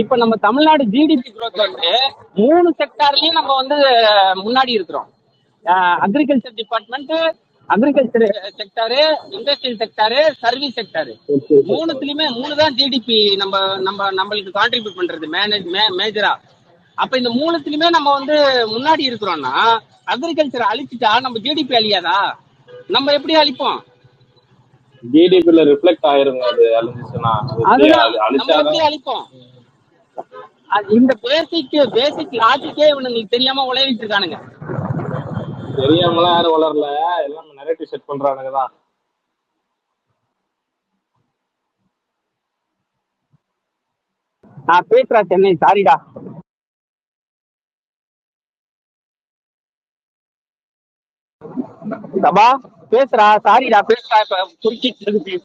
இப்ப நம்ம தமிழ்நாடு ஜிடிபி குரோத் வந்து 3 செக்டார்லயும் நம்ம வந்து முன்னாடி இருக்கிறோம். Agriculture department, agriculture sector, industrial sector, service sector, 3த்துலயுமே 3 தான் ஜிடிபி நம்மளுக்கு கான்ட்ரிபியூட் பண்றது மேஜரா. அப்ப இந்த 3த்துலயுமே நம்ம வந்து முன்னாடி இருக்கிறோம்னா அக்ரிகல்ச்சர் அழிச்சுட்டா நம்ம ஜிடிபி அழியாதா? நம்ம எப்படி அழிப்போம்? ஜிடிபில ரிஃப்ளெக்ட் ஆயிருங்க. அது அழிஞ்சுச்சுன்னா எப்படி அழிப்போம்? இந்த பேசிக் லாஜிக்கே இவனுக்கு தெரியாம உழைச்சிட்டு இருக்கானுங்க. தெரியாமலாம் யாரும் வளரல, எல்லாம் நரேட்டிவ் செட் பண்றானுங்க தான். பேசுறா சென்னை, சாரிடா. சபா பேசுறா, சாரிடா, பேசுறா. இப்ப குறுக்கிட்டு இருக்கு.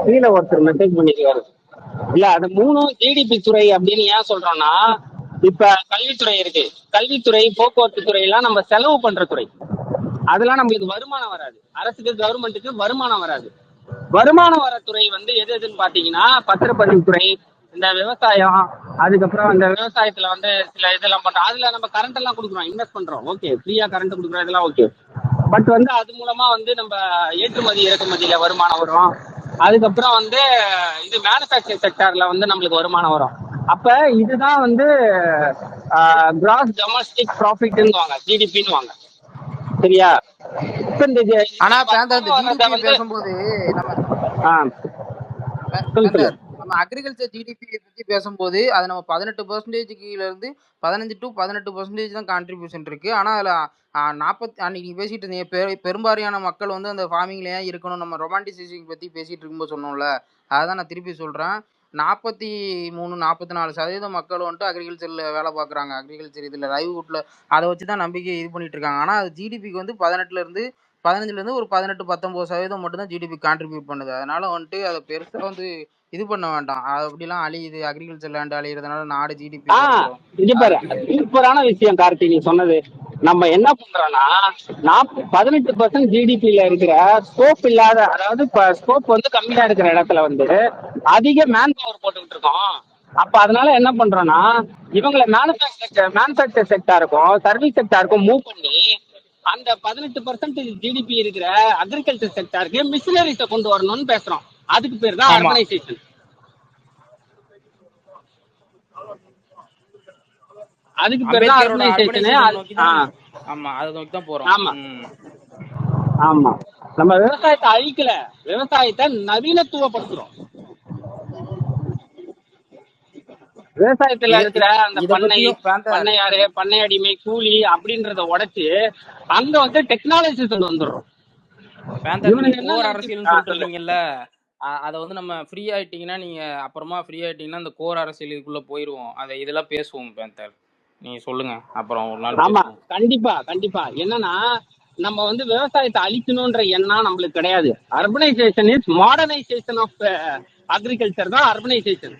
கீழே ஒருத்தர் மெசேஜ் பண்ணிருக்காரு. இல்ல அது 3 ஜிடிபி துறை அப்படின்னு ஏன் சொல்றோம்னா, இப்ப கல்வித்துறை இருக்கு. கல்வித்துறை, போக்குவரத்து துறை எல்லாம் நம்ம செலவு பண்ற துறை. அதெல்லாம் நம்மளுக்கு வருமானம் வராது. அரசுக்கு, கவர்மெண்ட்டுக்கு வருமானம் வராது. வருமானம் வர துறை வந்து எதுன்னு பாத்தீங்கன்னா பத்திரப்பதிவுத்துறை, இந்த விவசாயம், அதுக்கப்புறம் அந்த விவசாயத்துல வந்து சில இதெல்லாம் பண்றோம். அதுல நம்ம கரண்ட் எல்லாம் கொடுக்குறோம், இன்வெஸ்ட் பண்றோம். ஓகே, ஃப்ரீயா கரண்ட் கொடுக்குறோம், இதெல்லாம் ஓகே. பட் வந்து அது மூலமா வந்து நம்ம ஏற்றுமதி இறக்குமதியில வருமானம் வரும். அதுக்கப்புறம் வந்து இது மேனுஃபேக்சரிங் செக்டார்ல வந்து நம்மளுக்கு வருமானம் வரும். அப்ப இதுதான் வந்து கிராஸ் டொமஸ்டிக் ப்ராஃபிட்னு வாங்க, ஜிடிபின்னு வாங்க. சரியா? இப்ப இந்த ஆனா பேந்தர் இந்த வர்றத ஜிடிபி வந்து பேசும்போது நம்ம சொல்லு சொல்லு. பேந்தர் நம்ம அக்ரிகல்ச்சர் ஜிடிபி பத்தி பேசும்போது அது நம்ம 18% கீழ இருந்து 15 to 18% தான் கான்ட்ரிபியூஷன் இருக்கு. ஆனா அதுல 40 அன்னைக்கு நீங்க பேசிட்டு இருந்தீங்க பெரும்பாலான மக்கள் வந்து அந்த ஃபார்மிங்ல ஏன் இருக்கணும், நம்ம ரொமான்டிசைசிங் பத்தி பேசிட்டு இருக்கும்போது சொன்னோம்ல, அதான் நான் திருப்பி சொல்றேன். 43-44% மக்கள் வந்துட்டு அக்ரிகல்ச்சர்ல வேலை பார்க்குறாங்க. அக்ரிகல்ச்சர் இதுல லைவ்வுட்ல அதை வச்சு தான் நம்பிக்கை இது பண்ணிட்டு இருக்காங்க. ஆனா அது ஜிடிபிக்கு வந்து 15 ஒரு 18-19% மட்டும் தான் ஜிடிபி கான்ட்ரிபியூட் பண்ணுது. அதனால வந்துட்டு அதை பெருசா வந்து இது பண்ண வேண்டாம். அது அப்படிலாம் அழியுது, அக்ரிகல்ச்சர் லேண்ட் அழியறதுனால நாடு ஜிடிபி குறைஞ்சிரும். இங்க பாரு, சூப்பரான விஷயம் கார்த்தி நீ சொன்னது. நம்ம என்ன பண்றோம்னா 18% ஜிடிபில இருக்கிற ஸ்கோப் இல்லாத, அதாவது ஸ்கோப் வந்து கம்மியா இருக்கிற இடத்துல வந்து அதிக மேன் பவர் போட்டுக்கிட்டு இருக்கோம். அப்ப அதனால என்ன பண்றோம்னா இவங்களை மேனுஃபேக்சர் செக்டாருக்கும் சர்வீஸ் செக்டாருக்கும் மூவ் பண்ணி அந்த 18% ஜிடிபி இருக்கிற அக்ரிகல்ச்சர் செக்டாருக்கு மிஷினரிஸை கொண்டு வரணும்னு பேசுறோம். அதுக்கு பேர் தான் அர்பனைசேஷன். அதுக்கு பேர் தான் அர்பனைசேஷன். ஆமா, அதை நோக்கி தான் போறோம். ஆமா ஆமா, நம்ம விவசாயத்தை அழிக்கல, விவசாயத்தை நவீனத்துவப்படுத்துறோம். விவசாயத்துல இருக்கிற அந்த பண்ணையாரு, பண்ணை அடிமை, கூலி அப்படின்றத உடைச்சு அங்க வந்து டெக்னாலஜி கொண்டு வந்துடுறோம். அரசியல் சொல்றீங்கல்ல, அதை வந்து நம்ம ஃப்ரீ ஆயிட்டீங்கன்னா, நீங்க அப்புறமா ஃப்ரீ ஆயிட்டீங்கன்னா அந்த கோர் அரசியலுக்குள்ள போயிருவோம். அதை இதெல்லாம் பேசுவோம். பேந்தர் நீங்க சொல்லுங்க அப்புறம் ஒரு நாள். ஆமா, கண்டிப்பா கண்டிப்பா. என்னன்னா நம்ம வந்து விவசாயத்தை அழிக்கணும்ன்ற எண்ணம் நம்மளுக்கு கிடையாது. Urbanisation is modernisation of agriculture தான் அர்பனைசேஷன்.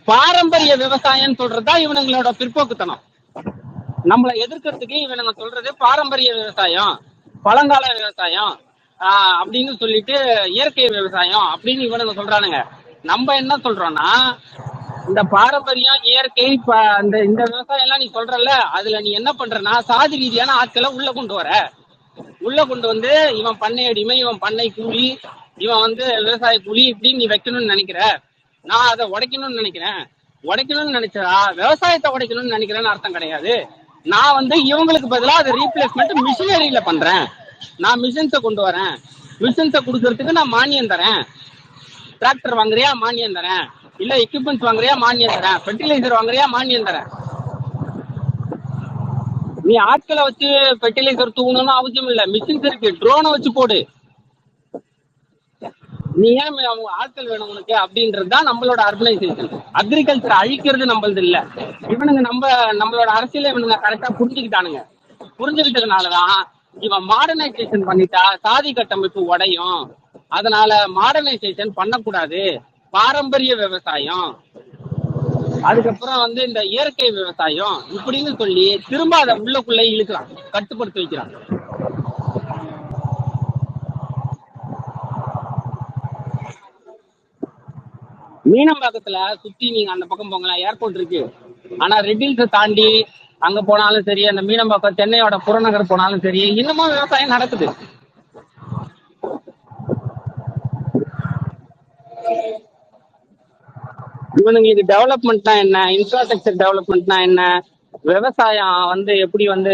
பாரம்பரிய விவசாயம் சொல்றதுதான் இவனுங்களோட பிற்போக்குத்தனம். நம்மளை எதிர்க்கிறதுக்கு இவனுங்க சொல்றது பாரம்பரிய விவசாயம், பழங்கால விவசாயம் அப்படின்னு சொல்லிட்டு இயற்கை விவசாயம் அப்படின்னு இவனுங்க சொல்றானுங்க. நம்ம என்ன சொல்றோம்னா இந்த பாரம்பரியம், இயற்கை, இந்த விவசாயம் எல்லாம் நீ சொல்றல, அதுல நீ என்ன பண்றனா சாதி ரீதியான ஆட்களை உள்ள கொண்டு வந்து இவன் பண்ணை அடிமை, இவன் பண்ணை கூலி, இவன் வந்து விவசாய கூலி இப்படின்னு நீ வைக்கணும்னு நினைக்கிற. நான் அதை உடைக்கணும்னு நினைச்சா விவசாயத்தை உடைக்கணும்னு நினைக்கிறேன்னு அர்த்தம் கிடையாது. நான் வந்து இவங்களுக்கு பதிலாக அதை ரீப்ளேஸ்மெண்ட் மிஷினரியில பண்றேன். நான் மிஷின்ஸை கொண்டு வரேன். மிஷின்ஸை கொடுக்கறதுக்கு நான் மானியம் தரேன். டிராக்டர் வாங்குறியா மானியம் தரேன், இல்ல எக்யூப்மெண்ட்ஸ் வாங்குறியா மானியம் தரேன், ஃபெர்டிலைசர் வாங்குறியா மானியம் தரேன். நீ ஆட்களை வச்சு ஃபெர்டிலைசர் தூங்கணும்னு அவசியம் இல்லை, மிஷின்ஸ் இருக்கு, ட்ரோனை வச்சு போடு. நீ ஏன் ஆட்கள் வேணும் உனக்கு அப்படின்றதுதான் நம்மளோட அர்பனைசேஷன். அக்ரிகல்ச்சர் அழிக்கிறது நம்மளது இல்ல. இவனுங்க நம்மளோட அரசியல இவனுங்க கரெக்டா புரிஞ்சுக்கிட்டதுனாலதான் இவன் மாடர்னைசேஷன் பண்ணிட்டா சாதி கட்டமைப்பு உடையும், அதனால மாடர்னைசேஷன் பண்ணக்கூடாது, பாரம்பரிய விவசாயம், அதுக்கப்புறம் வந்து இந்த இயற்கை விவசாயம் இப்படின்னு சொல்லி திரும்ப அதை உள்ளக்குள்ள இழுக்கிறான், கட்டுப்படுத்தி வைக்கிறான். மீனம்பாக்கத்துல சுத்தி நீங்க அந்த பக்கம் போங்களேன், ஏர்போர்ட் இருக்கு. ஆனா ரெட்டில்ஸை தாண்டி அங்க போனாலும் சரி, அந்த மீனம்பாக்கம் சென்னையோட புறநகர் போனாலும் சரி, இன்னமும் விவசாயம் நடக்குது. இவனுங்களுக்கு டெவலப்மெண்ட்னா என்ன, இன்ஃப்ராஸ்ட்ரக்சர் டெவலப்மெண்ட்னா என்ன, விவசாயம் வந்து எப்படி வந்து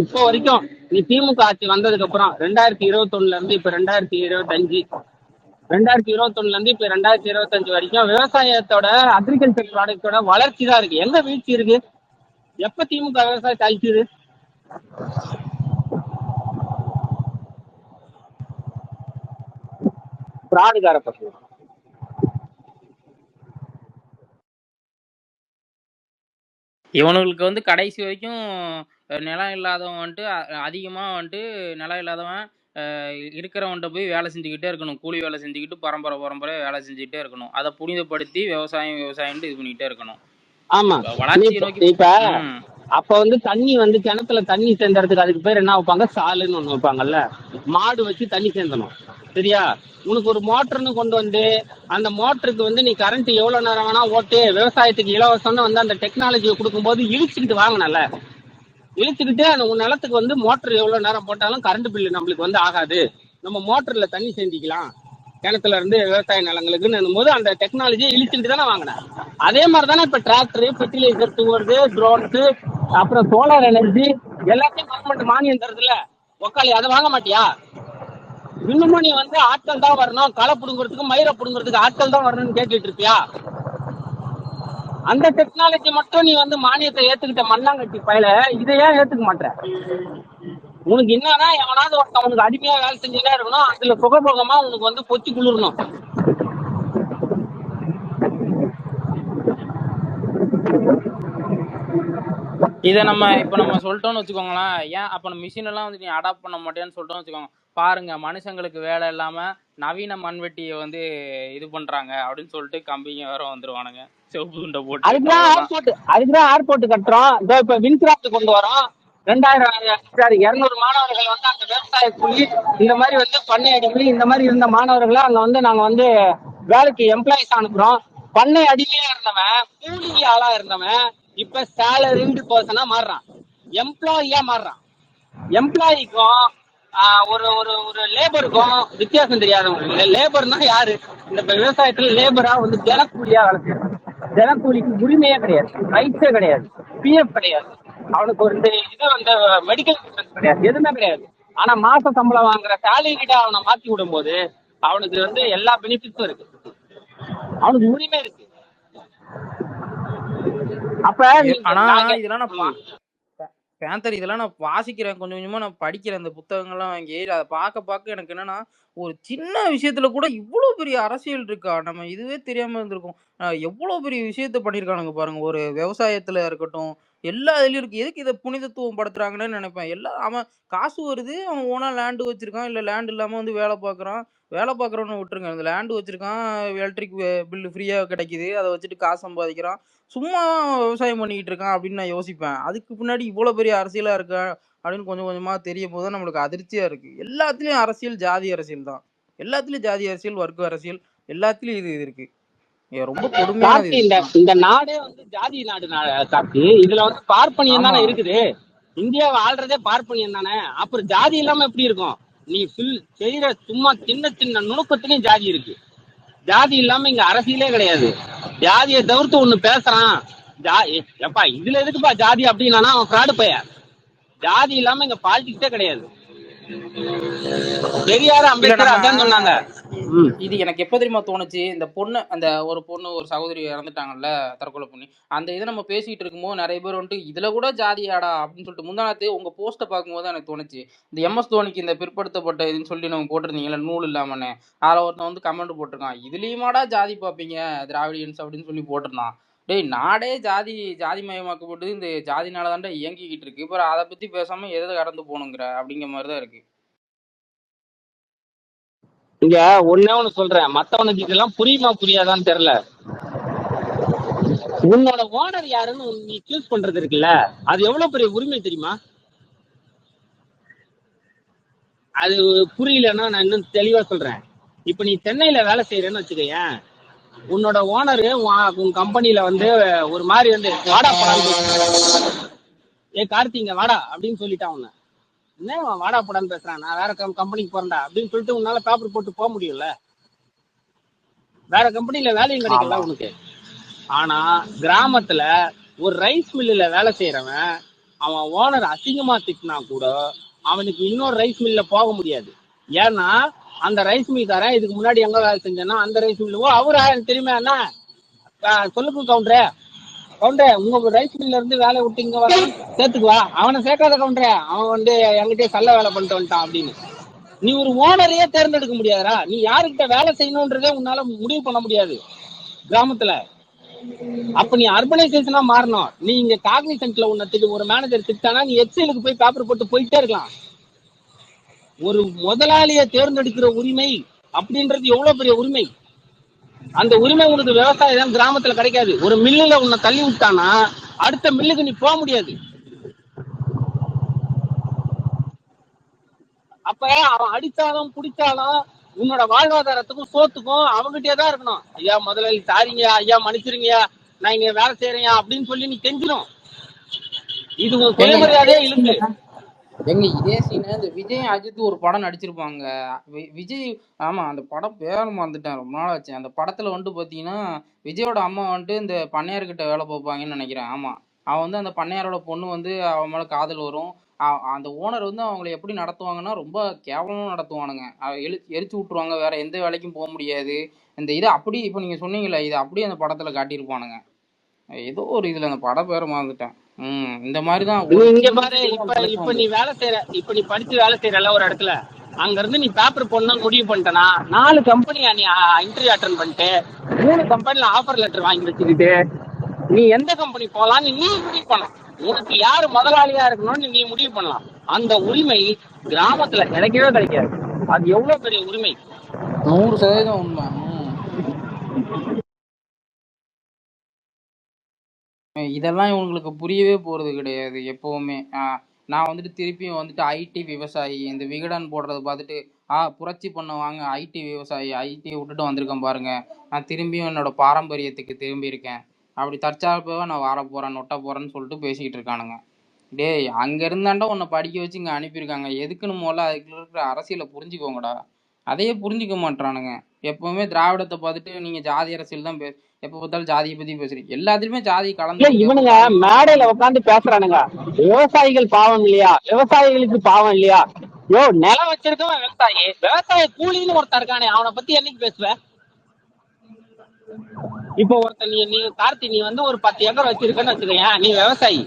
இப்போ வரைக்கும் நீ திமுக ஆட்சி வந்ததுக்கு அப்புறம் 2021 இருந்து இப்ப 2025, 2021 இருந்து இப்ப 2025 வரைக்கும் விவசாயத்தோட அக்ரிகல்ச்சர் ப்ராடக்டோட வளர்ச்சி தான் இருக்கு. எங்க வீழ்ச்சி இருக்கு? எப்ப திமுக விவசாயத்தை அழிச்சுது? பிராடுகார பசங்க. இவனுங்களுக்கு வந்து கடைசி வரைக்கும் நிலம் இல்லாதவன் வந்துட்டு அதிகமாக வந்துட்டு நிலம் இல்லாதவன் இருக்கிறவன்ட்ட போய் வேலை செஞ்சுக்கிட்டே இருக்கணும், கூலி வேலை செஞ்சுக்கிட்டு பரம்பரை வேலை செஞ்சுக்கிட்டே இருக்கணும். அதை புனிதப்படுத்தி விவசாயம்ட்டு இது பண்ணிக்கிட்டே இருக்கணும். ஆமா, வளர்ச்சியை நோக்கி. இப்ப அப்ப வந்து தண்ணி வந்து கிணத்துல தண்ணி சேர்ந்தறதுக்கு அதுக்கு பேர் என்ன வைப்பாங்க, சாலுன்னு ஒண்ணு வைப்பாங்கல்ல, மாடு வச்சு தண்ணி சேர்ந்தணும். சரியா? உனக்கு ஒரு மோட்டர்னு கொண்டு வந்து அந்த மோட்டருக்கு வந்து நீ கரண்ட் எவ்வளவு நேரம் வேணா ஓட்டு, விவசாயத்துக்கு இலவசம்னு வந்து அந்த டெக்னாலஜியை கொடுக்கும்போது இழுச்சுக்கிட்டு வாங்கினல, இழுச்சுக்கிட்டு அந்த உன் நிலத்துக்கு வந்து மோட்டர் எவ்வளவு நேரம் போட்டாலும் கரண்ட் பில்லு நம்மளுக்கு வந்து ஆகாது, நம்ம மோட்டர்ல தண்ணி சேர்ந்திக்கலாம் கிணத்துல இருந்து விவசாய நிலங்களுக்குன்னு போது அந்த டெக்னாலஜியை இழிச்சுட்டு தானே வாங்கினேன். அதே மாதிரி தானே இப்ப டிராக்டர், ஃபெர்டிலைசர், தூவுறது, ட்ரோன்ஸ், அப்புறம் சோலார் எனர்ஜி எல்லாத்தையும் கவர்மெண்ட் மானியம் தருதுல்ல. உக்காளி அதை வாங்க மாட்டியா? இன்னமும் நீ வந்து ஆட்கள் தான் வரணும், களை புடுங்கிறதுக்கு மயிரை புடுங்கிறதுக்கு ஆட்கள் தான் வரணும்னு கேட்டுட்டு இருப்பியா? அந்த டெக்னாலஜி மட்டும் நீ வந்து மானியத்தை ஏத்துக்கிட்ட மண்ணாங்கட்டி பயல, இதை ஏன் ஏத்துக்க மாட்டேற? உனக்கு என்னன்னா எவனாவது ஒருத்தன் உனக்கு அடிமையா வேலை செஞ்சுட்டே இருக்கணும், அதுல சுகபோகமா உனக்கு வந்து பொத்தி குளிரணும். இதை இப்ப நம்ம சொல்லிட்டோம்னு வச்சுக்கோங்களேன். ஏன் அப்ப நம்ம மிஷின் எல்லாம் வந்து நீ அடாப்ட் பண்ண மாட்டேன்னு சொல்லிட்டோம்னு வச்சுக்கோங்க. பாருங்க, மனுஷங்களுக்கு வேலை இல்லாம நவீன மண்வெட்டியை வந்து இது பண்றாங்க அப்படின்னு சொல்லிட்டு கம்பிங்க வேற வந்துருவானுங்க சிவப்பு துண்டை போட்டு. அதுக்குதான் ஏர்போர்ட் கட்டுறோம். இப்ப வின்கிராஃப்ட் கொண்டு வரோம். 200 மாணவர்கள் வந்து அந்த விவசாய கூலி இந்த மாதிரி வந்து பண்ணை அடிமை இந்த மாதிரி இருந்த மாணவர்களை அங்க வந்து நாங்க வந்து வேலைக்கு எம்ப்ளாயிஸ் அனுப்புறோம். பண்ணை அடிமையா இருந்தவன், கூலி ஆளா இருந்தவன் இப்ப சேலரிடு பர்சனா மாறுறான், எம்ப்ளாயியா மாறுறான். எம்ப்ளாயிக்கும் ஒரு ஒரு ஒரு லேபருக்கும் வித்தியாசம் தெரியாதவங்க. லேபர்னா யாரு? இந்த விவசாயத்துல லேபரா வந்து தினக்கூலியா வேலை செய்யறான். தினக்கூலிக்கு உரிமையே கிடையாது, ரைட்ஸே கிடையாது, பிஎஃப் கிடையாது, அவனுக்கு ஒரு இது வந்து மெடிக்கல் இன்சூரன்ஸ் கிடையாது, எதுவுமே கிடையாது. ஆனா மாச சம்பளம் வாங்குற சேலரிடா அவனை மாத்தி விடும் போது அவனுக்கு வந்து எல்லா பெனிஃபிட்ஸும் இருக்கு, அவனுக்கு உரிமை இருக்கு. அப்ப ஆனா இதெல்லாம் பேந்தர் இதெல்லாம் நான் வாசிக்கிறேன், கொஞ்சம் கொஞ்சமா நான் படிக்கிறேன் இந்த புத்தகங்கள்லாம் வாங்கி. அதை பார்க்க எனக்கு என்னன்னா, ஒரு சின்ன விஷயத்துல கூட இவ்வளவு பெரிய அரசியல் இருக்கா, நம்ம இதுவே தெரியாம இருந்திருக்கோம். எவ்வளவு பெரிய விஷயத்த பண்ணிருக்கானுங்க பாருங்க. ஒரு விவசாயத்துல இருக்கட்டும், எல்லா இதுலயும் இருக்கு. எதுக்கு இதை புனிதத்துவம் படுத்துறாங்கன்னு நினைப்பேன். எல்லாம் அவன் காசு வருது, அவன் ஓனா லேண்டு வச்சிருக்கான், இல்ல லேண்ட் இல்லாம வந்து வேலை பார்க்கறான். வேலை பார்க்கறவன்னு விட்டுருங்க, அந்த லேண்டு வச்சிருக்கான், எலக்ட்ரிக் பில்லு ஃப்ரீயா கிடைக்குது, அதை வச்சுட்டு காசு சம்பாதிக்கிறான், சும்மா விவசாயம் பண்ணிக்கிட்டு இருக்கான் அப்படின்னு நான் யோசிப்பேன். அதுக்கு பின்னாடி இவ்வளவு பெரிய அரசியலா இருக்கா அப்படின்னு கொஞ்சம் கொஞ்சமா தெரியும் போது நம்மளுக்கு அதிர்ச்சியா இருக்கு. எல்லாத்துலயும் அரசியல், ஜாதி அரசியல் தான். எல்லாத்துலயும் ஜாதி அரசியல், வர்க்க அரசியல், எல்லாத்துலயும் இது இருக்கு. ரொம்ப கொடுமையானது. இந்த நாடே வந்து ஜாதி நாடு கார்த்தி. இதுல வந்து பார்ப்பனியம் தானே இருக்குது. இந்தியாவை ஆள்றதே பார்ப்பனியம் தானே. அப்புறம் ஜாதி இல்லாம எப்படி இருக்கும்? நீ செய்யற சும்மா சின்ன சின்ன நுணுக்கத்திலயும் ஜாதி இருக்கு. ஜாதி இல்லாம இங்க அரசியலே கிடையாது. ஜாதியை தவிர்த்து ஒண்ணு பேசுறான், எப்பா இதுல எதுக்குப்பா ஜாதி அப்படின்னா அவன் ஃப்ராடு பையன். ஜாதி இல்லாம இங்க பாலிடிக்ஸே கிடையாது. பெரியார், அம்பேத்கர் அதான் சொன்னாங்க. இது எனக்கு எப்ப தெரியுமா தோணுச்சு, இந்த பொண்ணு, அந்த ஒரு பொண்ணு, ஒரு சகோதரி இறந்துட்டாங்கல்ல, தற்கொலை பண்ணி, அந்த இதை நம்ம பேசிட்டு இருக்கும்போது நிறைய பேர் வந்துட்டு இதுல கூட ஜாதியாடா அப்படின்னு சொல்லிட்டு முந்தானத்து உங்க போஸ்ட்டை பார்க்கும்போது எனக்கு தோணுச்சு, இந்த MS தோனிக்கு இந்த பிற்படுத்தப்பட்ட இதுன்னு சொல்லி நம்ம போட்டிருந்தீங்களா நூல் இல்லாமன்னு, அதில் ஒருத்தன் வந்து கமெண்ட் போட்டிருக்கான், இதுலயுமாடா ஜாதி பார்ப்பீங்க திராவிடியன்ஸ் அப்படின்னு சொல்லி போட்டிருந்தான். டேய், நாடே ஜாதி மயமாக்கப்பட்டு இந்த ஜாதினால தாண்டா இயங்கிக்கிட்டு இருக்கு. இப்போ அதை பத்தி பேசாம எதை கடந்து போகணுங்கிற அப்படிங்கிற மாதிரிதான் இருக்கு. இங்க ஒண்ணே ஒண்ணு சொல்றேன், மத்தவனுக்கு இதெல்லாம் புரியுமா புரியாதான்னு தெரியல. உன்னோட ஓனர் யாருன்னு நீ சூஸ் பண்றது இருக்குல்ல, அது எவ்வளவு பெரிய உரிமை தெரியுமா? அது புரியலன்னா நான் இன்னும் தெளிவா சொல்றேன். இப்ப நீ சென்னையில வேலை செய்யறேன்னு வச்சுக்கேன், உன்னோட ஓனரு உன் கம்பெனில வந்து ஒரு மாதிரி வந்து வாடா படான்னு, கார்த்திங்க வாடா அப்படின்னு சொல்லிட்டான். உன்ன என்ன வாடா படான்னு பேசுறான், நான் வேற கம்பெனிக்கு போறேன்டா அப்படின்னு சொல்லிட்டு உன்னால பேப்பர் போட்டு போக முடியும்ல, வேற கம்பெனில வேலையும் கிடைக்கல உனக்கு. ஆனா கிராமத்துல ஒரு ரைஸ் மில்லுல வேலை செய்யறவன் அவன் ஓனர் அசிங்கமா திட்டினா கூட அவனுக்கு இன்னொரு ரைஸ் மில்ல போக முடியாது. ஏன்னா அந்த ரைஸ் மில்காரன் இதுக்கு முன்னாடி எங்க வேலை செஞ்சானா அந்த ரைஸ் மில்லு அவரு தெரியுமா என்ன சொல்லுங்க கவுண்டரே, உங்க ரைஸ் மில்ல இருந்து வேலை விட்டு இங்க வர சேர்த்துக்குவா, அவனை சேர்க்காத கவுண்டரே, அவன் வந்து என்கிட்டயே கள்ள வேலை பண்ணிட்டு வந்துட்டான் அப்படின்னு. நீ ஒரு ஓனரையே தேர்ந்தெடுக்க முடியாதா? நீ யாருக்கிட்ட வேலை செய்யணும்ன்றதே உன்னால முடிவு பண்ண முடியாது கிராமத்துல. அப்ப நீ அர்பனைசேஷனா மாறணும். நீ இங்க காக்னிசன்ட்ல உன்ன ஒரு மேனேஜர் திட்டானா நீ எக்ஸலுக்கு போய் பேப்பர் போட்டு போயிட்டே இருக்கலாம். ஒரு முதலாளியை தேர்ந்தெடுக்கிற உரிமை அப்படின்றது எவ்வளவு பெரிய உரிமை. அந்த உரிமை உனக்கு விவசாயம் கிராமத்துல கிடைக்காது. ஒரு மில்லுல உன்னை தள்ளி விட்டானா அடுத்த மில்லுக்கு நீ போக முடியாது. அப்ப அவன் அடிச்சாலும் பிடிச்சாலும் உன்னோட வாழ்வாதாரத்துக்கும் சோத்துக்கும் அவங்ககிட்டே தான் இருக்கணும். ஐயா முதலாளி சாரிங்க, ஐயா மன்னிச்சிருங்க, நான் இங்க வேலை செய்யறேன் அப்படின்னு சொல்லி நீ கெஞ்சிடும். இது உன் சுயமரியாதையே இழுக்கு. எங்க இதே சீனை இந்த விஜய் அஜித் ஒரு படம் நடிச்சிருப்பாங்க. விஜய், ஆமா அந்த படம் பேர் மறந்துட்டேன், ரொம்ப நாள் ஆச்சு. அந்த படத்துல வந்துட்டு பாத்தீங்கன்னா விஜயோட அம்மா வந்துட்டு இந்த பண்ணையார்கிட்ட வேலை பார்ப்பாங்கன்னு நினைக்கிறேன். ஆமா, அவன் வந்து அந்த பண்ணையாரோட பொண்ணு வந்து அவன் மேல காதல் வரும். அந்த ஓனர் வந்து அவங்களை எப்படி நடத்துவாங்கன்னா ரொம்ப கேவலமா நடத்துவானுங்க. எரிச்சு விட்டுருவாங்க, வேற எந்த வேலைக்கும் போக முடியாது. இந்த இதை அப்படி இப்ப நீங்க சொன்னீங்களே, இதை அப்படியே அந்த படத்துல காட்டியிருப்பானுங்க. ஏதோ ஒரு இதுல அந்த படம் பேரை மறந்துட்டேன். இந்த மாதிரிதான் நீ ஒரு இங்க சின்ன பாரு, விஷயம் இப்ப பிரச்சனை இப்ப வந்து. நீ வேலை செய்யற, இப்ப நீ படிச்சு வேலை செய்யறல ஒரு இடத்துல, அங்க இருந்து நீ பேப்பர் போடணும் முடிவு பண்ணிட்டனா, 4 கம்பெனி நீ இன்டர்வியூ அட்டன் பண்ணிட்டு 3 கம்பெனில ஆஃபர் லெட்டர் வாங்கி வச்சுக்கிட்டு நீ எந்த கம்பெனி போலான்னு நீ முடிவு பண்ணலாம். உனக்கு யாரு முதலாளியா இருக்கணும்னு நீ முடிவு பண்ணலாம். அந்த உரிமை கிராமத்துல கிடைக்கவே கிடைக்காது. அது எவ்வளவு பெரிய உரிமை. 100% உண்மை. இதெல்லாம் இவங்களுக்கு புரியவே போறது கிடையாது எப்பவுமே. நான் வந்துட்டு திருப்பியும் வந்துட்டு ஐடி விவசாயி இந்த விகடன் போடுறத பார்த்துட்டு புரட்சி பண்ணுவாங்க, ஐடி விவசாயி ஐடியை விட்டுட்டு வந்திருக்கேன் பாருங்க, நான் திரும்பியும் என்னோட பாரம்பரியத்துக்கு திரும்பி இருக்கேன், அப்படி தற்சார்பாக நான் வார போறேன் நொட்ட போறேன்னு சொல்லிட்டு பேசிக்கிட்டு இருக்கானுங்க. டேய், அங்க இருந்தாண்டா உன்னை படிக்க வச்சு இங்க அனுப்பியிருக்காங்க, எதுக்குன்னு முதல்ல அதுக்குள்ள இருக்கிற அரசியலை புரிஞ்சுக்கோங்கடா. அதையே புரிஞ்சுக்க மாட்டானுங்க. எப்பவுமே திராவிடத்தை பார்த்துட்டு நீங்க ஜாதி அரசியல் தான் எப்ப பார்த்தாலும் ஜாதியை பத்தி பேசுறீங்க. எல்லாத்துலயுமே ஜாதி கலந்து இருக்கு. இவனுங்க மேடையில உட்காந்து பேசுறானுங்க, விவசாயிகள் பாவம் இல்லையா, விவசாயிகளுக்கு பாவம் இல்லையா. யோ, நிலம் வச்சிருக்கவன் விவசாயி, விவசாய கூலின்னு ஒருத்தர் இருக்கானே, அவனை பத்தி என்னைக்கு பேசுவ? இப்போ ஒருத்தர் நீ கார்த்தி, நீ வந்து ஒரு 10 ஏக்கர் வச்சிருக்கன்னு வச்சுக்கேன், நீ விவசாயி.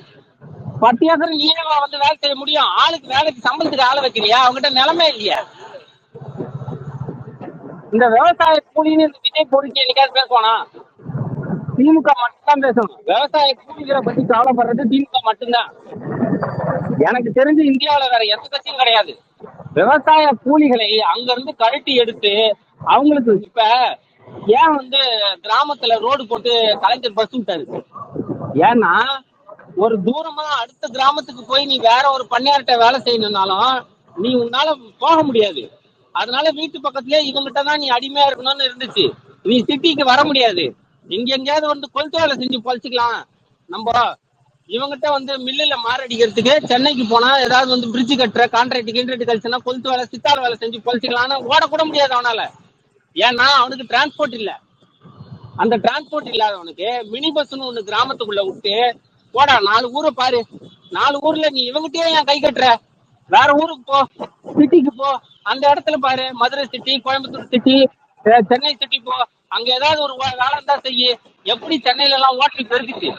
10 ஏக்கர் நீ வந்து வேலை செய்ய முடியும்? ஆளுக்கு வேலைக்கு சம்பளத்துக்கு ஆளை வைக்கிறியா? அவங்ககிட்ட நிலமே இல்லையா? இந்த விவசாய கூலின்னு இந்த விஜய் பொறுக்கி என்னைக்காவது பேசுவானா? திமுக மட்டும்தான் பேசணும். விவசாய கூலிகளை பத்தி கவலைப்படுறது திமுக மட்டும்தான். எனக்கு தெரிஞ்சு இந்தியாவில வேற எந்த கட்சியும் கிடையாது. விவசாய கூலிகளை அங்க இருந்து கழட்டி எடுத்து அவங்களுக்கு இப்ப ஏன் வந்து கிராமத்துல ரோடு போட்டு கலைஞர் பஸ் விட்டாரு? ஏன்னா ஒரு தூரமா அடுத்த கிராமத்துக்கு போய் நீ வேற ஒரு பண்ணையார்கிட்ட வேலை செய்யணும்னாலும் நீ உன்னால போக முடியாது. அதனால வீட்டு பக்கத்துலயே இவங்கிட்ட தான் நீ அடிமையா இருக்கணும்னு இருந்துச்சு. நீ சிட்டிக்கு வர முடியாது. இங்க எங்கேயாவது வந்து கொளுத்து வேலை செஞ்சு பொழைச்சிக்கலாம். நம்ம இவங்கிட்ட வந்து மில்லுல மாரடிக்கிறதுக்கு சென்னைக்கு போனா ஏதாவது வந்து பிரிட்ஜ் கட்டுற கான்ட்ராக்ட் கழிச்சுன்னா கொளுத்து வேலை சித்தாள் வேலை செஞ்சு பொழைச்சிக்கலாம்னு ஓடக்கூட முடியாது அவனால. ஏன்னா அவனுக்கு டிரான்ஸ்போர்ட் இல்ல. அந்த டிரான்ஸ்போர்ட் இல்லாதவனுக்கு மினி பஸ்ன்னு ஒண்ணு கிராமத்துக்குள்ள விட்டு போடா, 4 ஊரை பாரு, 4 ஊர்ல நீ இவங்கிட்டயே ஏன் கை கட்டுற? வேற ஊருக்கு போ, சிட்டிக்கு போ. அந்த இடத்துல பாரு, Madurai city, Coimbatore city, Chennai city போ. அங்க ஏதாவது ஒரு வேலை இருந்தா செய்ய. எப்படி சென்னையில எல்லாம் ஹோட்டல் பெருக்குச்சு.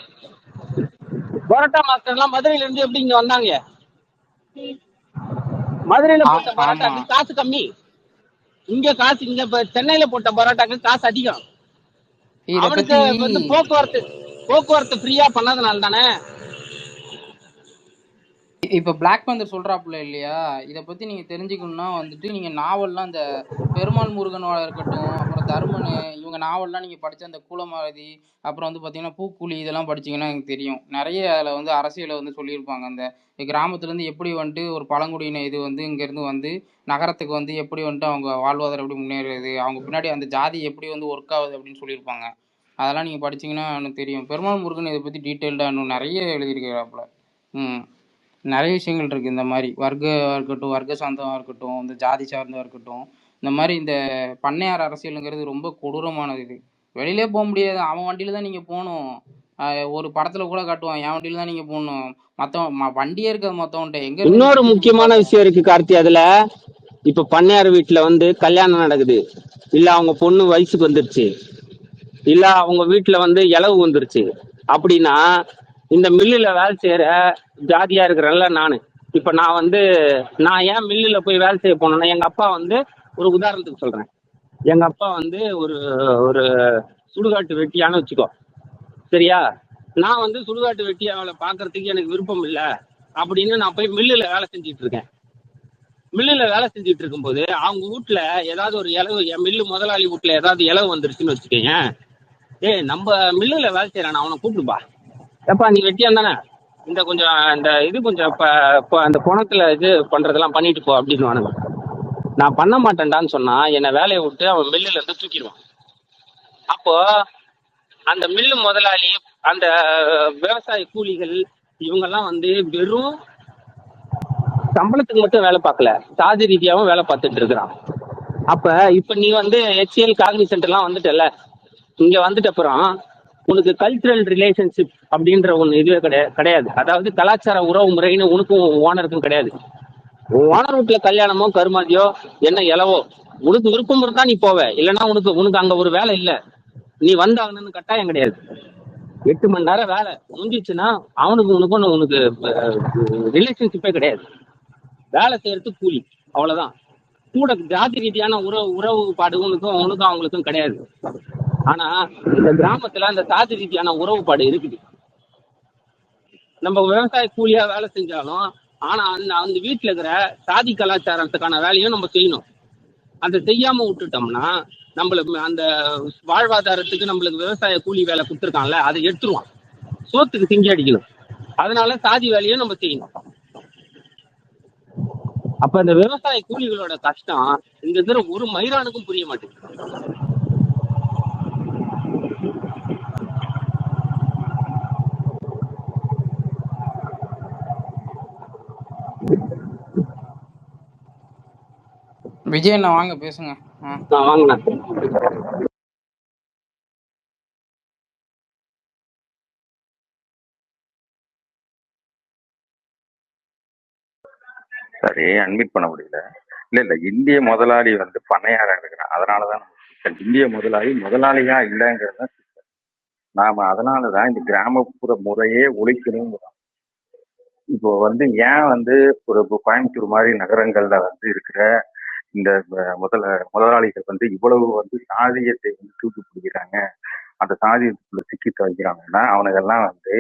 பரோட்டா மாஸ்டர் எல்லாம் மதுரையில இருந்து எப்படி இங்க வந்தாங்க? மதுரையில போட்ட பரோட்டாக்கு காசு கம்மி, இங்க காசு, இங்க சென்னையில போட்ட பரோட்டாக்கு காசு அதிகம். அவனுக்கு வந்து போக்குவரத்து ஃப்ரீயா பண்ணதுனால தானே. இப்ப பிளாக் பந்தர் சொல்றாப்புல இல்லையா, இதை பத்தி நீங்க தெரிஞ்சுக்கணும்னா வந்துட்டு நீங்க நாவல்லாம் இந்த பெருமாள் முருகனோட இருக்கட்டும், அப்புறம் தர்மனு, இவங்க நாவல்லாம் நீங்க படிச்ச அந்த கூலமாரதி, அப்புறம் வந்து பாத்தீங்கன்னா பூக்குழி, இதெல்லாம் படிச்சீங்கன்னா எனக்கு தெரியும். நிறைய அதுல வந்து அரசியலை வந்து சொல்லியிருப்பாங்க. அந்த கிராமத்துல இருந்து எப்படி வந்துட்டு ஒரு பழங்குடியின இது வந்து இங்க இருந்து வந்து நகரத்துக்கு வந்து எப்படி வந்துட்டு அவங்க வாழ்வாதாரம் எப்படி முன்னேறுது, அவங்க பின்னாடி அந்த ஜாதி எப்படி வந்து ஒர்க் ஆகுது அப்படின்னு சொல்லியிருப்பாங்க. அதெல்லாம் நீங்க படிச்சீங்கன்னா எனக்கு தெரியும். பெருமாள் முருகன் இதை பத்தி டீட்டெயில்டா இன்னும் நிறைய எழுதியிருக்கிறாப்புல. நிறைய விஷயங்கள் இருக்கு. இந்த மாதிரி வர்க்கம் இருக்கட்டும், வர்க்க சார்ந்தவா இருக்கட்டும், இந்த ஜாதி சார்ந்தவா இருக்கட்டும், இந்த மாதிரி இந்த பண்ணையார் அரசியலுங்கிறது ரொம்ப கொடூரமானது. இது வெளியிலே போக முடியாது. அவன் வண்டியில தான் நீங்க போகணும். ஒரு படத்துல கூட காட்டுவான், என் வண்டியில தான் நீங்க போகணும். மத்தவன் வண்டியே இருக்காது மத்தவன்ட்ட. எங்க இன்னொரு முக்கியமான விஷயம் இருக்கு கார்த்தி. அதுல இப்ப பண்ணையார் வீட்டுல வந்து கல்யாணம் நடக்குது, இல்ல அவங்க பொண்ணு வயசுக்கு வந்துருச்சு, இல்ல அவங்க வீட்டுல வந்து இளவு வந்துருச்சு அப்படின்னா, இந்த மில்லுல வேலை செய்யற ஜாதியா இருக்கிறேன்ல நானு, இப்ப நான் ஏன் மில்லுல போய் வேலை செய்ய போனேன்னா, எங்க அப்பா வந்து ஒரு உதாரணத்துக்கு சொல்றேன், எங்க அப்பா வந்து ஒரு ஒரு சுடுகாட்டு வெட்டியான்னு வச்சுக்கோ, சரியா? நான் வந்து சுடுகாட்டு வெட்டியா வேலை பாக்குறதுக்கு எனக்கு விருப்பம் இல்லை அப்படின்னு நான் போய் மில்லுல வேலை செஞ்சுட்டு இருக்கேன். மில்லுல வேலை செஞ்சுட்டு இருக்கும்போது அவங்க வீட்டுல ஏதாவது ஒரு இளவு, என் மில்லு முதலாளி வீட்டுல ஏதாவது இளவு வந்துருச்சுன்னு வச்சுக்கோங்க, நம்ம மில்லுல வேலை செய்யறான், அவனை கூப்பிடுப்பா, எப்பா நீ வெட்டியான் தானே, இந்த கொஞ்சம் இந்த இது கொஞ்சம் அந்த குணத்துல இது பண்றதெல்லாம் பண்ணிட்டு போ அப்படின்னு. நான் பண்ண மாட்டேன்டான்னு சொன்னா என்னை வேலையை விட்டு அவன் மில்லுல இருந்து தூக்கிடுவான். அப்போ அந்த மில்லு முதலாளி, அந்த விவசாய கூலிகள், இவங்கெல்லாம் வந்து வெறும் சம்பளத்துக்கு மட்டும் வேலை பார்க்கல, சாதி ரீதியாவும் வேலை பார்த்துட்டு இருக்கிறான். அப்ப இப்ப நீ வந்து HCL காக்னிசன்ட் எல்லாம் வந்துட்டல, இங்க வந்துட்ட அப்புறம் உனக்கு கல்ச்சுரல் ரிலேஷன்ஷிப் அப்படின்ற ஒண்ணு இதுவே கிடையாது. அதாவது கலாச்சார உறவு முறைன்னு உனக்கும் ஓனருக்கும் கிடையாது. ஓனர் வீட்டுல கல்யாணமோ கருமாதியோ என்ன இலவோ உனக்கு விருப்பம் இருந்தா நீ போவ, இல்லைன்னா உனக்கு அங்க ஒரு வேலை இல்ல, நீ வந்தாகணும்னு கட்டாயம் கிடையாது. 8 மணி நேரம் வேலை முடிஞ்சிச்சுன்னா உனக்கு ரிலேஷன்ஷிப்பே கிடையாது. வேலை செய்யறதுக்கு கூலி, அவ்வளவுதான். கூட ஜாதி ரீதியான உறவுபாடு உனக்கும் அவங்களுக்கும் கிடையாது. ஆனா இந்த கிராமத்துல அந்த சாதி ரீதியான உறவுபாடு இருக்குது. நம்ம விவசாய கூலியா வேலை செஞ்சாலும் ஆனா அந்த வீட்டுல இருக்கிற சாதி கலாச்சாரத்துக்கான வேலையும் நம்ம செய்யணும். அதை செய்யாம விட்டுட்டோம்னா நம்மளுக்கு அந்த வாழ்வாதாரத்துக்கு நம்மளுக்கு விவசாய கூலி வேலை கொடுத்துருக்கான்ல, அதை எடுத்துருவான், சோத்துக்கு திங்கி அடிக்கணும். அதனால சாதி வேலையும் நம்ம செய்யணும். அப்ப இந்த விவசாய கூலிகளோட கஷ்டம் இந்த தடவை ஒரு மயிரானுக்கும் புரிய மாட்டேங்குது. விஜய் அண்ணா வாங்க பேசுங்க. வாங்கண்ணா. சரி, அட்மிட் பண்ண முடியல. இல்ல இந்திய முதலாளி வந்து பண்ணையாரா இருக்கிறான், அதனாலதான் இந்திய முதலாளியா இல்லைங்கிறது தான் சிக்கல். நாம அதனாலதான் இந்த கிராமப்புற முறையே ஒழிக்கணுங்கிறோம். இப்போ வந்து ஏன் வந்து ஒரு கோயம்புத்தூர் மாதிரி நகரங்கள்ல வந்து இருக்கிற இந்த முதலாளிகள் வந்து இவ்வளவு வந்து சாதியத்தை வந்து தூக்கி பிடிக்கிறாங்க, அந்த சாதியத்துக்குள்ள சிக்கி துவைக்கிறாங்கன்னா அவனுங்கெல்லாம் வந்து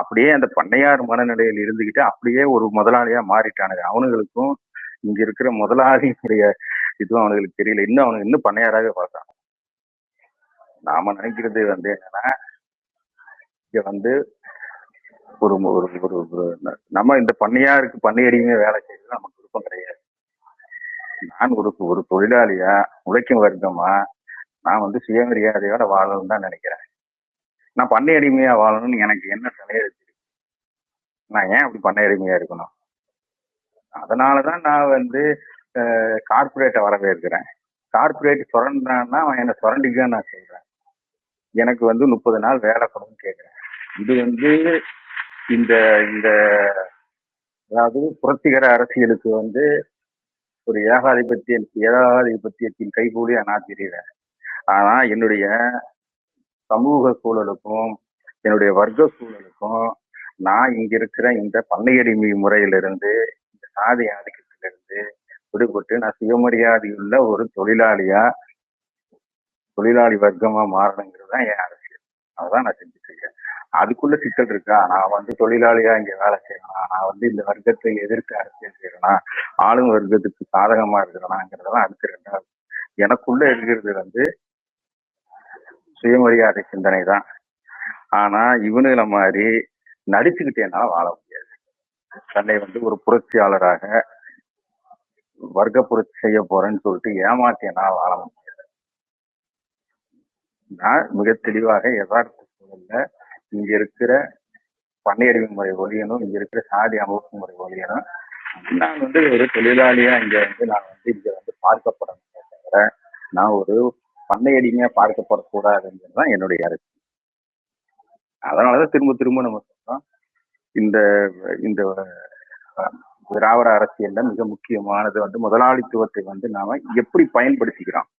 அப்படியே அந்த பண்ணையார் மனநிலையில் இருந்துகிட்டு அப்படியே ஒரு முதலாளியா மாறிட்டானுங்க. அவனுங்களுக்கும் இங்க இருக்கிற முதலாளியினுடைய இதுவும் அவனுங்களுக்கு தெரியல. அவனுக்கு இன்னும் பண்ணையாராக பார்த்தாங்க. நாம நினைக்கிறது வந்து என்னன்னா, இங்க வந்து ஒரு நம்ம இந்த பண்ணையாருக்கு பண்ணையடியுமே வேலை செய்யறது நமக்கு விருப்பம் கிடையாது. நான் ஒரு தொழிலாளியா உழைக்கும் வர்க்கமா நான் வந்து சுயமரியாதையோட வாழணும்னு தான் நினைக்கிறேன். நான் பண்ணை அடிமையா வாழணும்னு எனக்கு என்ன தலையெழுத்து? நான் ஏன் அப்படி பண்ணை அடிமையா இருக்கணும்? அதனாலதான் நான் வந்து கார்பரேட்டை வரவேற்கிறேன். கார்பரேட் சுரண்டான்னா அவன் என்ன சுரண்டிக்க நான் சொல்றேன். எனக்கு வந்து 30 நாள் வேலை கொடுன்னு கேட்கிறேன். இது வந்து இந்த இந்த அதாவது புரட்சிகர அரசியலுக்கு வந்து ஒரு ஏகாதிபத்தியத்தின் கைகூலியா நான் தெரியுறேன். ஆனா என்னுடைய சமூக சூழலுக்கும் என்னுடைய வர்க்க சூழலுக்கும் நான் இங்க இருக்கிற இந்த பண்ணையடிமை முறையிலிருந்து, இந்த சாதி ஆதிக்கத்திலிருந்து விடுபட்டு நான் சுயமரியாதையுள்ள ஒரு தொழிலாளி வர்க்கமா மாறணுங்கிறது தான் என் அரசியல். அதான் நான் செஞ்சுட்டு இருக்கேன். அதுக்குள்ள சிக்கல் இருக்கா? நான் வந்து தொழிலாளியா இங்க வேலை செய்யணும், நான் வந்து இந்த வர்க்கத்தை எதிர்த்து அரசியல் செய்யறேனா, ஆளும் வர்க்கத்துக்கு சாதகமா இருக்கிறனாங்கிறதெல்லாம் அடுத்து ரெண்டாவது. எனக்குள்ள இருக்கிறது வந்து சுயமரியாதை சிந்தனை தான். ஆனா இவனுங்களை மாதிரி நடிச்சுக்கிட்டே என்னால வாழ முடியாது. தன்னை வந்து ஒரு புரட்சியாளராக வர்க்க புரட்சி செய்ய போறேன்னு சொல்லிட்டு ஏமாத்தி என்னால் வாழ முடியாது. நான் மிக தெளிவாக யதார்த்த சூழல்ல இங்க இருக்கிற பண்ணையடிமை முறை ஒழியணும், இங்க இருக்கிற சாதி அமைப்பு முறை ஒழியணும். நான் வந்து ஒரு தொழிலாளியா இங்க வந்து பார்க்கப்படணும் தவிர நான் ஒரு பண்ணையடிமையா பார்க்கப்படக்கூடாதுங்கிறதுதான் என்னுடைய அரசு. அதனாலதான் திரும்ப திரும்ப நம்ம சொல்றோம், இந்த இந்த திராவிட அரசியல்ல மிக முக்கியமானது வந்து முதலாளித்துவத்தை வந்து நாம எப்படி பயன்படுத்திக்கிறோம்.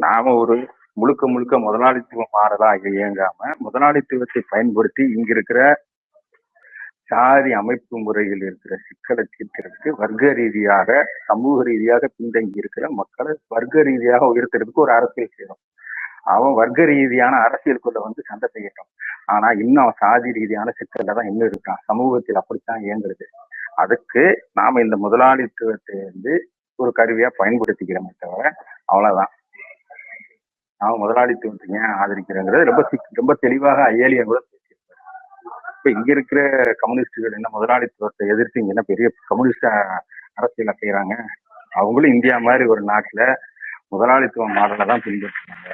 நாம ஒரு முழுக்க முதலாளித்துவ மாறலா இயங்காம முதலாளித்துவத்தை பயன்படுத்தி இங்க இருக்கிற சாதி அமைப்பு முறையில் இருக்கிற சிக்கலை தீர்க்கிறதுக்கு வர்க்க ரீதியாக சமூக ரீதியாக பின்தங்கி இருக்கிற மக்களை வர்க்க ரீதியாக உயர்த்துறதுக்கு ஒரு அரசியல் செய்யணும். அவன் வர்க்க ரீதியான அரசியலுக்குள்ள வந்து சண்டை செய்யட்டும். ஆனா இன்னும் அவன் சாதி ரீதியான சிக்கல்ல தான் இன்னும் இருக்கான். சமூகத்தில் அப்படித்தான் இயங்குறது. அதுக்கு நாம இந்த முதலாளித்துவத்தை வந்து ஒரு கருவியா பயன்படுத்திக்கிறோமே தவிர அவ்வளவுதான். நாம முதலாளித்துவத்தை ஏன் ஆதரிக்கிறோங்கிறது ரொம்ப தெளிவாக ஐஏலியா கூட பேசியிருப்பாரு. இப்ப இங்க இருக்கிற கம்யூனிஸ்டுகள் என்ன முதலாளித்துவத்தை எதிர்த்து இங்க என்ன பெரிய கம்யூனிஸ்ட் அரசியலை செய்யறாங்க? அவங்களும் இந்தியா மாதிரி ஒரு நாட்டுல முதலாளித்துவ மாடலை தான் பின்பற்றுறாங்க.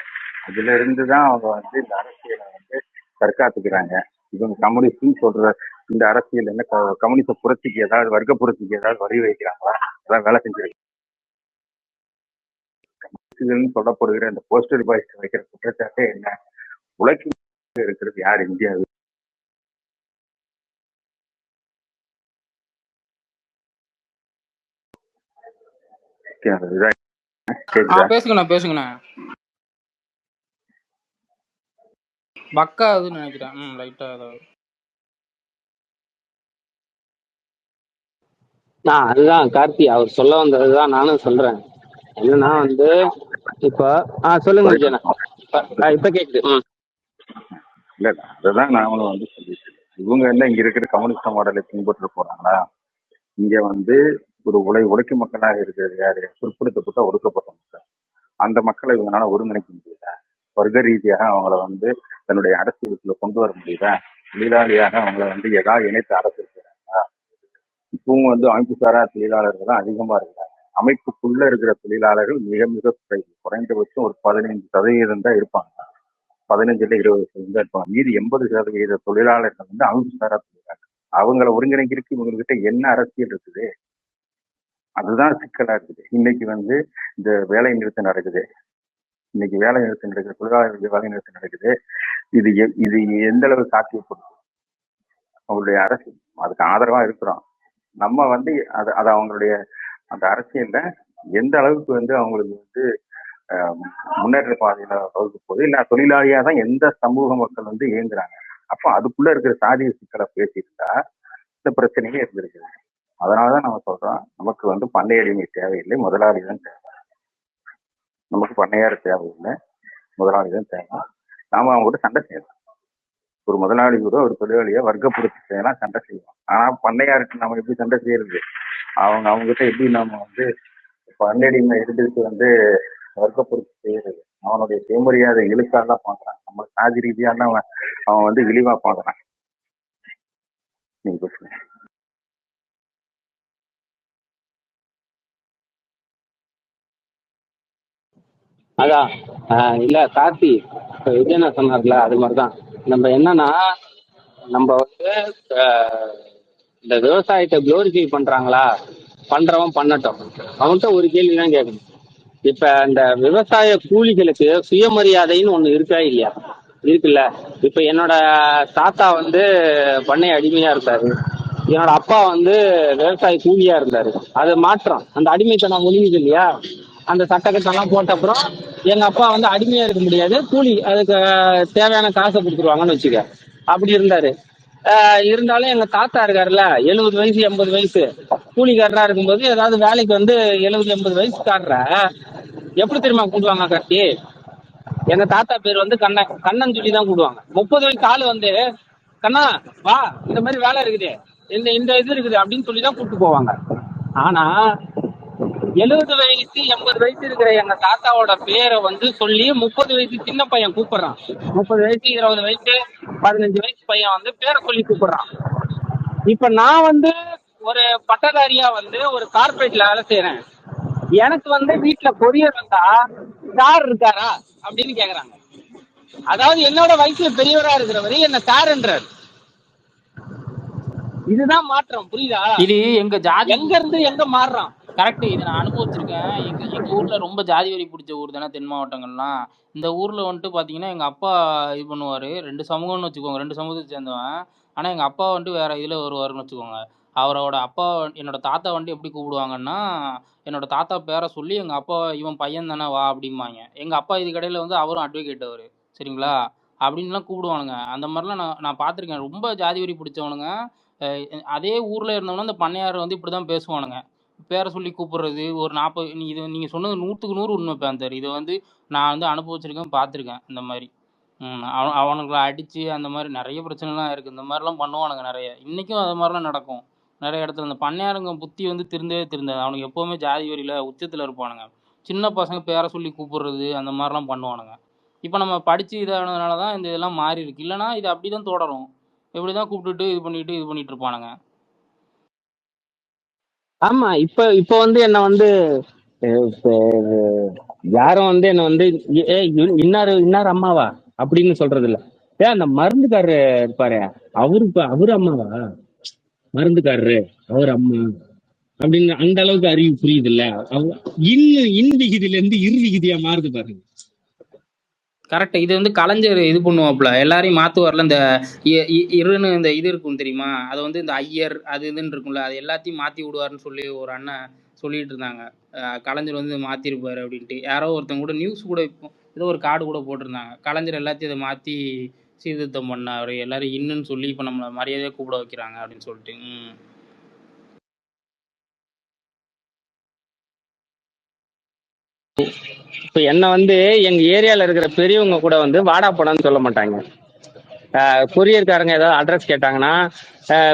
அதுல இருந்துதான் அவங்க வந்து இந்த அரசியலை வந்து தற்காத்துக்கிறாங்க. இவங்க கம்யூனிஸ்ட்னு சொல்ற இந்த அரசியல் என்ன கம்யூனிச புரட்சிக்கு ஏதாவது வர்க்க புரட்சிக்கு ஏதாவது வழி வைக்கிறாங்களா? ஏதாவது வேலை செஞ்சிருக்காங்கன்னு சொல்லப்படுகிற இந்த போஸ்டல் பாய்ஸ் வைக்கிற குற்றச்சாட்டே என்ன? உழைக்கும் இருக்கிறது யார் இந்தியாவில்? பேசுங்கண்ணா பக்கா அதுன்னு நினைக்கிறேன். லைட்டா அதுதான் கார்த்தி அவர் சொல்ல வந்ததுதான் நானும் சொல்றேன். என்னன்னா வந்து இப்ப சொல்லுங்க விஜயண்ணா. இப்ப கேக்குது. இல்ல அதுதான் நாமளும் வந்து சொல்லிட்டு இவங்க என்ன இங்க இருக்கிற கம்யூனிஸ்ட் மாடலை பின்பற்ற போறாங்களா? இங்க வந்து ஒரு உழைக்கும் மக்களாக இருக்கிறது யாரு? பிற்படுத்தப்பட்ட ஒடுக்கப்பட்ட மக்கள். அந்த மக்களை இவங்களால ஒருங்கிணைக்க முடியல. வர்க்க ரீதியாக அவங்கள வந்து தன்னுடைய அரசியலுக்குள்ள கொண்டு வர முடியல. தொழிலாளியாக அவங்கள வந்து ஏதாவது இணைத்து அரசு இருக்கிறாங்களா? இப்பவும் வந்து அமைப்பு சாரா தொழிலாளர்கள் தான் அதிகமா இருக்கிறாங்க. அமைப்புக்குள்ள இருக்கிற தொழிலாளர்கள் மிக மிக குறைந்தபட்சம் ஒரு 15% தான் இருப்பாங்க. 15-20% தான் இருப்பாங்க. மீதி 80% தொழிலாளர்கள் வந்து அமைப்பு சாரா தொழிலாளர்கள். அவங்கள ஒருங்கிணைக்கிறதுக்கு இவங்ககிட்ட என்ன அரசியல் இருக்குது? அதுதான் சிக்கலா இருக்குது. இன்னைக்கு வந்து இந்த வேலை நிறுத்தம் நடக்குது. இன்னைக்கு வேலை நிறுத்தம் நடக்குது, தொழிலாளர்களுக்கு வேலை நிறுத்தம் நடக்குது. இது எந்த அளவு சாத்தியப்படுது? அவங்களுடைய அரசு அதுக்கு ஆதரவா இருக்கிறோம். நம்ம வந்து அது அவங்களுடைய அந்த அரசியல்ல எந்த அளவுக்கு வந்து அவங்களுக்கு வந்து முன்னேற்ற பாதையில வகுக்க போகுது, இல்ல தொழிலாளியா தான் எந்த சமூக மக்கள் வந்து இயங்குறாங்க. அப்போ அதுக்குள்ள இருக்கிற சாதிய சிக்கலை பேசியிருந்தா இந்த பிரச்சனையே இருந்திருக்குது. அதனாலதான் நம்ம சொல்றோம், நமக்கு வந்து பண்ணை அடிமை தேவையில்லை, முதலாளி தான் தேவை. நமக்கு பண்ணையார் தேவையில்லை, முதலாளி தான் தேவை. நாம அவங்க கூட சண்டை செய்யலாம். ஒரு முதலாளி கூட ஒரு தொழிலாளியை வர்க்கப்படுத்தி செய்யலாம், சண்டை செய்யலாம். ஆனா பண்ணையாருக்கு நம்ம எப்படி சண்டை செய்யறது? அவங்ககிட்ட எப்படி நம்ம வந்து பண்ணை அடிமை இருந்துட்டு வந்து வர்க்கப்படுத்தி செய்யறது? அவனுடைய சுயமரியாதை இழுக்காதான் பாக்குறான். நம்ம சாதி ரீதியான அவன் வந்து இழிவா பாக்குறான். நீங்க பேசுங்க. அதான் இல்ல கார்த்தி விஜயனா சொன்னார்ல, அது மாதிரிதான் நம்ம என்னன்னா நம்ம வந்து இந்த விவசாயத்தை குளோரிஃபை பண்றாங்களா? பண்றவன் பண்ணட்டும், அவன்கிட்ட ஒரு கேள்விதான் கேட்கணும். இப்ப இந்த விவசாய கூலிகளுக்கு சுயமரியாதைன்னு ஒண்ணு இருக்கா இல்லையா? இருக்குல்ல. இப்ப என்னோட தாத்தா வந்து பண்ணை அடிமையா இருந்தாரு, என்னோட அப்பா வந்து விவசாய கூலியா இருந்தாரு. அது மாற்றம், அந்த அடிமைத்தனம் ஒழியுது இல்லையா? அந்த சட்டக்கட்டெல்லாம் போட்ட அப்புறம் எங்க அப்பா வந்து அடிமையா இருக்க முடியாது, கூலி அதுக்கு தேவையான காசை கொடுத்துருவாங்கன்னு வச்சுக்க. அப்படி இருந்தாரு. இருந்தாலும் எங்க தாத்தா இருக்காருல்ல, 70 வயசு 80 வயசு கூலிக்காரரா இருக்கும்போது ஏதாவது வேலைக்கு வந்து 70-80 வயசுக்காரர எப்படி தெரியுமா கூடுவாங்க கார்த்தி? எங்க தாத்தா பேர் வந்து கண்ணன் சொல்லி தான் கூடுவாங்க. 30 வயசு ஆளு வந்து கண்ணா வா, இந்த மாதிரி வேலை இருக்குது, இந்த இது இருக்குது அப்படின்னு சொல்லிதான் கூப்பிட்டு போவாங்க. ஆனா 70 வயசு 80 வயசு இருக்கிற எங்க தாத்தாவோட பேரை வந்து சொல்லி 30 வயசு சின்ன பையன் கூப்பிடுறான். 30 வயசு 20 வயசு 15 வயசு பையன் வந்து பேரை சொல்லி கூப்பிடுறான். இப்ப நான் வந்து ஒரு பட்டதாரியா வந்து ஒரு கார்பரேட்ல வேலை செய்யறேன். எனக்கு வந்து வீட்டுல கொரியர் வந்தா சார் இருக்காரா அப்படின்னு கேக்குறாங்க. அதாவது என்னோட வயசுல பெரியவரா இருக்கிறவரு என்ன சார்ன்றாரு. இதுதான் மாற்றம், புரியுதா? இது எங்க ஜாதி எங்க இருந்து எங்க மாறுறான். கரெக்ட். இதை நான் அனுபவிச்சிருக்கேன். எங்க ஊர்ல ரொம்ப ஜாதி வரி பிடிச்ச ஊர் தானே தென் மாவட்டங்கள்லாம். இந்த ஊர்ல வந்துட்டு பாத்தீங்கன்னா எங்க அப்பா இது பண்ணுவாரு, 2 சமூகம்னு வச்சுக்கோங்க, 2 சமூகத்தை சேர்ந்தவன். ஆனா எங்க அப்பா வந்துட்டு வேற இதுல வருவாருன்னு வச்சுக்கோங்க. அவரோட அப்பா என்னோட தாத்தா வந்துட்டு எப்படி கூப்பிடுவாங்கன்னா, என்னோட தாத்தா பேரை சொல்லி எங்க அப்பா இவன் பையன் தானே வா அப்படிம்பாங்க. எங்க அப்பா இது கடையில வந்து அவரும் அட்வொகேட் அவரு, சரிங்களா, அப்படின்லாம் கூப்பிடுவானுங்க. அந்த மாதிரிலாம் நான் பார்த்துருக்கேன். ரொம்ப ஜாதி வரி பிடிச்சவனுங்க. அதே ஊர்ல இருந்தவனா அந்த பண்ணையார் வந்து இப்படிதான் பேசுவானுங்க, பேரை சொல்லி கூப்பிடுறது. ஒரு 40 இது நீங்க சொன்னது 100க்கு 100 உண்மை பேந்தர். இதை வந்து நான் வந்து அனுபவிச்சிருக்கேன், பார்த்துருக்கேன். இந்த மாதிரி அவனுங்களை அடிச்சு அந்த மாதிரி நிறைய பிரச்சனைலாம் இருக்கு. இந்த மாதிரிலாம் பண்ணுவானுங்க நிறைய. இன்னைக்கும் அது மாதிரிலாம் நடக்கும் நிறைய இடத்துல. இந்த பண்ணையாருங்க புத்தி வந்து திருந்தாது. அவனுக்கு எப்பவுமே ஜாதி வரியில உச்சத்துல இருப்பானுங்க. சின்ன பசங்க பேரை சொல்லி கூப்பிடுறது அந்த மாதிரிலாம் பண்ணுவானுங்க. இப்போ நம்ம படிச்சு இதானதுனால தான் இந்த இதெல்லாம் மாறி இருக்கு. இல்லைன்னா இது அப்படிதான் தொடரும். இப்படிதான் கூப்பிட்டுட்டு இது பண்ணிட்டு இருப்பானுங்க. ஆமா, இப்ப வந்து என்ன வந்து யாரும் வந்து என்ன வந்து இன்னாரு அம்மாவா அப்படின்னு சொல்றது இல்ல. அந்த மருந்துக்காரரு இருப்பாரு, அவரு அம்மாவா மருந்துக்காரரு அவர் அம்மா அப்படின்னு அந்த அளவுக்கு அறிவு புரியுது இல்ல. இன்னும் இன் விகிதியில இருந்து இரு விகிதியா மாறுது பாருங்க. கரெக்ட். இது வந்து கலைஞர் இது பண்ணுவாப்புல, எல்லாரையும் மாத்துவார்ல. இந்த இருன்னு இந்த இது இருக்கும் தெரியுமா, அதை வந்து இந்த ஐயர் அது இதுன்னு இருக்கும்ல, அது எல்லாத்தையும் மாத்தி விடுவாருன்னு சொல்லி ஒரு அண்ணன் சொல்லிட்டு இருந்தாங்க. கலைஞர் வந்து மாத்திருப்பாரு அப்படின்ட்டு. யாரோ ஒருத்தங்க கூட நியூஸ் கூட இப்போ ஏதோ ஒரு கார்டு கூட போட்டிருந்தாங்க, கலைஞர் எல்லாத்தையும் அதை மாத்தி சீர்திருத்தம் பண்ணாரு, எல்லாரும் இன்னுன்னு சொல்லி இப்ப நம்மள மரியாதையா கூப்பிட வைக்கிறாங்க அப்படின்னு சொல்லிட்டு. இப்ப என்ன வந்து எங்க ஏரியால இருக்கிற பெரியவங்க கூட வந்து வாடா போடான்னு சொல்ல மாட்டாங்க. கொரியர்காரங்க ஏதாவது அட்ரஸ் கேட்டாங்கன்னா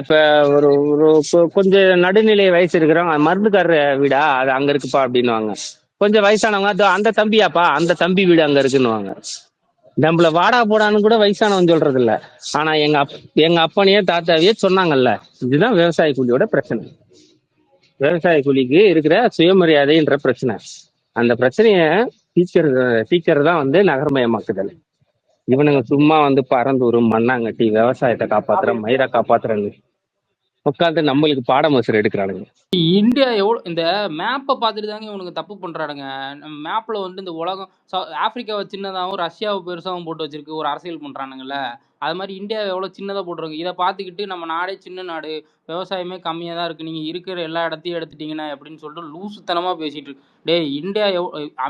இப்ப ஒரு ஒரு கொஞ்சம் நடுநிலை வயசு இருக்கிறவங்க, மருந்துக்காரர் வீடா அது அங்க இருக்குப்பா அப்படின்னுவாங்க. கொஞ்சம் வயசானவங்க அந்த தம்பியாப்பா அந்த தம்பி வீடு அங்க இருக்குன்னுவாங்க. நம்மள வாடா போடான்னு கூட வயசானவன் சொல்றது இல்ல. ஆனா எங்க அப்பனையே தாத்தாவையே சொன்னாங்கல்ல. இதுதான் விவசாய கூலியோட பிரச்சனை. விவசாய கூலிக்கு இருக்கிற சுயமரியாதைன்ற பிரச்சனை. அந்த பிரச்சனைய டீச்சர் தான் வந்து நகர்மயமாக்குதல். இவனுங்க சும்மா வந்து பறந்தூரும் மண்ணாங்கட்டி விவசாயத்தை காப்பாத்துறேன் மயிரை காப்பாத்துறேன்னு உட்காந்து நம்மளுக்கு பாடமோசர் எடுக்கிறானுங்க. இந்தியா எவ்வளோ இந்த மேப்பை பார்த்துட்டு தாங்க இவனுக்கு தப்பு பண்ணுறானுங்க. மேப்பில் வந்து இந்த உலகம் ஆப்பிரிக்காவை சின்னதாகவும் ரஷ்யாவை பெருசாகவும் போட்டு வச்சிருக்கு ஒரு அரசியல் பண்ணுறானுங்கல்ல. அது மாதிரி இந்தியாவை எவ்வளோ சின்னதாக போட்டுருங்க. இதை பார்த்துக்கிட்டு நம்ம நாடே சின்ன நாடு, விவசாயமே கம்மியாக தான் இருக்குது, நீங்கள் இருக்கிற எல்லா இடத்தையும் எடுத்துட்டீங்கன்னா அப்படின்னு சொல்லிட்டு லூசுத்தனமாக பேசிகிட்டு இருக்கு. இந்தியா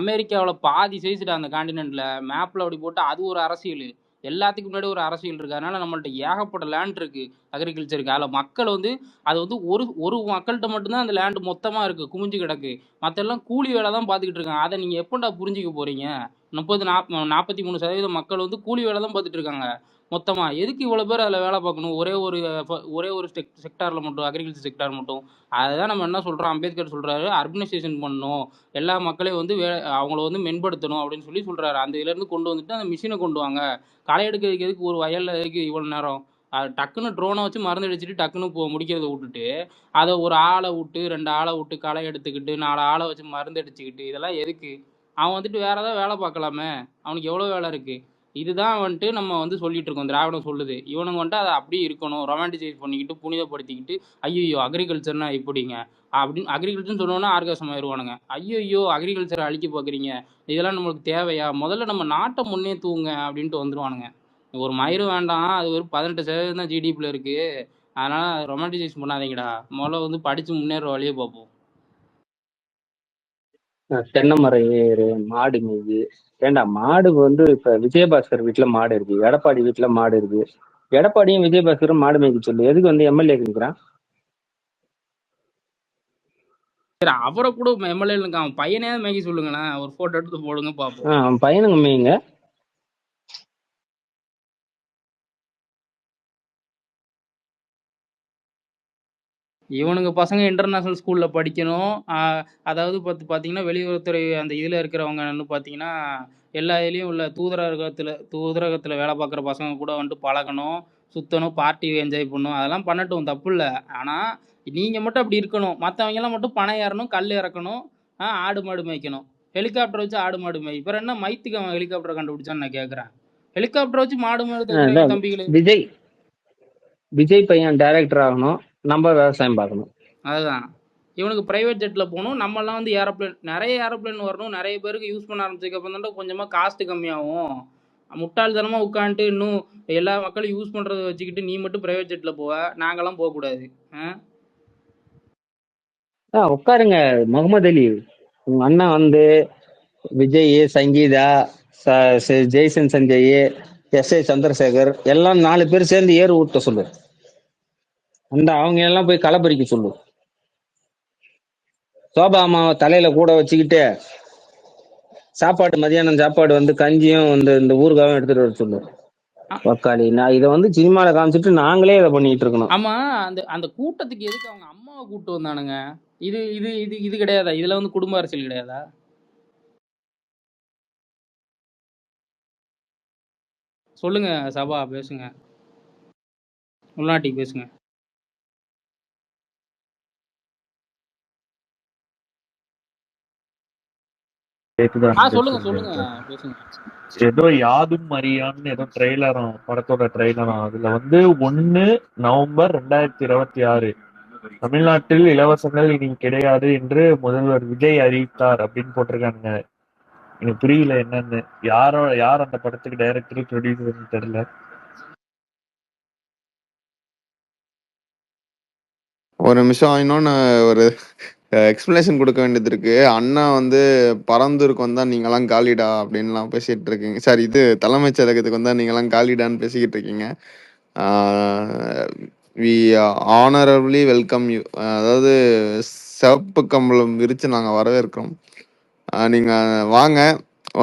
அமெரிக்காவில் பாதி சைஸ்டா அந்த காண்டினென்ட்டில் மேப்பில் அப்படி போட்டு அது ஒரு அரசியல். எல்லாத்துக்கு முன்னாடி ஒரு அரசியல் இருக்குது. அதனால் நம்மள்ட்ட ஏகப்பட்ட லேண்ட் இருக்குது அக்ரிகல்ச்சருக்கு. அதில் மக்கள் வந்து அது வந்து ஒரு ஒரு மக்கள்கிட்ட மட்டும்தான் அந்த லேண்டு மொத்தமாக இருக்குது, குமிஞ்சு கிடக்கு. மற்றெல்லாம் கூலி வேலை தான் பார்த்துக்கிட்டு இருக்காங்க. அதை நீங்கள் எப்போண்டா புரிஞ்சிக்க போகிறீங்க? 43% மக்கள் வந்து கூலி வேலை தான் பார்த்துட்டு இருக்காங்க மொத்தமாக. எதுக்கு இவ்வளோ பேர் அதில் வேலை பார்க்கணும்? ஒரே ஒரு செக்டாரில் மட்டும், அக்ரிகல்ச்சர் செக்டார் மட்டும். அதுதான் நம்ம என்ன சொல்கிறோம், அம்பேத்கர் சொல்கிறாரு, அர்பனைசேஷன் பண்ணணும், எல்லா மக்களையும் வந்து அவங்கள வந்து மேம்படுத்தணும் அப்படின்னு சொல்லி சொல்கிறாரு. அந்த இதுலேருந்து கொண்டு வந்துட்டு அந்த மிஷினை கொண்டு வாங்க. களை எடுக்கிறதுக்கு எதுக்கு ஒரு வயலில் எதுக்கு இவ்வளோ நேரம்? டக்குன்னு ட்ரோனை வச்சு மருந்து அடிச்சுட்டு டக்குன்னு முடிக்கிறத விட்டுட்டு, அதை ஒரு ஆளை விட்டு 2 ஆளை விட்டு களை எடுத்துக்கிட்டு 4 ஆளை வச்சு மருந்து அடிச்சுக்கிட்டு இதெல்லாம் எதுக்கு? அவன் வந்துட்டு வேற ஏதாவது வேலை பார்க்கலாமே, அவனுக்கு எவ்வளோ வேலை இருக்கு. இதுதான் வந்துட்டு நம்ம வந்து சொல்லிட்டு இருக்கோம், திராவிடம் சொல்லுது. இவனுங்க வந்துட்டு அதை அப்படியே இருக்கணும், ரொமான்டிசைஸ் பண்ணிக்கிட்டு புனிதப்படுத்திக்கிட்டு, ஐயோ அக்ரிகல்ச்சர்னா இப்படிங்க அப்படின்னு அக்ரிகல்ச்சர்னு சொன்னோன்னா ஆர்காசம் ஆயிடுவானுங்க. ஐயோ அக்ரிகல்ச்சரை அழிக்க பார்க்குறீங்க, இதெல்லாம் நம்மளுக்கு தேவையா, முதல்ல நம்ம நாட்டை முன்னேற்றுவோங்க அப்படின்ட்டு வந்துடுவானுங்க. ஒரு மயிறு வேண்டாம், அது ஒரு 18% தான் ஜிடிபியில் இருக்கு. அதனால ரொமான்டிசைஸ் பண்ணாதீங்கடா, முதல்ல வந்து படிச்சு முன்னேற வழியை பார்ப்போம். தென்னை மரம் ஏறு, மாடு மேய்வு. ஏண்டா மாடு வந்து இப்ப விஜயபாஸ்கர் வீட்டுல மாடு இருக்கு, எடப்பாடி வீட்டுல மாடு இருக்கு. எடப்பாடியும் விஜயபாஸ்கரும் மாடு மேய்க்க சொல்லு, எதுக்கு வந்து எம்எல்ஏ இருக்கிறான்? சரி, அவரை கூட எம்எல்ஏ அவன் பையனே மேய்க்க சொல்லுங்களேன், ஒரு போட்டோ எடுத்து போடுங்க பார்ப்போம். அவன் பையனுங்க மேய்ங்க. இவனுங்க பசங்க இன்டர்நேஷ்னல் ஸ்கூலில் படிக்கணும். அதாவது பார்த்தீங்கன்னா வெளியுறவுத்துறை அந்த இதில் இருக்கிறவங்கன்னு பார்த்தீங்கன்னா எல்லா இதுலேயும் உள்ள தூதரகத்தில் வேலை பார்க்குற பசங்க கூட வந்துட்டு பழகணும், சுற்றணும், பார்ட்டி என்ஜாய் பண்ணணும். அதெல்லாம் பண்ணட்டும், தப்பு இல்லை. ஆனால் நீங்கள் மட்டும் அப்படி இருக்கணும், மற்றவங்கெல்லாம் மட்டும் பணம் ஏறணும், கல் இறக்கணும், ஆடு மாடு மேய்க்கணும். ஹெலிகாப்டர் வச்சு ஆடு மாடு மேய். இப்போ என்ன மைத்துக்கு அவன் ஹெலிகாப்டர் கண்டுபிடிச்சான்னு நான் கேட்குறேன். ஹெலிகாப்டர் வச்சு மாடு மாடு தம்பிகளே. விஜய் பையன் டைரக்டர் ஆகணும், நம்ம விவசாயம் பார்க்கணும். அதுதான். இவனுக்கு பிரைவேட் ஜெட்டில் போகணும், நம்மலாம் வந்து நிறைய ஏரோப்ளேன் வரணும், நிறைய பேருக்கு யூஸ் பண்ண ஆரம்பிச்சதுக்கப்புறம் தான் கொஞ்சமாக காஸ்ட்டு கம்மியாகும். முட்டாள்தனமாக உட்காந்துட்டு இன்னும் எல்லா மக்களும் யூஸ் பண்ணுறதை வச்சுக்கிட்டு நீ மட்டும் பிரைவேட் ஜெட்டில் போவ, நாங்களாம் போகக்கூடாது. உட்காருங்க முகமது அலி, உங்க அண்ணன் வந்து விஜய், சங்கீதா, ஜெய்சன் சஞ்சய், எஸ்ஐ சந்திரசேகர் எல்லாம் 4 பேர் சேர்ந்து ஏறு ஊட்ட சொல்லு. அவங்க எல்லாம் போய் களப்பறிக்க சொல்லு. சோபா அம்மாவை தலையில கூட வச்சுக்கிட்டு சாப்பாடு, மதியானம் சாப்பாடு வந்து கஞ்சியும் வந்து இந்த ஊறுகாவும் எடுத்துட்டு வர சொல்லு. வக்காளி, நான் இதை வந்து சினிமால காமிச்சிட்டு நாங்களே இதை பண்ணிட்டு இருக்கணும். ஆமா, அந்த கூட்டத்துக்கு எதுக்கு அவங்க அம்மாவை கூப்பிட்டு வந்தானுங்க? இது இது இது இது கிடையாதா? இதுல வந்து குடும்ப அரசியல் கிடையாதா? சொல்லுங்க சபா, பேசுங்க, உள்நாட்டிக்கு பேசுங்க. கேக்குதா நான் சொல்லுங்க பேசுறது? சொல்லுங்க பேசுங்க. ஏதோ யாதும் அறியான்னு ஏதோ ட்ரெய்லரும், படத்தோட ட்ரெய்லரும். அதுல வந்து 1 நவம்பர் 2026 தமிழ்நாட்டில் இலவசங்கள் இனி கிடையாது என்று முதல்வர் விஜய் அறிவித்தார் அப்படின்னு போட்டிருக்காங்க. எனக்கு புரியல என்னன்னு. யார் அந்த படத்துக்கு டைரக்டர் ப்ரொடியூசர்னு தெரியல. ஒரு நிமிஷம் இன்னொன்னு ஒரு எக்ஸ்பிளனேஷன் கொடுக்க வேண்டியது இருக்கு. அண்ணா வந்து பரந்தூருக்கு வந்தா நீங்களாம் காலிடா அப்படின்லாம் பேசிட்டு இருக்கீங்க. சார், இது தலைமைச் செயலகத்துக்கு வந்தா நீங்களாம் காலிடான்னு பேசிக்கிட்டு இருக்கீங்க. We honorably welcome you. அதாவது சிவப்பு கம்பளம் விரிச்சு நாங்கள் வரவேற்கிறோம். நீங்கள் வாங்க.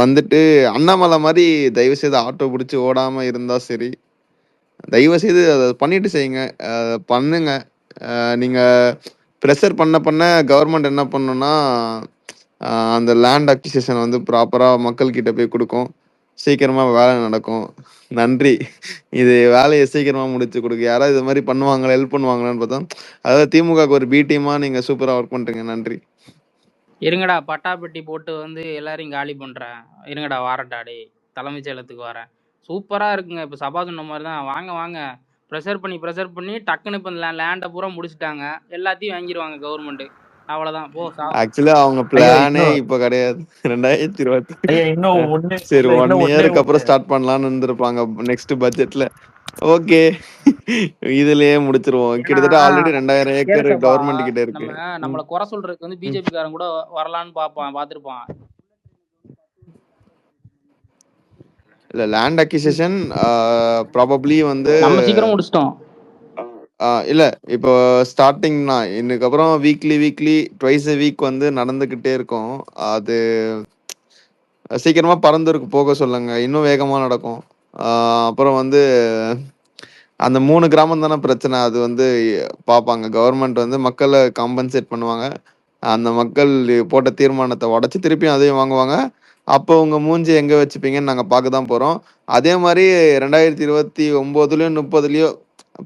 வந்துட்டு அண்ணாமலை மாதிரி தயவு செய்து ஆட்டோ பிடிச்சி ஓடாமல் இருந்தால் சரி. தயவு செய்து அதை பண்ணிட்டு செய்யுங்க. பண்ணுங்க. நீங்கள் ப்ரெஷர் பண்ண பண்ண கவர்மெண்ட் என்ன பண்ணுன்னா அந்த லேண்ட் அக்விசிஷன் வந்து ப்ராப்பராக மக்கள்கிட்ட போய் கொடுக்கும். சீக்கிரமாக வேலை நடக்கும். நன்றி. இது வேலையை சீக்கிரமாக முடிச்சு கொடுக்கு. யாராவது இது மாதிரி பண்ணுவாங்களா, ஹெல்ப் பண்ணுவாங்களான்னு பார்த்தோம். அதாவது திமுகவுக்கு ஒரு பி டீமாக நீங்கள் சூப்பராக ஒர்க் பண்ணுறீங்க. நன்றி. இருங்கடா, பட்டாப்பட்டி போட்டு வந்து எல்லாரையும் காலி பண்றேன். இருங்கடா, வாரட்டாடே தலைமைச் செயலகத்துக்கு வரேன். சூப்பரா இருக்குங்க. இப்போ சபா சொன்ன மாதிரி தான். வாங்க வாங்க, ப்ரெஷர் பண்ணி டக்குன்னு இப்போ லேண்டை பூரா முடிச்சுட்டாங்க. எல்லாத்தையும் வாங்கிடுவாங்க கவர்மெண்ட். அவ்வளோதான். போ ஆக்சுவலி அவங்க ஐயா பிளானே இன்னும் இப்போ கிடையாது. 2020 ஐயா இன்னும் ஒண்ணு சரி, இல்ல, 1 இன்னும் ஒண்ணே இயருக்கு ஒண்ணு. அப்புறம் ஸ்டார்ட் பண்ணலாம்னு இருந்திருப்பாங்க நெக்ஸ்ட் பட்ஜெட்ல. ஓகே, இதுலயே முடிச்சிருவோம். ஏன்னா கிட்டத்தட்ட ஆல்ரெடி 2000 ஏக்கர் கேளுசப்பா, கவர்மெண்ட் கிட்ட இருக்கு. நம்மளை குறை சொல்றதுக்கு வந்து ம். பிஜேபி காரன் கூட வரலான்னு பார்த்துருப்பான். இல்ல, லேண்ட் அக்விசிஷன் ப்ராபப்ளி வந்து நம்ம சீக்கிரம் முடிச்சிட்டோம். இல்ல, இப்போ ஸ்டார்டிங் தான். இதுக்கப்புறம் வீக்லி ட்வைஸ் a வீக் வந்து நடந்துகிட்டே இருக்கும். அது சீக்கிரமா பரந்தூருக்கு போக சொல்லுங்க, இன்னும் வேகமா நடக்கும். அப்புறம் வந்து அந்த 3 கிராமம் தானே பிரச்சனை. அது வந்து பார்ப்பாங்க. கவர்மெண்ட் வந்து மக்களை காம்பன்சேட் பண்ணுவாங்க. அந்த மக்கள் போட்ட தீர்மானத்தை உடச்சி திருப்பியும் அதையும் வாங்குவாங்க. அப்போ உங்க மூஞ்சி எங்க வச்சுப்பீங்கன்னு நாங்கள் பார்க்க தான் போறோம். அதே மாதிரி 2029லயோ 30லயோ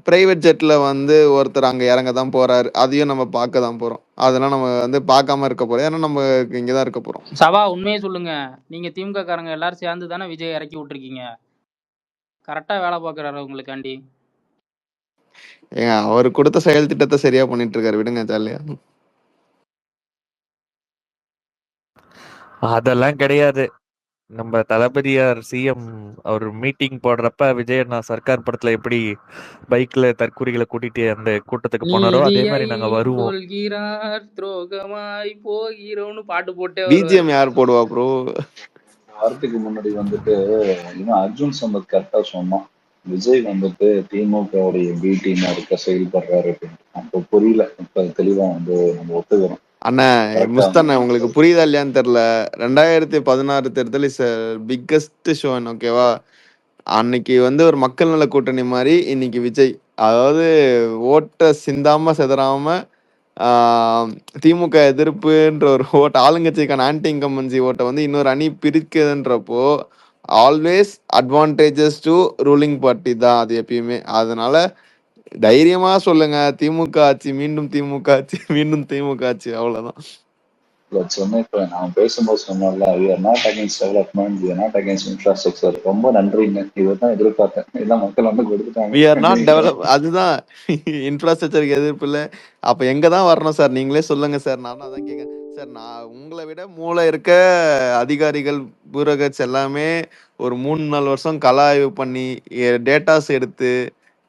பிரைவேட் ஜெட்ல வந்து ஒருத்தர் அங்க இறங்க தான் போறாரு. அதையும் நம்ம பார்க்க தான் போறோம். அதெல்லாம் நம்ம வந்து பார்க்காம இருக்க போறோம். ஏன்னா நம்ம இங்கதான் இருக்க போறோம். சபா, உண்மையே சொல்லுங்க. நீங்க திமுக காரங்க எல்லாரும் சேர்ந்து தானே விஜய் இறக்கி விட்டுருக்கீங்க. கரெக்டா வேலை பார்க்கறாரு உங்களுக்காண்டி. ஏங்க, அவர் கொடுத்த செயல் திட்டத்தை சரியா பண்ணிட்டு இருக்காரு. விடுங்க ஜாலியா. அதெல்லாம் கிடையாது. நம்ம தளபதியார் சிஎம் அவர் மீட்டிங் போடுறப்ப விஜய் அண்ணா சர்க்கார் படத்துல எப்படி பைக்ல தற்கூரிகளை கூட்டிட்டு அந்த கூட்டத்துக்கு போனாரோ அதே மாதிரி நாங்க வருவோம். சொல்கிறார் துரோகமாய் போகிறோம்னு பாட்டு போட்டே வருவாரு. பிஜிஎம் யார் போடுவா ப்ரோ? வாரத்துக்கு முன்னாடி வந்துட்டு இன்னும் அர்ஜுன் சம்பத் கரெக்டா சொன்னான், விஜய் வந்துட்டு திமுகவுடைய பி டீமா இருக்க செயல்படுறாரு அப்படின்னு. அப்போ புரியல, இப்ப தெளிவா வந்து நம்ம ஒத்துக்கிறோம். அண்ணா முஸ்தண்ணா, உங்களுக்கு புரியுதா இல்லையான்னு தெரியல. 2016 தேர்தல் இஸ் பிக்கஸ்ட் ஷோ. ஓகேவா? அன்னைக்கு வந்து ஒரு மக்கள் நல கூட்டணி மாதிரி இன்னைக்கு விஜய். அதாவது ஓட்டை சிந்தாம செதறாம திமுக எதிர்ப்புன்ற ஒரு ஓட்டு, ஆளுங்கட்சிக்கான ஆன்டி இன்கம்பன்சி ஓட்டை வந்து இன்னொரு அணி பிரிக்குதுன்றப்போ always advantages to ruling party தான் அது எப்பயுமே. அதனால தைரியமா சொல்லுங்க, திமுக ஆட்சி, மீண்டும் திமுக ஆட்சி, மீண்டும் திமுக ஆட்சி. அவ்வளவுதான். சொன்னேன், இப்ப நான் பேசும்போது சொன்னோம்ல, we are not against development, we are not against infrastructure. ரொம்ப நன்றிங்க, இதுதான் எதிர்பார்த்தேன். இதெல்லாம் மக்கள் வந்து கொடுத்துட்டாங்க. we are not develop, அதுதான் இன்ஃப்ராஸ்ட்ரக்சருக்கு எதிர்ப்பு இல்லை. அப்ப எங்க தான் வரணும் சார்? நீங்களே சொல்லுங்க சார். நானும் அதான் கேட்கறேன் சார். நான் உங்களை விட மூளை இருக்க அதிகாரிகள், பியூரோக்ராட்ஸ் எல்லாமே ஒரு 3-4 வருஷம் கல ஆய்வு பண்ணி டேட்டாஸ் எடுத்து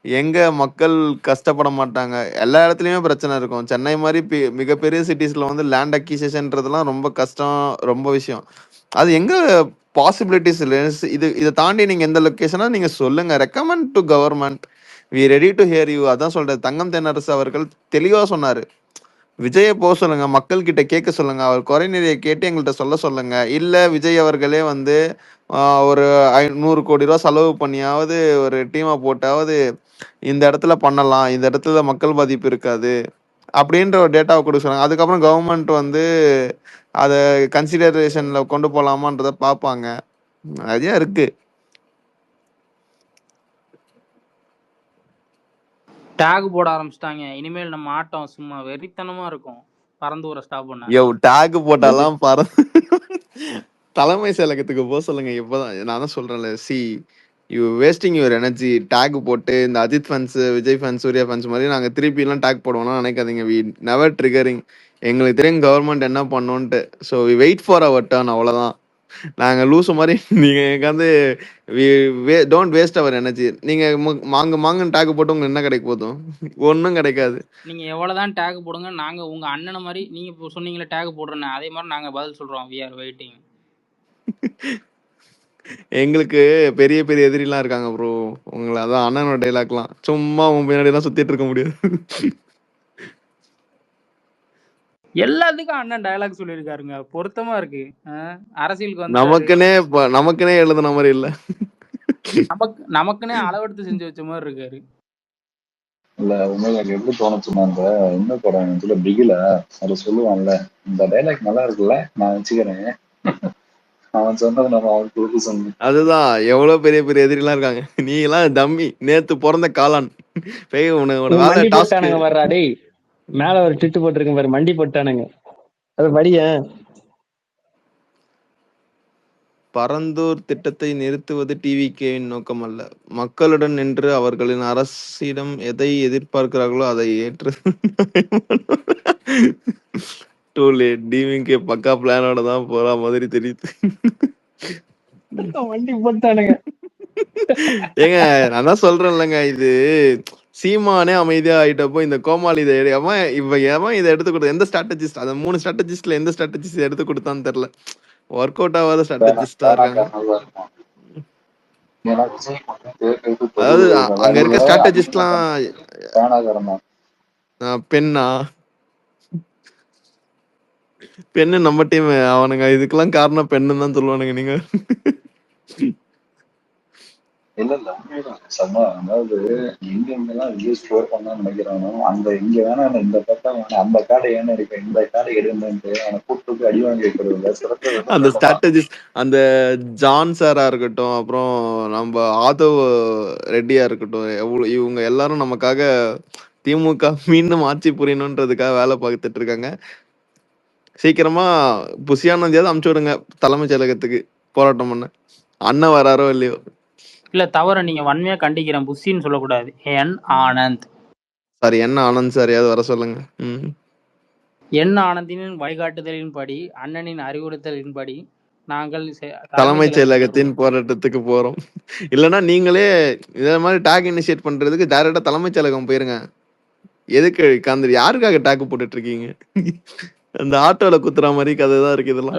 எங்க மக்கள் கஷ்டப்பட மாட்டாங்க. எல்லா இடத்துலயுமே பிரச்சனை இருக்கும். சென்னை மாதிரி மிகப்பெரிய சிட்டிஸ்ல வந்து லேண்ட் அக்விசிஷன்றதுலாம் ரொம்ப கஷ்டம், ரொம்ப விஷயம். அது எங்க பாசிபிலிட்டிஸ் இல்லை. இதை தாண்டி நீங்க எந்த லொக்கேஷனா நீங்க சொல்லுங்க. Recommend to government, we ready to hear you. அதான் சொல்றேன். தங்கம் தென்னரசு அவர்கள் தெளிவா சொன்னாரு. விஜயை போக சொல்லுங்க, மக்கள் கிட்ட கேட்க சொல்லுங்க, அவர் குறைநிறையை கேட்டு எங்கள்கிட்ட சொல்லுங்க. இல்ல விஜய் அவர்களே வந்து ஒரு 100 கோடி ரூபா செலவு பண்ணியாவது ஒரு டீமை போட்டாவது இந்த இடத்துல பண்ணலாம், இந்த இடத்துல மக்கள் பாதிப்பு இருக்காது அப்படின்ற ஒரு டேட்டாவை கொடுக்க சொல்லுங்க. அதுக்கப்புறம் கவர்மெண்ட் வந்து அதை கன்சிடரேஷன்ல கொண்டு போகலாமான்றத பார்ப்பாங்க. நிறைய இருக்கு. டேக் போட ஆரம்பிச்சிட்டாங்க. இனிமேல் நம்ம ஆட்டம் சும்மா வெறித்தனமா இருக்கும். பறந்து ஒரு ஸ்டாப் பண்ண யோ, டேக் போட்டாலாம் தலைமை செயலகத்துக்கு போக சொல்லுங்க. இப்பதான் நான் தான் சொல்றேன்ல. You wasting your energy. Tag போட்டு இந்த Ajith fans, Vijay fans, Suriya fans மாதிரி நாங்கள் திருப்பிலாம் டேக் போடுவோம்னா நினைக்காதீங்க. We never triggering. எங்களுக்கு தெரியும் கவர்மெண்ட் என்ன பண்ணோன்ட்டு. So we wait for our turn, அவ்வளோதான். நாங்கள் லூசு மாதிரி நீங்கள் எனக்கு வந்து டோன்ட் வேஸ்ட் அவர் எனர்ஜி. நீங்கள் மாங்குன்னு டேக் போட்டு உங்களுக்கு என்ன கிடைக்க போதும்? ஒன்றும் கிடைக்காது. நீங்க எவ்வளவுதான் டேக் போடுங்க, நாங்க உங்க அண்ணனை மாதிரி நீங்க இப்போ சொன்னீங்களே டேக் போடுறேன்னு, அதே மாதிரி நாங்க பதில் சொல்றோம். We are waiting. எங்களுக்கு பெரிய பெரிய எதிரிலாம் இருக்காங்க ப்ரோ. உங்களை அதான் அண்ணனோட டைலாக்லாம் சும்மா உன் பின்னாடி தான் சுத்திட்டு இருக்க முடியாது. எல்லாத்துக்கும் அண்ணன் டயலாக் சொல்லியிருக்காருங்க, பொருத்தமா இருக்கு. அரசியலுக்கு வந்து நமக்குனே எழுதுன மாதிரி இல்ல, நமக்குன்னே அளவெடுத்து செஞ்சு வச்ச மாதிரி இருக்காரு. இல்ல உண்மையில எனக்கு எப்படி தோணுச்சுன்னா, அந்த என்ன படம் இதுல பிகில அதை சொல்லுவான்ல, இந்த டைலாக் நல்லா இருக்குல்ல, நான் வச்சுக்கிறேன். அவன் சொன்னது நம்ம அவன் கொடுத்து சொன்னோம். அதுதான். எவ்வளவு பெரிய பெரிய எதிரிலாம் இருக்காங்க. நீ எல்லாம் தம்மி, நேத்து பிறந்த காளான். மண்டி போட்டானுங்க வர்றா டேய். மேல ஒரு டிட்டு போட்டிருக்க பாரு, மண்டி போட்டானுங்க. அது படிய பரந்தூர் திட்டத்தை நிறுத்துவது டிவிகேவின் நோக்கம் அல்ல. மக்களுடன் நின்று அவர்களின் அரசிடம் எதை எதிர்பார்க்கிறார்களோ அதை ஏற்று டூ லேட். டிவிகே பக்கா பிளானோட தான் போற மாதிரி தெரியுது. வண்டி போட்டானுங்க. ஏங்க நான் தான் சொல்றேன் இல்லைங்க, இது சீமானே அமைதியா ஆயிட்டப்போ இந்த கோமாளி இதை எவன் இதை எடுத்து கொடுத்த, எந்த ஸ்ட்ராட்டஜிஸ்ட், அந்த 3 ஸ்ட்ராட்டஜிஸ்ட்ல எந்த ஸ்ட்ராட்டஜிஸ்ட் எடுத்து கொடுத்தான்னு தெரியல. ஒர்க் அவுட் ஆகாத ஸ்ட்ராட்டஜிஸ்டா இருக்காங்க. அதாவது அங்க இருக்க ஸ்ட்ராட்டஜிஸ்ட்லாம் பெண்ணு நம்ம டீம் அவனுங்க. இதுக்கெல்லாம் காரணம் பெண்ணு தான் சொல்லுவானுங்க. நீங்க இல்ல அதாவது எங்கெங்கெல்லாம் விஜய் ஸ்டோர் பண்ணான்னு நினைக்கிறானோ அந்த இங்க வேணாம், இந்த பக்கம் வேணாம், அந்த காடை ஏன்னு எடுக்க, இந்த காடை எடுங்கன்ட்டு அவனை கூப்பிட்டு அடி வாங்கி வைக்கிறது சிறப்பு. அந்த ஸ்ட்ராட்டஜிஸ்ட், அந்த ஜான் சாரா இருக்கட்டும், அப்புறம் நம்ம ஆதவ் ரெட்டியா இருக்கட்டும், இவங்க எல்லாரும் நமக்காக திமுக மீண்டும் ஆட்சி புரியணுன்றதுக்காக வேலை பார்த்துட்டு இருக்காங்க. சீக்கிரமா புசியானந்தியாவது அமுச்சு விடுங்க தலைமை செயலகத்துக்கு போராட்டம் பண்ண. அண்ணன் வராரோ இல்லையோ. இல்ல தவற நீங்க வன்மையா கண்டிக்கிறேன். புஷின்னு சொல்லக்கூடாது, என் ஆனந்த். சாரி, என்ன ஆனந்த் சாரியாவது வர சொல்லுங்க. என் ஆனந்தின் வழிகாட்டுதலின்படி, அண்ணனின் அறிவுறுத்தலின்படி நாங்கள் தலைமை செயலகத்தின் போராட்டத்துக்கு போறோம். இல்லைன்னா நீங்களே இதே மாதிரி டேக் இனிஷியேட் பண்றதுக்கு டைரக்டா தலைமை செயலகம் போயிருங்க. எதுக்கு காந்திரி யாருக்காக டேக் போட்டுட்டு இருக்கீங்க? அந்த ஆட்டோல குத்துற மாதிரி கதை தான் இருக்கு இதெல்லாம்.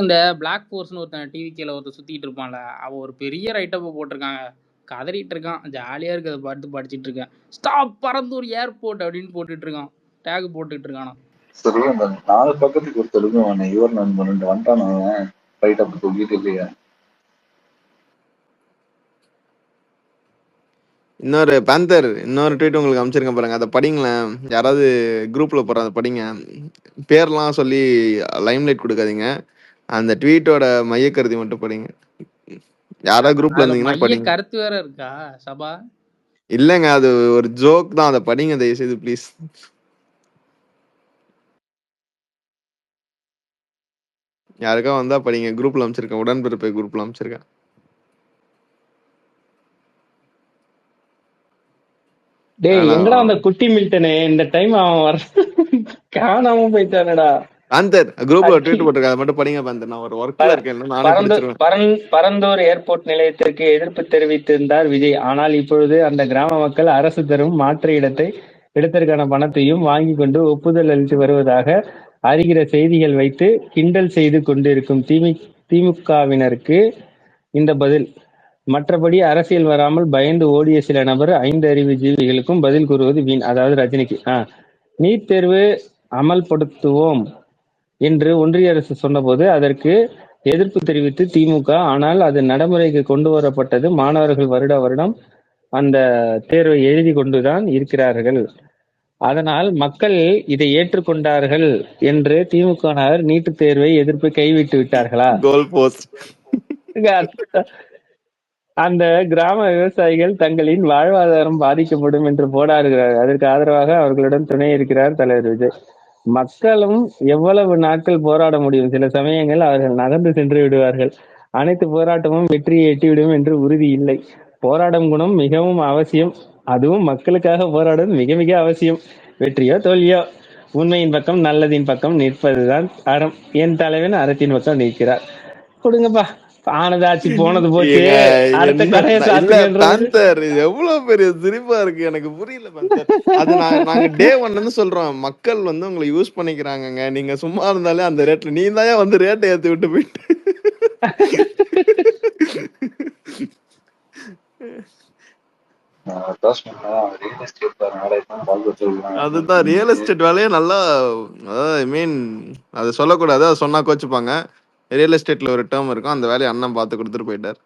இந்த பிளாக் ஃபோர்ஸ்னு ஒருத்தன் டிவிகேல ஒருத்தர் சுத்திட்டு இருப்பான்ல, அவன் ஒரு பெரிய ரைட்டப்பை போட்டிருக்காங்க, கதறிட்டு இருக்கான். ஜாலியா இருக்கு, அதை பார்த்து படிச்சுட்டு இருக்கேன். ஸ்டாப் பரந்தூர் ஏர்போர்ட் அப்படின்னு போட்டுட்டு இருக்கான், டேக் போட்டுட்டு இருக்கானா. சரி, அந்த 4 பக்கத்துக்கு ஒரு தெலுங்கு இவர் நண்பன் வந்துட்டான், அவன் ரைட்டப் தூக்கிட்டு இல்லையா. இன்னொரு பேந்தர் இன்னொரு ட்வீட் உங்களுக்கு அமைச்சிருக்கேன் பாருங்க, அதை படிங்களேன். யாராவது குரூப்ல போற அதை படிங்க. பேர்லாம் சொல்லி லைம்லைட் கொடுக்காதீங்க. அந்த ட்வீட்டோட மைய கருதி மட்டும் படிங்க. யாராவது குரூப்ல இருந்தீங்கன்னா படிங்க. கருத்து வேற இருக்கா சபா? இல்லைங்க, அது ஒரு ஜோக் தான். அதை படிங்க தயவு செய்து ப்ளீஸ். யாருக்கா வந்தா படிங்க. குரூப்ல அமைச்சிருக்கேன், உடன்பிறப்பை குரூப்ல அமைச்சிருக்கேன். டேய் எங்கடா அந்த குட்டி மில்டனே, இந்த டைம் அவன் வர காணாம போயிட்டானடா. பாந்தர் குரூப்ல ட்வீட் போட்டிருக்கேன், அதை மட்டும் படிங்க பாந்தர். நான் ஒரு ஒர்க்ல இருக்கேன், நானே படிச்சிருவேன். பரந்தூர் ஏர்போர்ட் நிலையத்திற்கு எதிர்ப்பு தெரிவித்திருந்தார் விஜய். ஆனால் இப்பொழுது அந்த கிராம மக்கள் அரசு தரும் மாற்று இடத்திற்கான பணத்தையும் வாங்கி கொண்டு ஒப்புதல் அளித்து வருவதாக அறிகிற செய்திகள் வைத்து கிண்டல் செய்து கொண்டிருக்கும் திமுகவினருக்கு இந்த பதில். மற்றபடி அரசியல் வராமல் பயந்து ஓடிய சில நபர் 5 அறிவு ஜீவிகளுக்கும் பதில் கூறுவது வீண். அதாவது ரஜினிக்கு. நீட் தேர்வு அமல்படுத்துவோம் என்று ஒன்றிய அரசு சொன்னபோது அதற்கு எதிர்ப்பு தெரிவித்து திமுக, ஆனால் அது நடைமுறைக்கு கொண்டு வரப்பட்டது. மாணவர்கள் வருடம் அந்த தேர்வை எழுதி கொண்டுதான் இருக்கிறார்கள். அதனால் மக்கள் இதை ஏற்றுக்கொண்டார்கள் என்று திமுகவினர் நீட்டு தேர்வை எதிர்ப்பு கைவிட்டு விட்டார்களா? அந்த கிராம விவசாயிகள் தங்களின் வாழ்வாதாரம் பாதிக்கப்படும் என்று போராடுகிறார்கள். அதற்கு ஆதரவாக அவர்களுடன் துணை இருக்கிறார் தலைவர் விஜய். மக்களும் எவ்வளவு நாட்கள் போராட முடியும்? சில சமயங்கள் அவர்கள் நகர்ந்து சென்று விடுவார்கள். அனைத்து போராட்டமும் வெற்றியை எட்டிவிடும் என்று உறுதி இல்லை. போராடும் குணம் மிகவும் அவசியம். அதுவும் மக்களுக்காக போராடுவது மிக மிக அவசியம். வெற்றியோ தோல்வியோ உண்மையின் பக்கம் நல்லதின் பக்கம் நிற்பதுதான் அறம். என் தலைவன் அறத்தின் பக்கம் நிற்கிறார். கொடுங்கப்பா, ஆனதாச்சு போனது போச்சு, ஏங்க அடுத்த என்ன கதையை இல்ல சாத்துங்கன்றது. பேந்தர், இது எவ்வளவு பெரிய சிரிப்பா இருக்கு, எனக்கு புரியல பேந்தர். அது நாங்க டே ஒன்னு சொல்றோம், மக்கள் வந்து உங்களை யூஸ் பண்ணிக்கிறாங்கங்க. நீங்க சும்மா இருந்தாலே அந்த ரேட்ல நீ தான் வந்து ரேட்டை ஏத்தி விட்டு போயிட்டு. ரியல் எஸ்டேட் நாளைக்கு பார்க்க அதுதான் ரியல் எஸ்டேட் வேலையை நல்லா, ஐ மீன் அதை சொல்லக்கூடாது, அதை சொன்னா கோச்சுப்பாங்க. ரியல் எஸ்டேட்ல ஒரு டேர்ம் இருக்கும், அந்த வேலையை அண்ணன் பார்த்து கொடுத்துட்டு போயிட்டார்.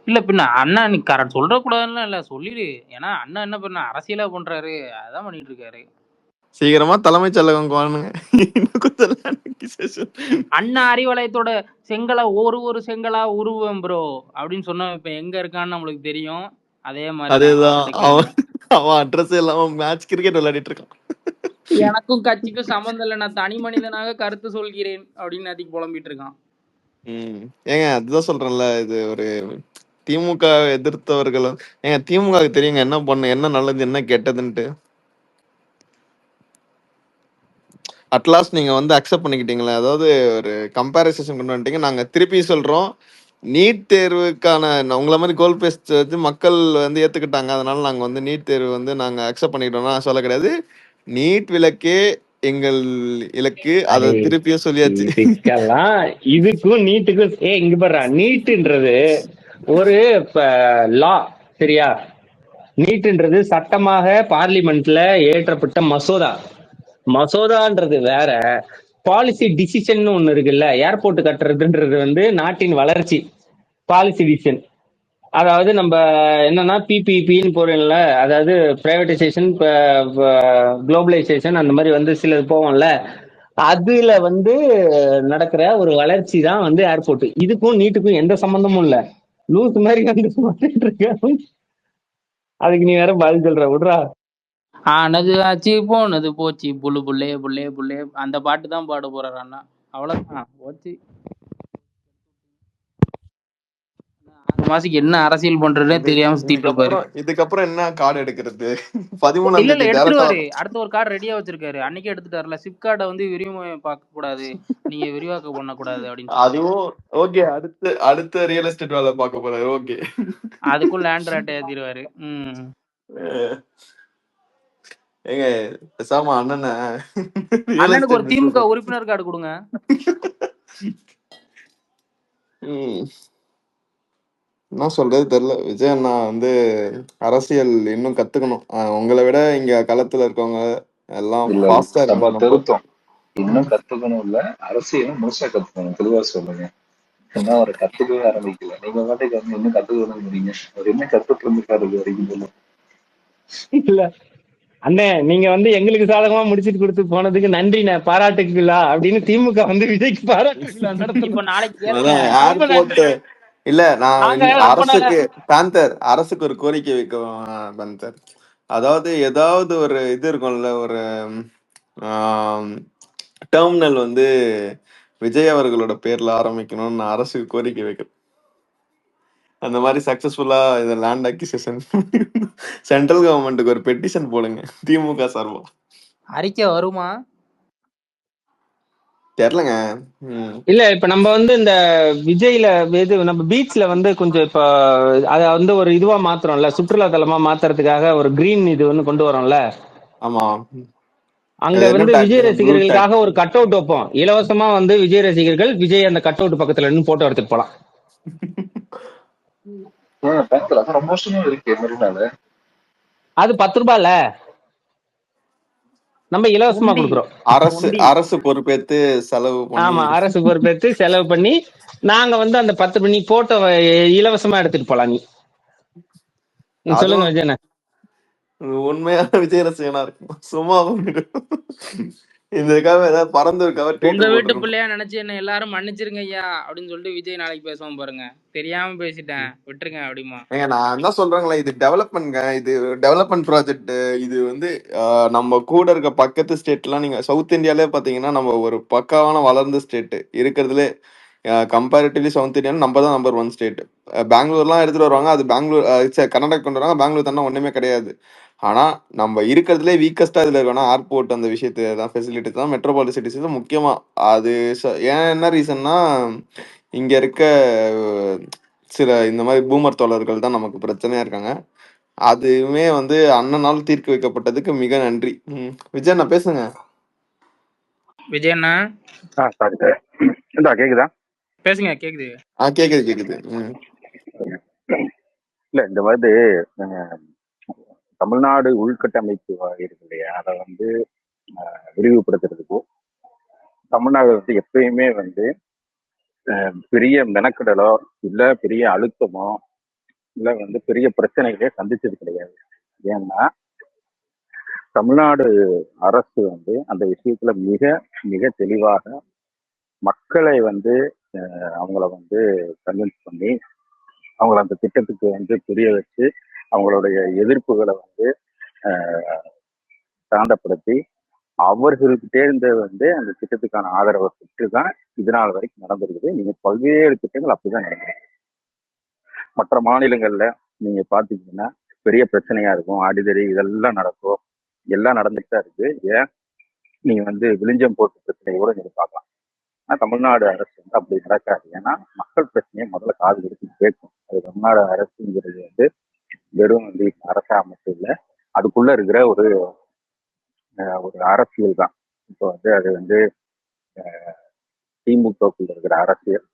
இல்ல பின்ன அண்ணா நீ கரெக்ட் சொல்ற கூடாதுன்னு இல்ல, சொல்லிடு. ஏன்னா அண்ணா என்ன பண்ண அரசியலா பண்றாரு, அதான் பண்ணிட்டு இருக்காரு. சீக்கிரமா தலைமைச் செயலகம் வாணுங்க. அண்ணா அறிவலயத்தோட செங்கலா ஒரு செங்கலா உருவம் ப்ரோ அப்படின்னு சொன்னா இப்ப எங்க இருக்கான்னு நம்மளுக்கு தெரியும். அதே மாதிரி அதேதான், அவன் அட்ரஸ் இல்லாம மேட்ச் கிரிக்கெட் விளையாடிட்டு இருக்கான். எனக்கும் கட்சிக்கும் சம்பந்தம் இல்லை, நான் தனி மனிதனாக கருத்து சொல்கிறேன் அப்படின்னு நேத்திக்கு புலம்பிட்டு இருக்கான். ஏங்க அதுதான் சொல்றேன்ல, இது ஒரு திமுக எதிர்த்தவர்களும் ஏங்க திமுக தெரியுங்க என்ன பண்ண, என்ன நல்லது என்ன கெட்டதுன்ட்டு. அட்லாஸ்ட் நீங்க வந்து அக்செப்ட் பண்ணிக்கிட்டீங்களா? அதாவது ஒரு கம்பேரிசேஷன் கொண்டு வந்துட்டீங்க. நாங்க திருப்பி சொல்றோம், நீட் தேர்வுக்கான உங்களை மாதிரி கோல் பேஸ்ட் வச்சு மக்கள் வந்து ஏத்துக்கிட்டாங்க, அதனால நாங்க வந்து நீட் தேர்வு வந்து நாங்க அக்செப்ட் பண்ணிக்கிட்டோம்னா சொல்ல கிடையாது. நீட் விலக்கே எங்கள் இலக்கு, அதை திருப்பியும் சொல்லியாச்சு. இதுக்கும் நீட்டுக்கும் இங்க பாரு, நீட்டுன்றது ஒரு லா, சரியா? நீட்டுன்றது சட்டமாக பார்லிமெண்ட்ல ஏற்றப்பட்ட மசோதான்றது வேற, பாலிசி டிசிஷன் ஒண்ணு இருக்குல்ல. ஏர்போர்ட் கட்டுறதுன்றது வந்து நாட்டின் வளர்ச்சி பாலிசி டிசிஷன். அதாவது நம்ம என்னன்னா பிபிபின்னு போறோம்ல, அதாவது பிரைவேடைசேஷன், குளோபலைசேஷன், அந்த மாதிரி வந்து சிலது போவோம்ல, அதுல வந்து நடக்கிற ஒரு வளர்ச்சி தான் வந்து ஏர்போர்ட். இதுக்கும் நீட்டுக்கும் எந்த சம்பந்தமும் இல்ல. லூஸ் மாதிரி வந்து இருக்க. அதுக்கு நீ வேற பதில் சொல்ற, விடுறா. ஆனது ஆச்சு போனது போச்சு, புல்லு புல்லே புல்லே புல்லே, அந்த பாட்டு தான் பாட போறாரு அண்ணா. அவ்வளவுதான் போச்சு. 6 மாசத்துக்கு என்ன அரசியல் பண்றதுன்னே தெரியாம சுத்திட்டு இருப்பாரு. இதுக்கப்புறம் என்ன கார்டு எடுக்கிறது? 13ஆம் இல்ல தேதி எடுத்துருவாரு. அடுத்த ஒரு கார்டு ரெடியா வச்சிருக்காரு, அன்னைக்கே எடுத்துட்டாருல. சிப் கார்டை வந்து விரிவாக்கம் பார்க்க கூடாது, நீங்க விரிவாக்கம் பண்ணக்கூடாது அப்படின்னு. அதுவும் ஓகே. அடுத்த ரியல் எஸ்டேட் வேலை பார்க்க போறாரு. ஓகே, அதுக்கும் லேண்ட் ரேட்டை ஏத்திடுவாரு. ஏங்க பேசாம அண்ணனுக்கு ஒரு திமுக உறுப்பினர் கார்டு கொடுங்க. என்ன சொல்றது தெரியல. விஜய் அண்ணா வந்து அரசியல் இன்னும் கத்துக்கணும். உங்களை விட இங்க களத்துல இருக்கவங்க எல்லாம் ஃபாஸ்டா திருத்தம் இன்னும் கத்துக்கணும் இல்ல, அரசியலும் முழுசா கத்துக்கணும். தெளிவா சொல்லுங்க. ஏன்னா ஒரு கத்துக்கவே ஆரம்பிக்கல, நீங்க பாட்டுக்கு வந்து இன்னும் கத்துக்கணும். அவர் என்ன கத்துட்டு இருந்துக்காரு வரைக்கும் இல்ல அண்ணே, நீங்க வந்து எங்களுக்கு சாதகமா முடிச்சிட்டு கொடுத்து போனதுக்கு நன்றி, பாராட்டுக்குலா அப்படின்னு திமுக வந்து விஜய்க்கு பாராட்டுக்குலா நடத்த. இல்ல நான் அரசுக்கு ஒரு கோரிக்கை வைக்கும் பந்தர். அதாவது ஏதாவது ஒரு இது இருக்கும்ல, ஒரு டெர்மினல் வந்து விஜய் அவர்களோட பேர்ல ஆரம்பிக்கணும்னு நான் அரசுக்கு கோரிக்கை வைக்கிறேன். அந்த மாதிரி சக்சஸ்ஃபுல்லா இதை லேண்ட் அக்விசிஷன் சென்ட்ரல் கவர்மெண்ட்டுக்கு ஒரு பெட்டிஷன் போடுங்க திமுக சார்பா. அறிக்கை வருமா தெரியலங்க. இல்ல இப்ப நம்ம வந்து இந்த விஜய்ல இது நம்ம பீச்ல வந்து கொஞ்சம் இப்ப அத வந்து ஒரு இதுவா மாத்துறோம்ல, சுற்றுலா தலமா மாத்துறதுக்காக ஒரு கிரீன் இது வந்து கொண்டு வரோம்ல. ஆமா, அங்க வந்து விஜய் ரசிகர்களுக்காக ஒரு கட் அவுட் வைப்போம். இலவசமா வந்து விஜய் ரசிகர்கள் விஜய் அந்த கட் அவுட் பக்கத்துல இருந்து போட்டோ எடுத்துட்டு போலாம். அது 10 ரூபாய்ல நம்ம இலவசமா கொடுக்குறோம். அரசு பொறுப்பேற்று செலவு. ஆமா, அரசு பொறுப்பேற்று செலவு பண்ணி நாங்க வந்து அந்த 10 மணி போட்டோ இலவசமா எடுத்துட்டு போலாம். நீ சொல்லுங்க விஜயண்ணா. உண்மையான விஜய் ரசிகனா இருக்கும் சும்மா. இதுக்காக ஏதாவது பறந்துருக்காக ட்வீட் உங்க வீட்டு போட்டுருக்கணும். பிள்ளையா நினைச்சு என்ன எல்லாரும் மன்னிச்சிருங்க ஐயா அப்படின்னு சொல்லிட்டு விஜய் நாளைக்கு பேசுவோம் பாருங்க. தெரியாம பேசிட்டேன் விட்டுருங்க அப்படிமா. ஏங்க நான் தான் சொல்றேங்களே, இது டெவலப்மெண்ட்ங்க, இது டெவலப்மெண்ட் ப்ராஜெக்ட். இது வந்து நம்ம கூட இருக்க பக்கத்து ஸ்டேட்லாம் நீங்க சவுத் இந்தியாலே பாத்தீங்கன்னா நம்ம ஒரு பக்காவான வளர்ந்த ஸ்டேட் இருக்கிறதுலே. கம்பேரிட்டிவ்லி சவுத் இந்தியான்னு நம்ம தான் நம்பர் 1 ஸ்டேட். பெங்களூர்லாம் எடுத்துட்டு வருவாங்க, அது பெங்களூர் கர்நாடகா கொண்டு வராங்க, பெங்களூர் தானே ஒண்ணுமே கிடையாது. ஆனா நம்ம இருக்கிறதுலே வீக்கஸ்டா இதுல இருக்கணும் ஏர்போர்ட் அந்த விஷயத்து தான் ஃபெசிலிட்டி தான் மெட்ரோபாலிஸ் சிட்டிஸ்ல முக்கியமா. அது ஏன் என்ன ரீசன்னா இங்க இருக்க சில இந்த மாதிரி பூமர் தோழர்கள் தான் நமக்கு பிரச்சனையா இருக்காங்க. அதுவுமே வந்து அண்ணனால் தீர்க்க வைக்கப்பட்டதுக்கு மிக நன்றி. விஜய் அண்ணா பேசுங்க. விஜய் அண்ணா சாரி சார். இந்தா கேக்குதா? பேசுங்க. கேக்குது. கேக்குது. இல்ல இந்த மாதிரி தமிழ்நாடு உள்கட்டமைப்பு இருக்கு இல்லையா, அதை வந்து விரிவுபடுத்துறதுக்கு தமிழ்நாடு வந்து எப்பயுமே வந்து பெரிய மெனக்கடலோ இல்ல பெரிய அழுத்தமோ இல்ல வந்து பெரிய பிரச்சனைகளே சந்திச்சது கிடையாது. ஏன்னா தமிழ்நாடு அரசு வந்து அந்த விஷயத்துல மிக மிக தெளிவாக மக்களை வந்து அவங்கள வந்து கன்வின்ஸ் பண்ணி அவங்கள அந்த திட்டத்துக்கு வந்து புரிய வச்சு அவங்களுடைய எதிர்ப்புகளை வந்து சாந்தப்படுத்தி அவர்களுக்கிட்டே இருந்து வந்து அந்த திட்டத்துக்கான ஆதரவை பெற்று தான் இது நாள் வரைக்கும் நடந்திருக்குது. நீங்க பல்வேறு திட்டங்கள் அப்படிதான் நடந்திருக்கு. மற்ற மாநிலங்கள்ல நீங்க பாத்தீங்கன்னா பெரிய பிரச்சனையா இருக்கும், அடிதடி இதெல்லாம் நடக்கும், எல்லாம் நடந்துட்டு தான் இருக்கு. ஏன் நீங்க வந்து விழிஞ்சம் போட்டு பிரச்சனையை கூட நீங்க பார்க்கலாம். ஆனா தமிழ்நாடு அரசு வந்து அப்படி நடக்காது. ஏன்னா மக்கள் பிரச்சனையை முதல்ல காது எடுத்து கேட்கும். அது தமிழ்நாடு அரசுங்கிறது வந்து வெறும் வந்து அரசா மட்டும் இல்லை, அதுக்குள்ள இருக்கிற ஒரு அரசியல் தான். இப்போ வந்து அது வந்து திமுகக்குள்ள இருக்கிற அரசியல்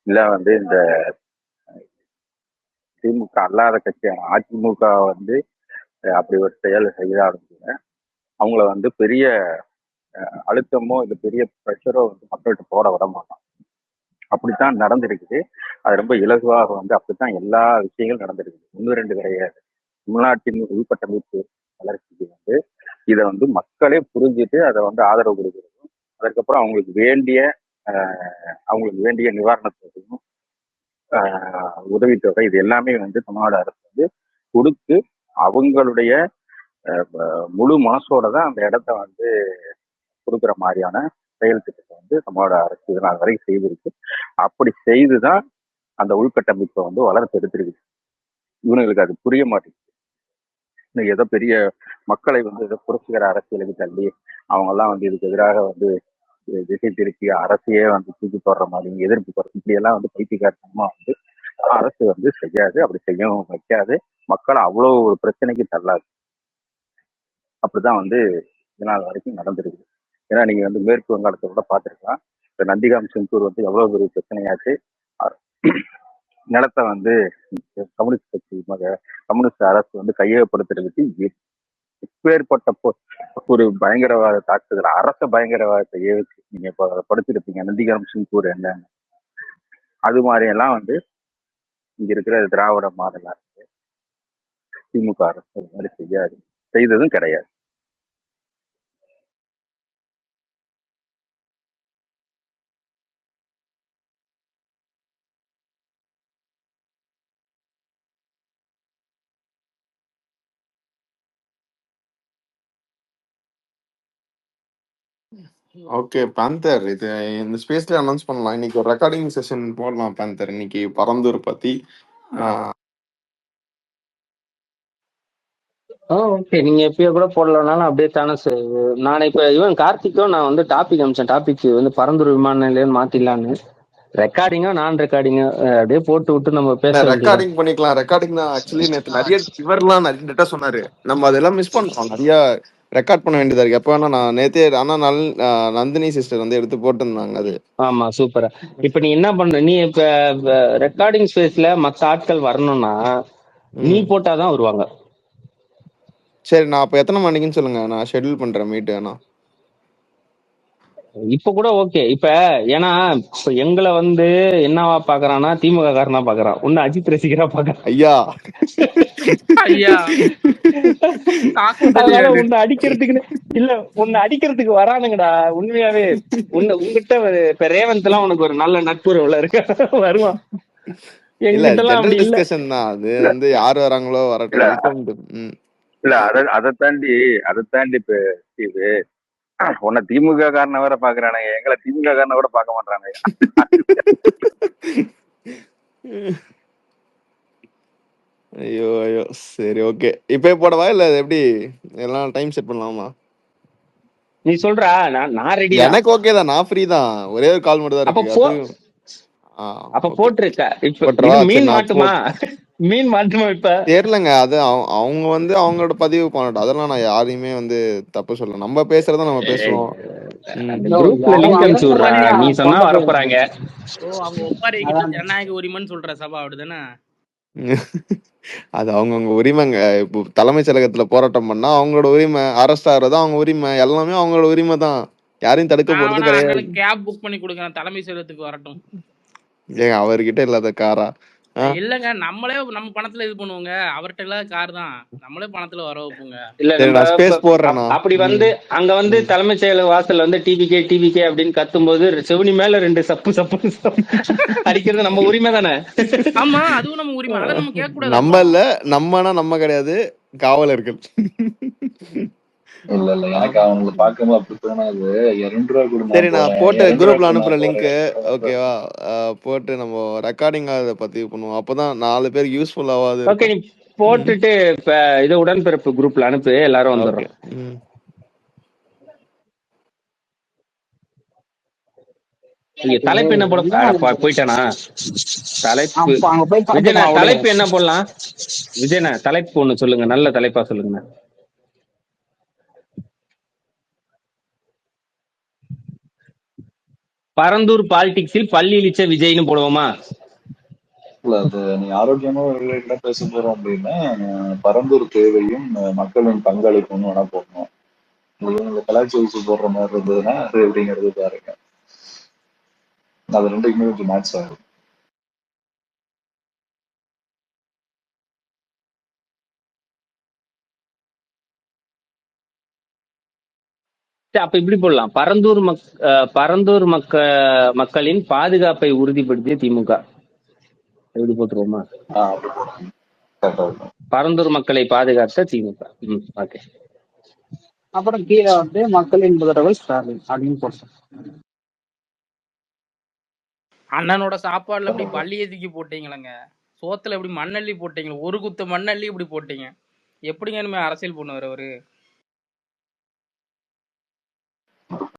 இல்ல வந்து இந்த திமுக அல்லாத கட்சியான அதிமுக வந்து அப்படி ஒரு செயல் செய்தாலும் கூட அவங்கள வந்து பெரிய அழுத்தமோ இல்லை பெரிய ப்ரெஷரோ வந்து மக்கள்கிட்ட போட விட மாட்டோம். அப்படித்தான் நடந்திருக்குது. அது ரொம்ப இலகுவாக வந்து அப்படித்தான் எல்லா விஷயங்களும் நடந்திருக்குது. 1-2 கிடையாது. தமிழ்நாட்டின் உள்கட்டமைப்பு வளர்ச்சிக்கு வந்து இதை வந்து மக்களே புரிஞ்சுட்டு அதை வந்து ஆதரவு கொடுக்கிறதும், அதுக்கப்புறம் அவங்களுக்கு வேண்டிய நிவாரணத்துக்கும் உதவித்தொகை இது எல்லாமே வந்து தமிழ்நாடு அரசு வந்து கொடுத்து அவங்களுடைய முழு மனசோட தான் அந்த இடத்த வந்து கொடுக்குற மாதிரியான செயல் திட்டத்தை வந்து தமிழ்நாடு அரசு இதனால் வரைக்கும் செய்திருக்கு. அப்படி செய்துதான் அந்த உள்கட்டமைப்பை வந்து வளர்த்து எடுத்திருக்கு. இவனுங்களுக்கு அது புரிய மாட்டேங்குது. ஏதோ பெரிய மக்களை வந்து ஏதோ புரட்சிகர அரசியலுக்கு தள்ளி அவங்க எல்லாம் வந்து இதுக்கு எதிராக வந்து திசை திருப்பி அரசையே வந்து தூக்கி போடுற மாதிரி எதிர்ப்பு போடுறது இப்படி எல்லாம் வந்து பைத்தியக்காரத்தனமா வந்து அரசு வந்து செய்யாது, அப்படி செய்யவும் வைக்காது, மக்களை அவ்வளவு ஒரு பிரச்சனைக்கு தள்ளாது. அப்படிதான் வந்து இதனால் வரைக்கும் நடந்திருக்கு. ஏன்னா நீங்க வந்து மேற்கு வங்காளத்தை கூட பார்த்துருக்கலாம். இந்த நந்திகாம் சிங்கூர் வந்து எவ்வளவு பெரிய பிரச்சனையாச்சு. நிலத்தை வந்து கம்யூனிஸ்ட் கட்சி கம்யூனிஸ்ட் அரசு வந்து கையகப்படுத்துறதுக்கு எப்பேற்பட்ட ஒரு பயங்கரவாத தாக்குதல், அரச பயங்கரவாதத்தை ஏவிச்சு. நீங்க இப்ப படிச்சிருப்பீங்க நந்திகாம் சிங்கூர் என்னன்னு. அது மாதிரி எல்லாம் வந்து இங்க இருக்கிற திராவிட மாடல் அரசு திமுக அரசு அது மாதிரி செய்யாது, செய்ததும் கிடையாது. ஓகே பேந்தர், இது இந்த ஸ்பேஸ்ல அனௌன்ஸ் பண்ணலாம். இன்னைக்கு ஒரு ரெக்கார்டிங் செஷன் போடலாம் பேந்தர், இன்னைக்கு பரந்தூர் பத்தி. ஓகே, நீங்க எப்பயோ கூட போடலனாலும் அப்படியே தானே சார். நான் இப்ப இவன் கார்த்திக்கும் நான் வந்து டாபிக் அமிச்சேன். டாபிக் வந்து பரந்தூர் விமான நிலையம் மாத்திடலான்னு. ரெக்கார்டிங்கா நான் ரெக்கார்டிங்கா அப்படியே போட்டு விட்டு நம்ம பேச ரெக்கார்டிங் பண்ணிக்கலாம். ரெக்கார்டிங் தான் ஆக்சுவலி நேற்று நிறைய இவர்லாம் நிறைய டேட்டா சொன்னாரு. நம்ம அதெல்லாம் மிஸ் பண்றோம், நிறைய ரெக்கார்ட் பண்ண வேண்டியதா இருக்கு. எப்ப வேணா நான் நேத்தே ஆனா நந்தினி சிஸ்டர் வந்து எடுத்து போட்டுருந்தாங்க அது. ஆமா சூப்பரா. இப்ப நீ என்ன பண்ற, நீ இப்ப ரெக்கார்டிங் ஸ்பேஸ்ல மத்த ஆட்கள் வரணும்னா நீ போட்டாதான் வருவாங்க. சரி, நான் அப்ப எத்தனை மணிக்குன்னு சொல்லுங்க, நான் ஷெட்யூல் பண்றேன் மீட். வேணா இப்ப கூட ஓகே. இப்ப ஏன்னா இப்ப எங்களை வந்து என்னவா பாக்குறான்னா திமுக காரனா பாக்குறான், உன்ன அஜித் ரசிகரா பாக்குறான். ஐயா ஐயா தாக்குதல் அதனால ஏடு. உன்னை அடிக்கிறதுக்குன்னு இல்ல, உன்னை அடிக்கிறதுக்கு வரானுங்கடா உண்மையாவே. உங்ககிட்ட இப்ப ரேவந்த் எல்லாம் உனக்கு ஒரு நல்ல நட்புறவுல இருக்க வருவான். இல்ல எங்கிட்ட எல்லாம் ஜெனரல் அப்படி இல்ல. டிஸ்கஷன் தான் அது. இல்ல வந்து யார் வராங்களோ இல்ல வரட்டும், வெல்கம் டு. இல்ல அதை தாண்டி இப்ப இது உன்னை திமுக காரனை வேற பாக்குறானுங்க, எங்களை திமுக காரனை கூட பார்க்க மாட்டானுங்க. ஐயோ ஐயோ, சரி ஓகே. இப்பே போடவா இல்ல எப்படி எல்லாம் டைம் செட் பண்ணலாமா? நீ சொல்றா, நான் ரெடி தான். எனக்கு ஓகே தான், நான் ஃப்ரீ தான். ஒரே ஒரு கால் மட்டும் தான் அப்ப இருக்கு. அது அப்ப ஓகே போட்டிருக்க. இப்ப போட்டுறவா? இது சரி மீன் நான் மாட்டுமா? மீன் மாட்டுமா இப்ப? தெரியலங்க. அது அவங்க வந்து அவங்களோட பதிவு பண்ணட்டும். அதெல்லாம் நான் யாரையுமே வந்து தப்பு சொல்ல. நம்ம பேசுறத நம்ம பேசுவோம். அந்த ப்ரோ குரூப்ல அவங்க லிங்க் அனுப்பிச்சு அவங்க விடுறா, தனியா நீ சொன்னா கொண்டு வரப்போறாங்க. ஓ அவங்க ஒப்பாரி கிட்ட ஜனநாயக உரிமைன்னு சொல்ற சபா அப்படிதானே? அது அவங்கவுங்க உரிமைங்க. இப்போ தலைமைச் செயலகத்துல போராட்டம் பண்ணா அவங்களோட உரிமை, அரெஸ்ட் ஆகுறது அவங்க உரிமை, எல்லாமே அவங்களோட உரிமை தான். யாரையும் தடுக்க நான் போறது வேணா கிடையாது. அண்ணனுக்கு கேப் புக் பண்ணி கொடுக்குறேன், தலைமை செயலகத்துக்கு வரட்டும். ஏங்க அவர்கிட்ட இல்லாத காரா? இல்லங்க, நம்மளே நம்ம பணத்துல இது பண்ணுவோங்க. அவர்கிட்ட இல்லாத கார் தான், நம்மளே பணத்துல வர வைப்போங்க. இல்ல சரி நம்ம நான் ஸ்பேஸ் போடுறேன்னா. அப்படி வந்து அங்க வந்து தலைமைச் செயலக வாசல்ல வந்து டிவிகே அப்படின்னு கத்தும்போது செவனி மேல 2 சப்பு சப்பு அடிக்கிறது நம்ம உரிமை தானே? ஆமா, அதுவும் நம்ம உரிமை, அதை நம்ம கேட்க கூடாது. நம்ம இல்ல, நம்மனா நம்ம கிடையாது, காவலர்கள். இல்ல எனக்கு அவங்களை பார்க்கும்போது அப்படி தோணாது. 2 ரூபா கூட சரி நான் நான் போறேன், போட்டு 2 ரூபா குரூப்ல கூட அனுப்புற நான் லிங்க் போறேன். ஓகேவா? போட்டு நம்ம ரெக்கார்டிங் அதை பத்தி பண்ணுவோம். அப்பதான் 4 பேருக்கு யூஸ்ஃபுல்லாவது ஓகே, நீ போட்டுட்டு இப்ப இது உடன்பிறப்பு குரூப்ல அனுப்பு, எல்லாரும் வந்துடுறோம். நீங்க தலைப்பு என்ன போட போயிட்டானா? தலைப்பு அங்க போய் விஜயனா, பாத்துக்கலாம். தலைப்பு என்ன போடலாம்? விஜயனா தலைப்பு ஒண்ணு சொல்லுங்க, நல்ல தலைப்பா சொல்லுங்க. பரந்தூர் பாலிடிக்ஸில் பள்ளி இழிச்ச விஜய்னு போடுவோமா? இல்ல அது நீ ஆரோக்கியமா ரிலேட்டடா பேச போறோம் அப்படின்னா பரந்தூர் தேவையும் மக்களின் பங்களிப்புன்னு வேணா போடணும். நீங்க கலாச்சி வச்சு போடுற மாதிரி இருந்ததுன்னா அது எப்படிங்கிறது பாருங்க. அது ரெண்டுக்குமே கொஞ்சம் மேட்ச் ஆகும். அப்ப இப்படி போடலாம், பரந்தூர் மக்களின் பாதுகாப்பை உறுதிப்படுத்திய திமுக. எப்படி போட்டுருவோமா? அப்படி போடணும், கரெக்டா இருக்கும். பரந்தூர் மக்களை பாதுகாத்த திமுக. ஓகே. அப்புறம் கீழே வந்து மக்களின் முதல்வர் ஸ்டாலின் அப்படின்னு போட்டோம். அண்ணனோட சாப்பாடுல எப்படி பள்ளி எதுக்கி போட்டீங்களங்க? சோத்துல எப்படி மண்ணள்ளி போட்டீங்க? ஒரு குத்து மண்ணள்ளி இப்படி போட்டீங்க, எப்படிங்க இனிமே அரசியல் பண்ணுவார் அவரு?